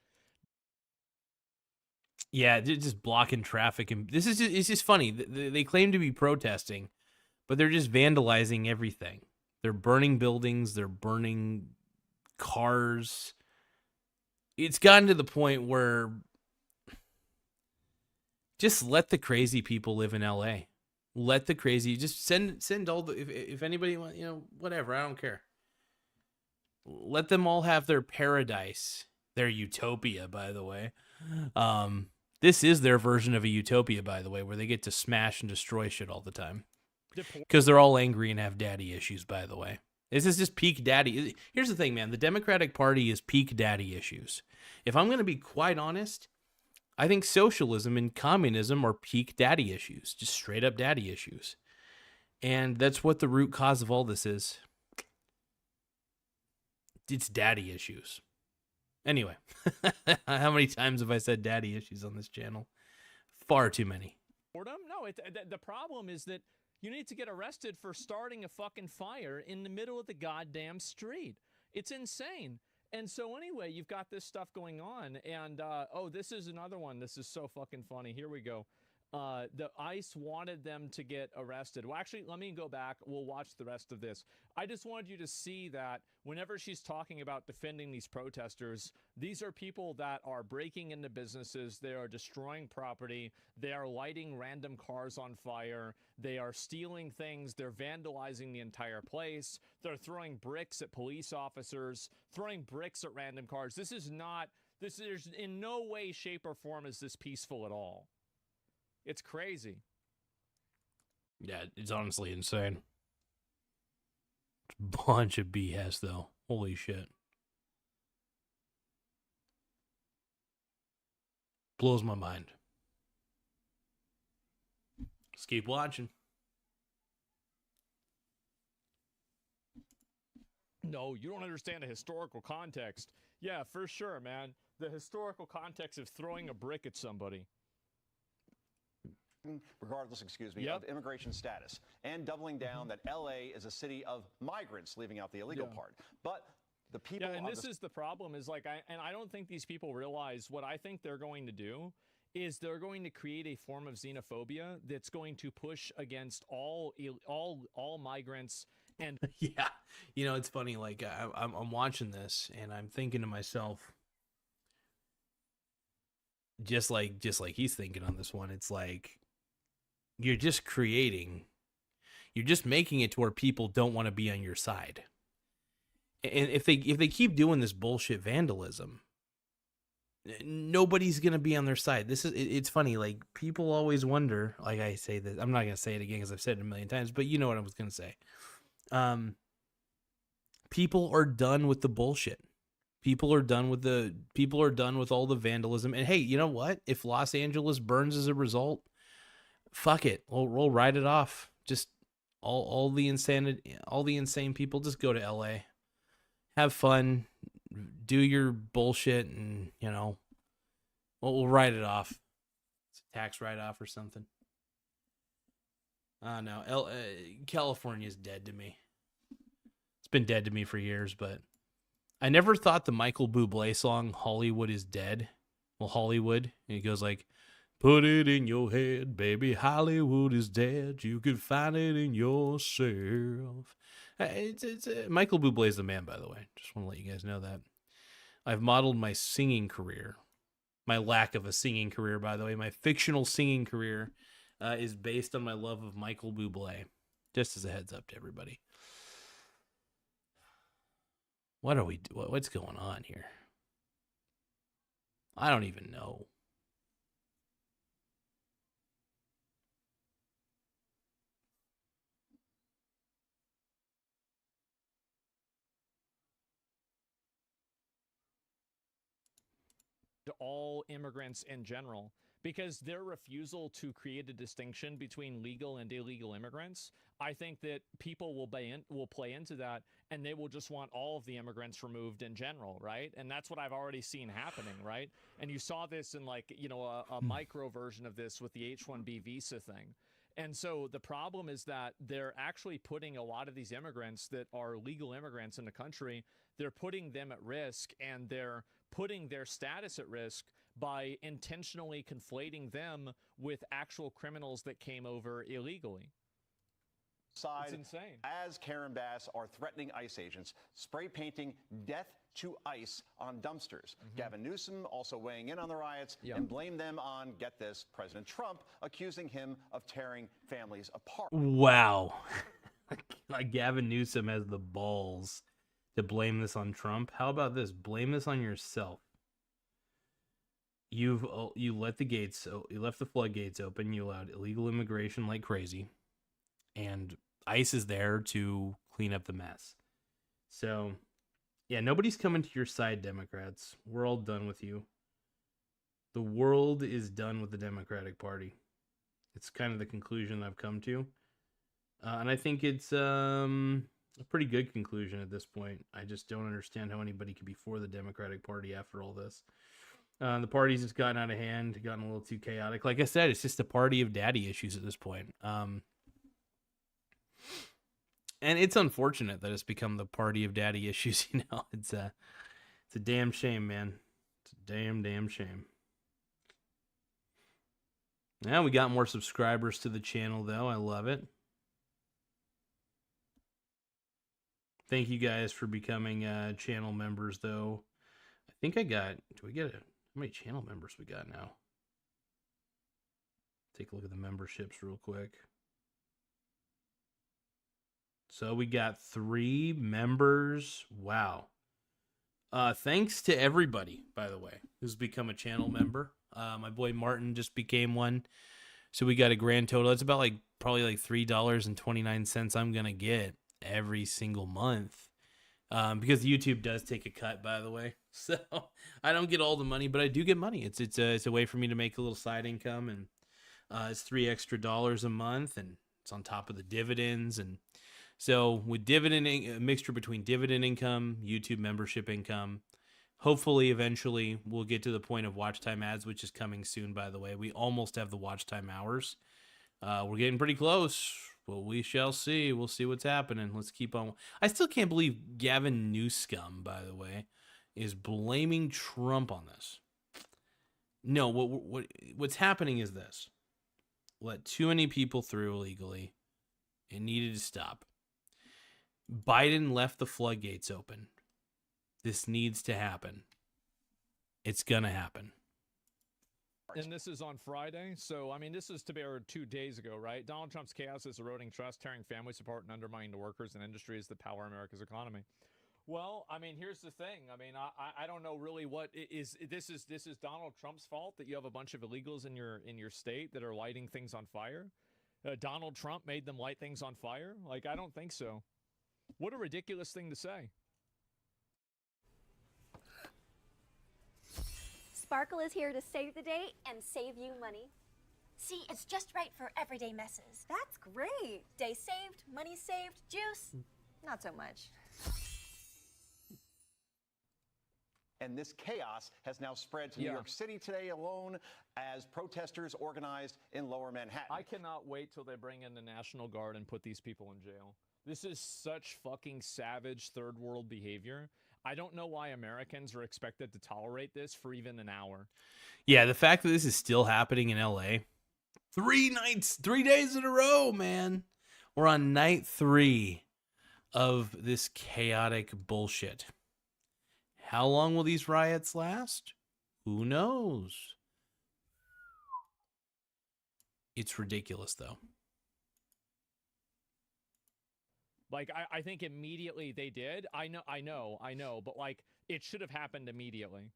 Yeah, just blocking traffic. And it's just funny. They claim to be protesting, but they're just vandalizing everything. They're burning buildings. They're burning cars. It's gotten to the point where just let the crazy people live in LA. Let the crazy, just send all the, if anybody wants, you know, whatever, I don't care. Let them all have their paradise, their utopia, by the way. This is their version of a utopia, by the way, where they get to smash and destroy shit all the time. Because they're all angry and have daddy issues, by the way. This is just peak daddy. Here's the thing, man. The Democratic Party is peak daddy issues. If I'm going to be quite honest, I think socialism and communism are peak daddy issues. Just straight up daddy issues. And that's what the root cause of all this is. It's daddy issues. Anyway, how many times have I said daddy issues on this channel? Far too many.
Boredom? No, the problem is that you need to get arrested for starting a fucking fire in the middle of the goddamn street. It's insane. And so anyway, you've got this stuff going on. And, oh, this is another one. This is so fucking funny. Here we go. the ICE wanted them to get arrested. Well, actually, let me go back. We'll watch the rest of this. I just wanted you to see that whenever she's talking about defending these protesters, these are people that are breaking into businesses. They are destroying property. They are lighting random cars on fire. They are stealing things. They're vandalizing the entire place. They're throwing bricks at police officers, throwing bricks at random cars. This is in no way, shape, or form is this peaceful at all. It's crazy.
Yeah, it's honestly insane. It's a bunch of BS, though. Holy shit. Blows my mind. Let's keep watching.
No, you don't understand the historical context. Yeah, for sure, man. The historical context of throwing a brick at somebody.
Regardless, of immigration status, and doubling down that LA is a city of migrants, leaving out the illegal part. But the people
and this is the problem is like, I don't think these people realize what I think they're going to do is they're going to create a form of xenophobia that's going to push against all migrants. And
yeah, you know, it's funny. Like I'm watching this and I'm thinking to myself, just like he's thinking on this one. It's like you're just making it to where people don't want to be on your side. And if they keep doing this bullshit vandalism, nobody's gonna be on their side. It's funny. Like people always wonder. Like I say this, I'm not gonna say it again because I've said it a million times. But you know what I was gonna say. People are done with the bullshit. People are done with all the vandalism. And hey, you know what? If Los Angeles burns as a result, fuck it. We'll write it off. Just all the insane people just go to LA. Have fun. Do your bullshit and, you know, we'll write it off. It's a tax write-off or something. No, California's dead to me. It's been dead to me for years, but I never thought the Michael Bublé song Hollywood is Dead. Well, Hollywood, and he goes like, put it in your head, baby, Hollywood is dead. You could find it in yourself. It's Michael Bublé is the man, by the way. Just want to let you guys know that. I've modeled my singing career, my lack of a singing career, by the way, my fictional singing career is based on my love of Michael Bublé. Just as a heads up to everybody. What's going on here? I don't even know.
To all immigrants in general, because their refusal to create a distinction between legal and illegal immigrants, I think that people will play into that, and they will just want all of the immigrants removed in general, right? And that's what I've already seen happening, right? And you saw this in like, you know, a micro version of this with the H-1B visa thing. And so the problem is that they're actually putting a lot of these immigrants that are legal immigrants in the country, they're putting them at risk, and they're putting their status at risk by intentionally conflating them with actual criminals that came over illegally. It's insane.
As Karen Bass are threatening ICE agents, spray painting death to ICE on dumpsters. Gavin Newsom also weighing in on the riots and blamed them on, get this, President Trump, accusing him of tearing families apart.
Wow. Like Gavin Newsom has the balls to blame this on Trump. How about this? Blame this on yourself. You left the floodgates open. You allowed illegal immigration like crazy, and ICE is there to clean up the mess. So, yeah, nobody's coming to your side, Democrats. We're all done with you. The world is done with the Democratic Party. It's kind of the conclusion I've come to, and I think it's a pretty good conclusion at this point. I just don't understand how anybody could be for the Democratic Party after all this. The party's just gotten out of hand, gotten a little too chaotic. Like I said, it's just a party of daddy issues at this point. And it's unfortunate that it's become the party of daddy issues. You know, it's a damn shame, man. It's a damn shame. Now we got more subscribers to the channel, though. I love it. Thank you guys for becoming channel members, though. I think I got... Do we get it? How many channel members we got now? Take a look at the memberships real quick. So we got 3 members. Wow. Thanks to everybody, by the way, who's become a channel member. My boy Martin just became one. So we got a grand total. It's about probably $3.29 I'm going to get every single month. Because YouTube does take a cut, by the way. So I don't get all the money, but I do get money. It's a way for me to make a little side income, and it's $3 extra a month, and it's on top of the dividends. And so with a mixture between dividend income, YouTube membership income, hopefully eventually we'll get to the point of watch time ads, which is coming soon, by the way. We almost have the watch time hours. We're getting pretty close. Well, we shall see. We'll see what's happening. Let's keep on. I still can't believe Gavin Newscomb, by the way, is blaming Trump on this. No, what's happening is this. Let too many people through illegally. It needed to stop. Biden left the floodgates open. This needs to happen. It's going to happen.
And this is on Friday. So, I mean, this is to be 2 days ago, right? Donald Trump's chaos is eroding trust, tearing family support, and undermining the workers and industries that power America's economy. Well, I mean, here's the thing. I mean, I don't know really what is this is Donald Trump's fault that you have a bunch of illegals in your state that are lighting things on fire. Donald Trump made them light things on fire. Like, I don't think so. What a ridiculous thing to say.
Sparkle is here to save the day and save you money. See, it's just right for everyday messes. That's great. Day saved, money saved, juice, not so much.
And this chaos has now spread to New York City today alone as protesters organized in Lower Manhattan.
I cannot wait till they bring in the National Guard and put these people in jail. This is such fucking savage third world behavior. I don't know why Americans are expected to tolerate this for even an hour.
Yeah, the fact that this is still happening in LA. 3 days in a row, man. We're on night 3 of this chaotic bullshit. How long will these riots last? Who knows? It's ridiculous, though.
Like, I think immediately they did. I know, but like, it should have happened immediately.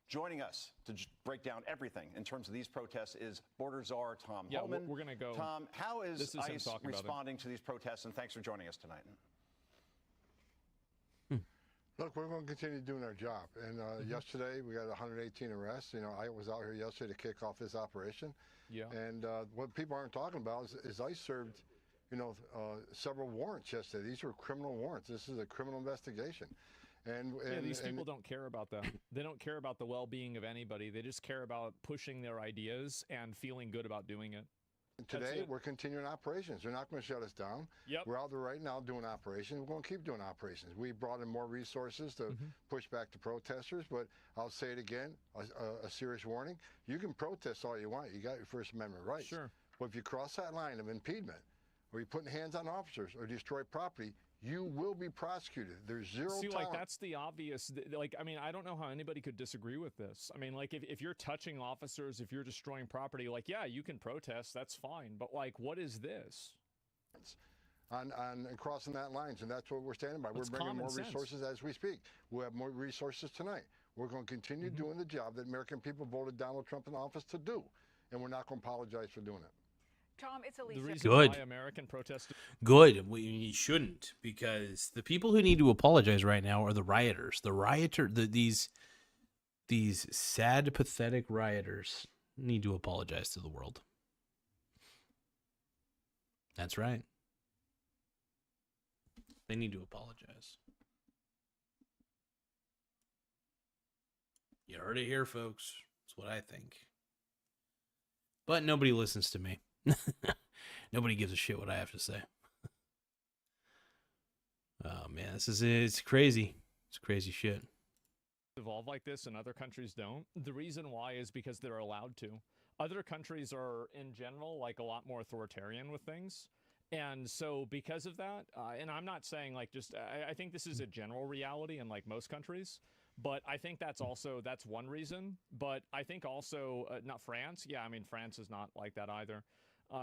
Joining us to break down everything in terms of these protests is Border Czar Tom Homan.
We're going to go.
Tom, how is ICE responding to these protests? And thanks for joining us tonight.
Look, we're going to continue doing our job. And yesterday, we got 118 arrests. You know, I was out here yesterday to kick off this operation. Yeah. And what people aren't talking about is ICE served, several warrants yesterday. These were criminal warrants. This is a criminal investigation. And
these people don't care about that. They don't care about the well-being of anybody. They just care about pushing their ideas and feeling good about doing it.
Today, we're continuing operations. They're not going to shut us down.
Yep.
We're out there right now doing operations. We're going to keep doing operations. We brought in more resources to push back the protesters, but I'll say it again, a serious warning. You can protest all you want. You got your First Amendment rights.
Sure.
But if you cross that line of impediment, or you're putting hands on officers, or destroy property, you will be prosecuted. There's zero tolerance.
Like, that's the obvious, like, I mean, I don't know how anybody could disagree with this. I mean, like, if you're touching officers, if you're destroying property, like, yeah, you can protest, that's fine. But, like, what is this?
On crossing that lines, and that's what we're standing by.
That's
we're bringing more
sense.
Resources as we speak. We'll have more resources tonight. We're going to continue doing the job that American people voted Donald Trump in office to do, and we're not going to apologize for doing it.
Tom, it's Alicia.
The reason
Good.
why American protesters...
Good. You shouldn't, because the people who need to apologize right now are the rioters. These sad, pathetic rioters need to apologize to the world. That's right. They need to apologize. You heard it here, folks. That's what I think. But nobody listens to me. Nobody gives a shit what I have to say. Oh man, it's crazy. It's crazy shit.
Evolve like this and other countries don't. The reason why is because they're allowed to. Other countries are, in general, like a lot more authoritarian with things. And so because of that, and I'm not saying like just, I think this is a general reality in like most countries, but I think that's one reason. But I think also, not France. Yeah, I mean, France is not like that either.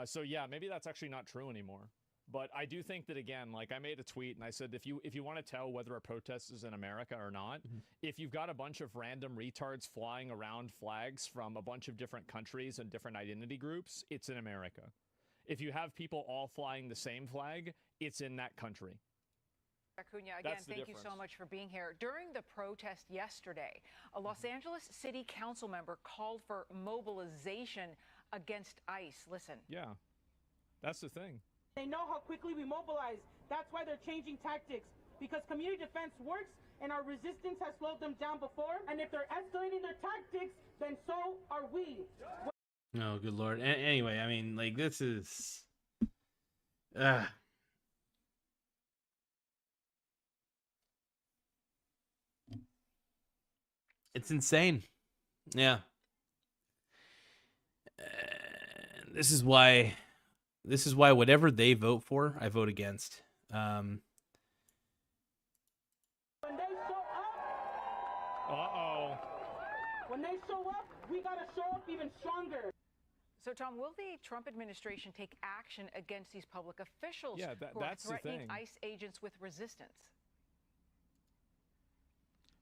So yeah, maybe that's actually not true anymore. But I do think that, again, like I made a tweet and I said, if you want to tell whether a protest is in America or not, if you've got a bunch of random retards flying around flags from a bunch of different countries and different identity groups, it's in America. If you have people all flying the same flag, it's in that country.
Acuna, again, thank you so much for being here. During the protest yesterday, a Los Angeles City Council member called for mobilization against ICE. Listen.
Yeah, that's the thing.
They know how quickly we mobilize. That's why they're changing tactics. Because community defense works and our resistance has slowed them down before. And if they're escalating their tactics, then so are we.
Oh, good Lord. Anyway, I mean, like, this is... It's insane. Yeah. This is why whatever they vote for, I vote against.
When they show up, when they show up, we gotta show up even stronger.
So, Tom, will the Trump administration take action against these public officials who are
that's
threatening ICE agents with resistance?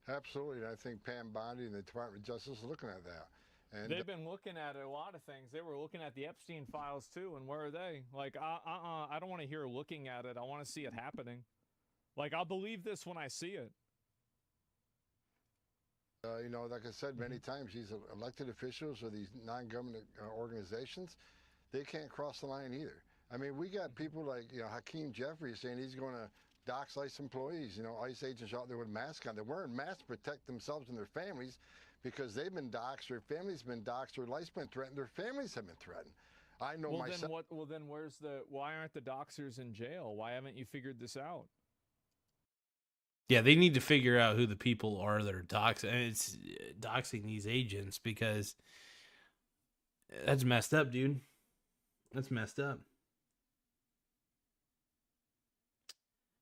Absolutely, and I think Pam Bondi and the Department of Justice are looking at that. And
they've been looking at a lot of things. They were looking at the Epstein files too, and where are they? Like, I don't want to hear looking at it. I want to see it happening. Like, I'll believe this when I see it.
You know, like I said many times, these elected officials or these non-government organizations, they can't cross the line either. I mean, we got people like, Hakeem Jeffries saying he's going to dox ICE employees. ICE agents out there with masks on. They're wearing masks to protect themselves and their families because they've been doxxed, their families have been doxxed, their life's been threatened, their families have been threatened. I know myself.
Then why aren't the doxers in jail? Why haven't you figured this out?
Yeah, they need to figure out who the people are that are doxing these agents, because that's messed up, dude. That's messed up.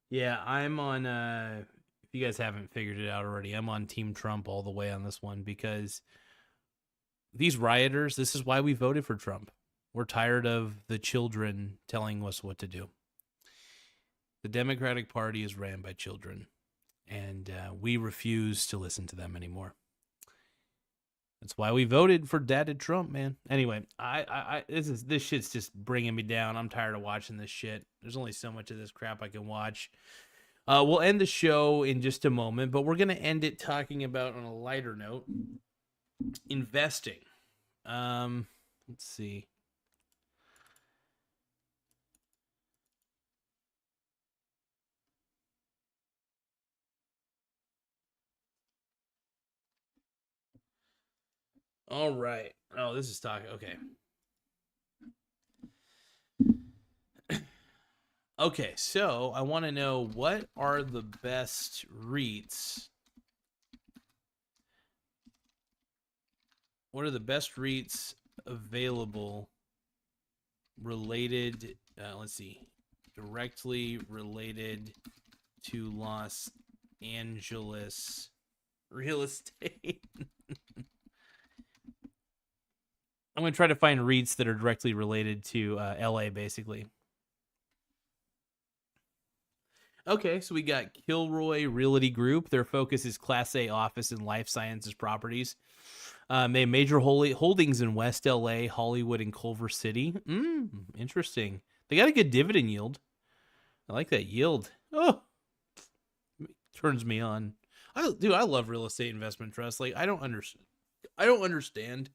Yeah, I'm on, if you guys haven't figured it out already, I'm on Team Trump all the way on this one, because these rioters, this is why we voted for Trump. We're tired of the children telling us what to do. The Democratic Party is ran by children, and we refuse to listen to them anymore. That's why we voted for Dadded Trump, man. Anyway, this shit's just bringing me down. I'm tired of watching this shit. There's only so much of this crap I can watch. We'll end the show in just a moment, but we're going to end it talking about, on a lighter note, investing. Let's see. All right. Oh, this is talking. Okay. Okay, so I want to know, what are the best REITs? What are the best REITs available related, let's see, directly related to Los Angeles real estate? I'm going to try to find REITs that are directly related to LA, basically. Okay, so we got Kilroy Realty Group. Their focus is Class A office and life sciences properties. They have major holdings in West LA, Hollywood, and Culver City. Interesting. They got a good dividend yield. I like that yield. Oh, turns me on. I love real estate investment trusts. Like, I don't understand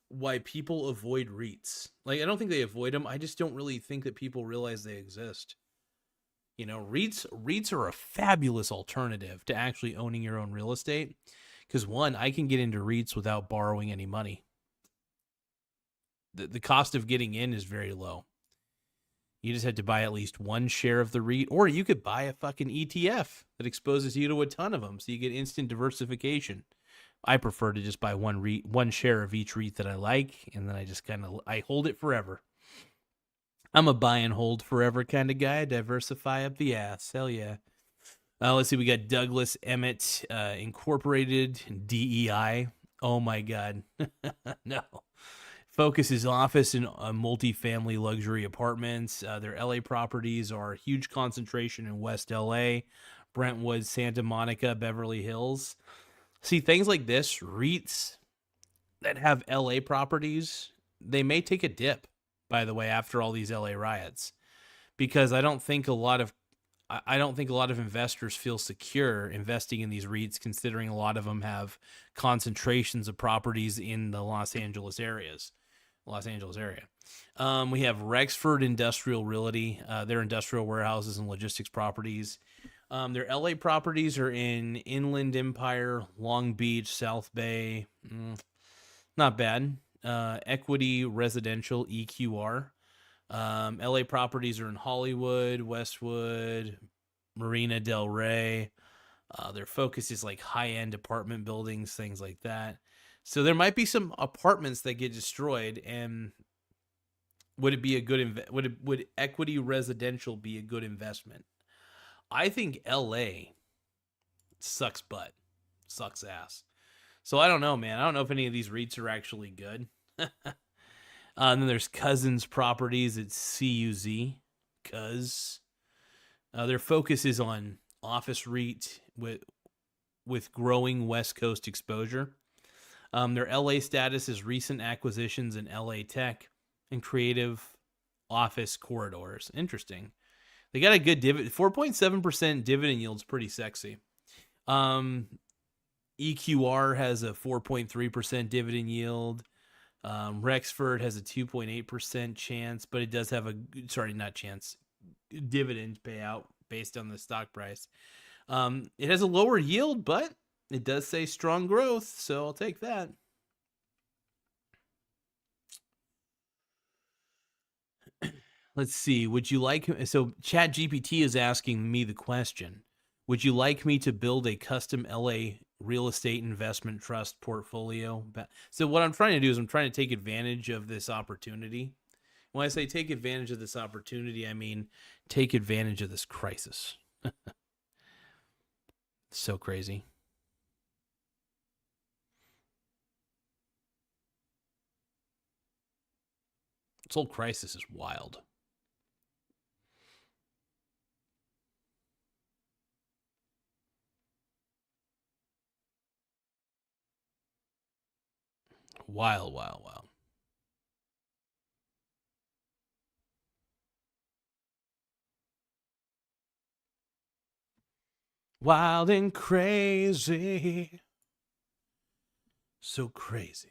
why people avoid REITs. Like, I don't think they avoid them. I just don't really think that people realize they exist. REITs are a fabulous alternative to actually owning your own real estate, because one, I can get into REITs without borrowing any money. The cost of getting in is very low. You just had to buy at least one share of the REIT, or you could buy a fucking ETF that exposes you to a ton of them, so you get instant diversification. I prefer to just buy one share of each REIT that I like, and then I just I hold it forever. I'm a buy and hold forever kind of guy. Diversify up the ass. Hell yeah. Let's see. We got Douglas Emmett Incorporated, DEI. Oh my God. No. Focuses office and multifamily luxury apartments. Their LA properties are a huge concentration in West LA, Brentwood, Santa Monica, Beverly Hills. See, things like this, REITs that have LA properties, they may take a dip, by the way, after all these LA riots, because I don't think a lot of investors feel secure investing in these REITs, considering a lot of them have concentrations of properties in the Los Angeles area. We have Rexford Industrial Realty. Their industrial warehouses and logistics properties. Their LA properties are in Inland Empire, Long Beach, South Bay. Not bad. Equity Residential, EQR. LA properties are in Hollywood, Westwood, Marina Del Rey. Their focus is like high-end apartment buildings, things like that. So there might be some apartments that get destroyed, and would it be a good would Equity Residential be a good investment? I think LA sucks butt, sucks ass. So I don't know, man. I don't know if any of these REITs are actually good. And then there's Cousins Properties at CUZ. Their focus is on office REIT with growing West Coast exposure. Their LA status is recent acquisitions in LA tech and creative office corridors. Interesting. They got a good dividend. 4.7% dividend yield's pretty sexy. EQR has a 4.3% dividend yield. Rexford has a 2.8% chance, but it does have dividend payout based on the stock price. It has a lower yield, but it does say strong growth, so I'll take that. Let's see. Would you like... So ChatGPT is asking me the question. Would you like me to build a custom LA real estate investment trust portfolio? So what I'm trying to do is I'm trying to take advantage of this opportunity. When I say take advantage of this opportunity, I mean take advantage of this crisis. So crazy. This whole crisis is wild. Wild, wild, wild. Wild and crazy. So crazy.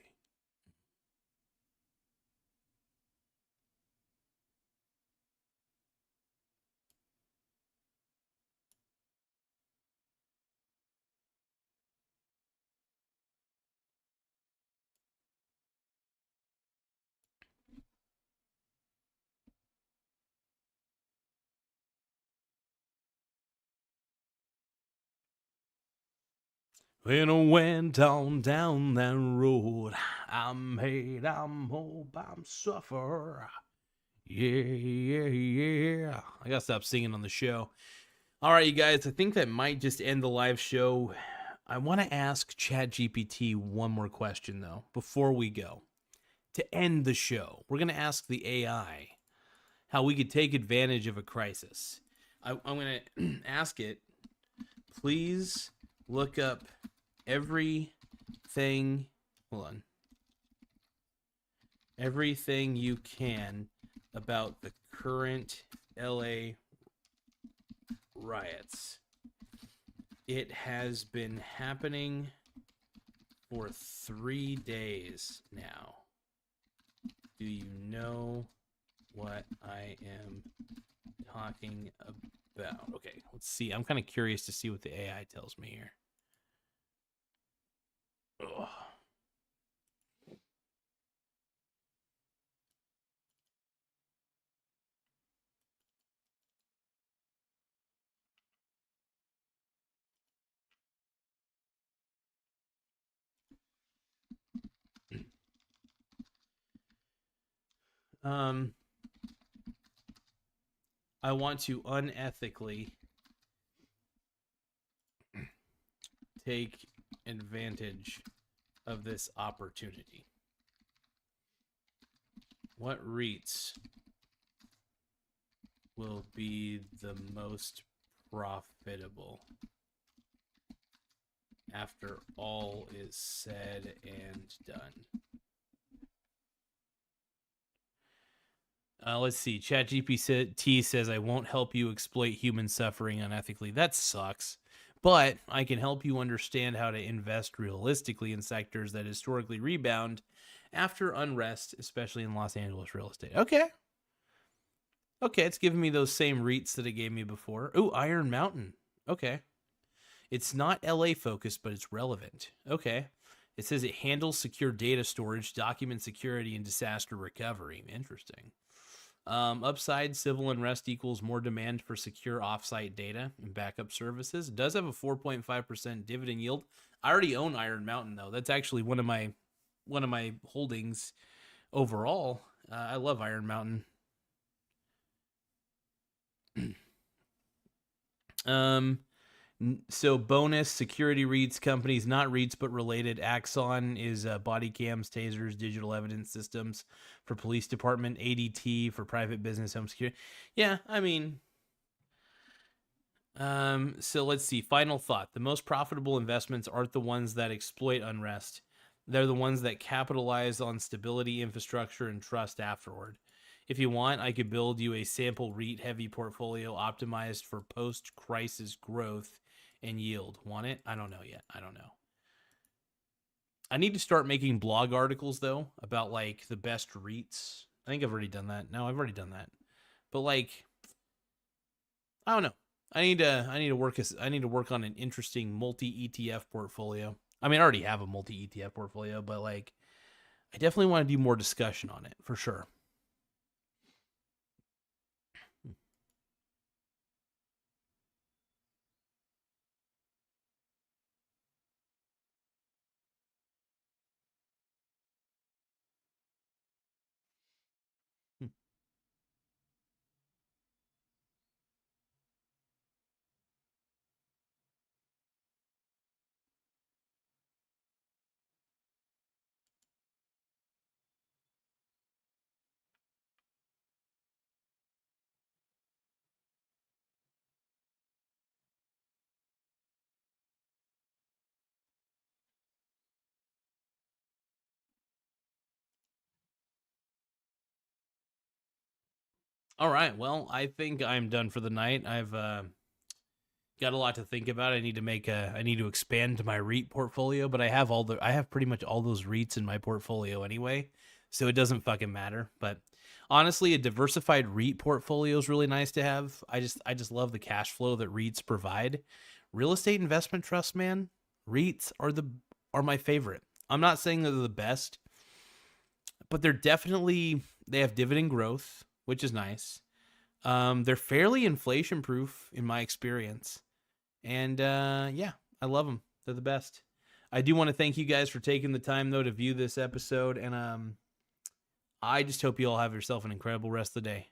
When I went on down that road, I'm hate, I'm hope, I'm suffer. Yeah, yeah, yeah. I gotta stop singing on the show. All right, you guys, I think that might just end the live show. I want to ask ChatGPT one more question, though, before we go. To end the show, we're going to ask the AI how we could take advantage of a crisis. I'm going to ask it, please look up everything you can about the current LA riots. It has been happening for 3 days now. Do you know what I am talking about? Okay, let's see. I'm kind of curious to see what the AI tells me here. Ugh. I want to unethically take advantage of this opportunity. What REITs will be the most profitable after all is said and done? Let's see. ChatGPT says, I won't help you exploit human suffering unethically. That sucks. But I can help you understand how to invest realistically in sectors that historically rebound after unrest, especially in Los Angeles real estate. Okay. Okay, it's giving me those same REITs that it gave me before. Ooh, Iron Mountain. Okay. It's not LA focused, but it's relevant. Okay. It says it handles secure data storage, document security, and disaster recovery. Interesting. Upside, civil unrest equals more demand for secure offsite data and backup services. It does have a 4.5% dividend yield. I already own Iron Mountain, though. That's actually one of my holdings overall. I love Iron Mountain. So bonus security REITs, companies not REITs but related. Axon is body cams, tasers, digital evidence systems for police department. ADT for private business home security. Yeah, I mean, so let's see. Final thought: the most profitable investments aren't the ones that exploit unrest. They're the ones that capitalize on stability, infrastructure, and trust afterward. If you want, I could build you a sample REIT-heavy portfolio optimized for post-crisis growth and yield. Want it? I don't know yet. I don't know. I need to start making blog articles, though, about, like, the best REITs. I think I've already done that. No, I've already done that. But, like, I don't know. I need to work on an interesting multi-ETF portfolio. I mean, I already have a multi-ETF portfolio, but, like, I definitely want to do more discussion on it, for sure. All right. Well, I think I'm done for the night. I've got a lot to think about. I need to expand my REIT portfolio, but I have pretty much all those REITs in my portfolio anyway, so it doesn't fucking matter. But honestly, a diversified REIT portfolio is really nice to have. I just love the cash flow that REITs provide. Real estate investment trusts, man, REITs are my favorite. I'm not saying they're the best, but they have dividend growth, which is nice. They're fairly inflation proof in my experience. And yeah, I love them. They're the best. I do want to thank you guys for taking the time, though, to view this episode. And I just hope you all have yourself an incredible rest of the day.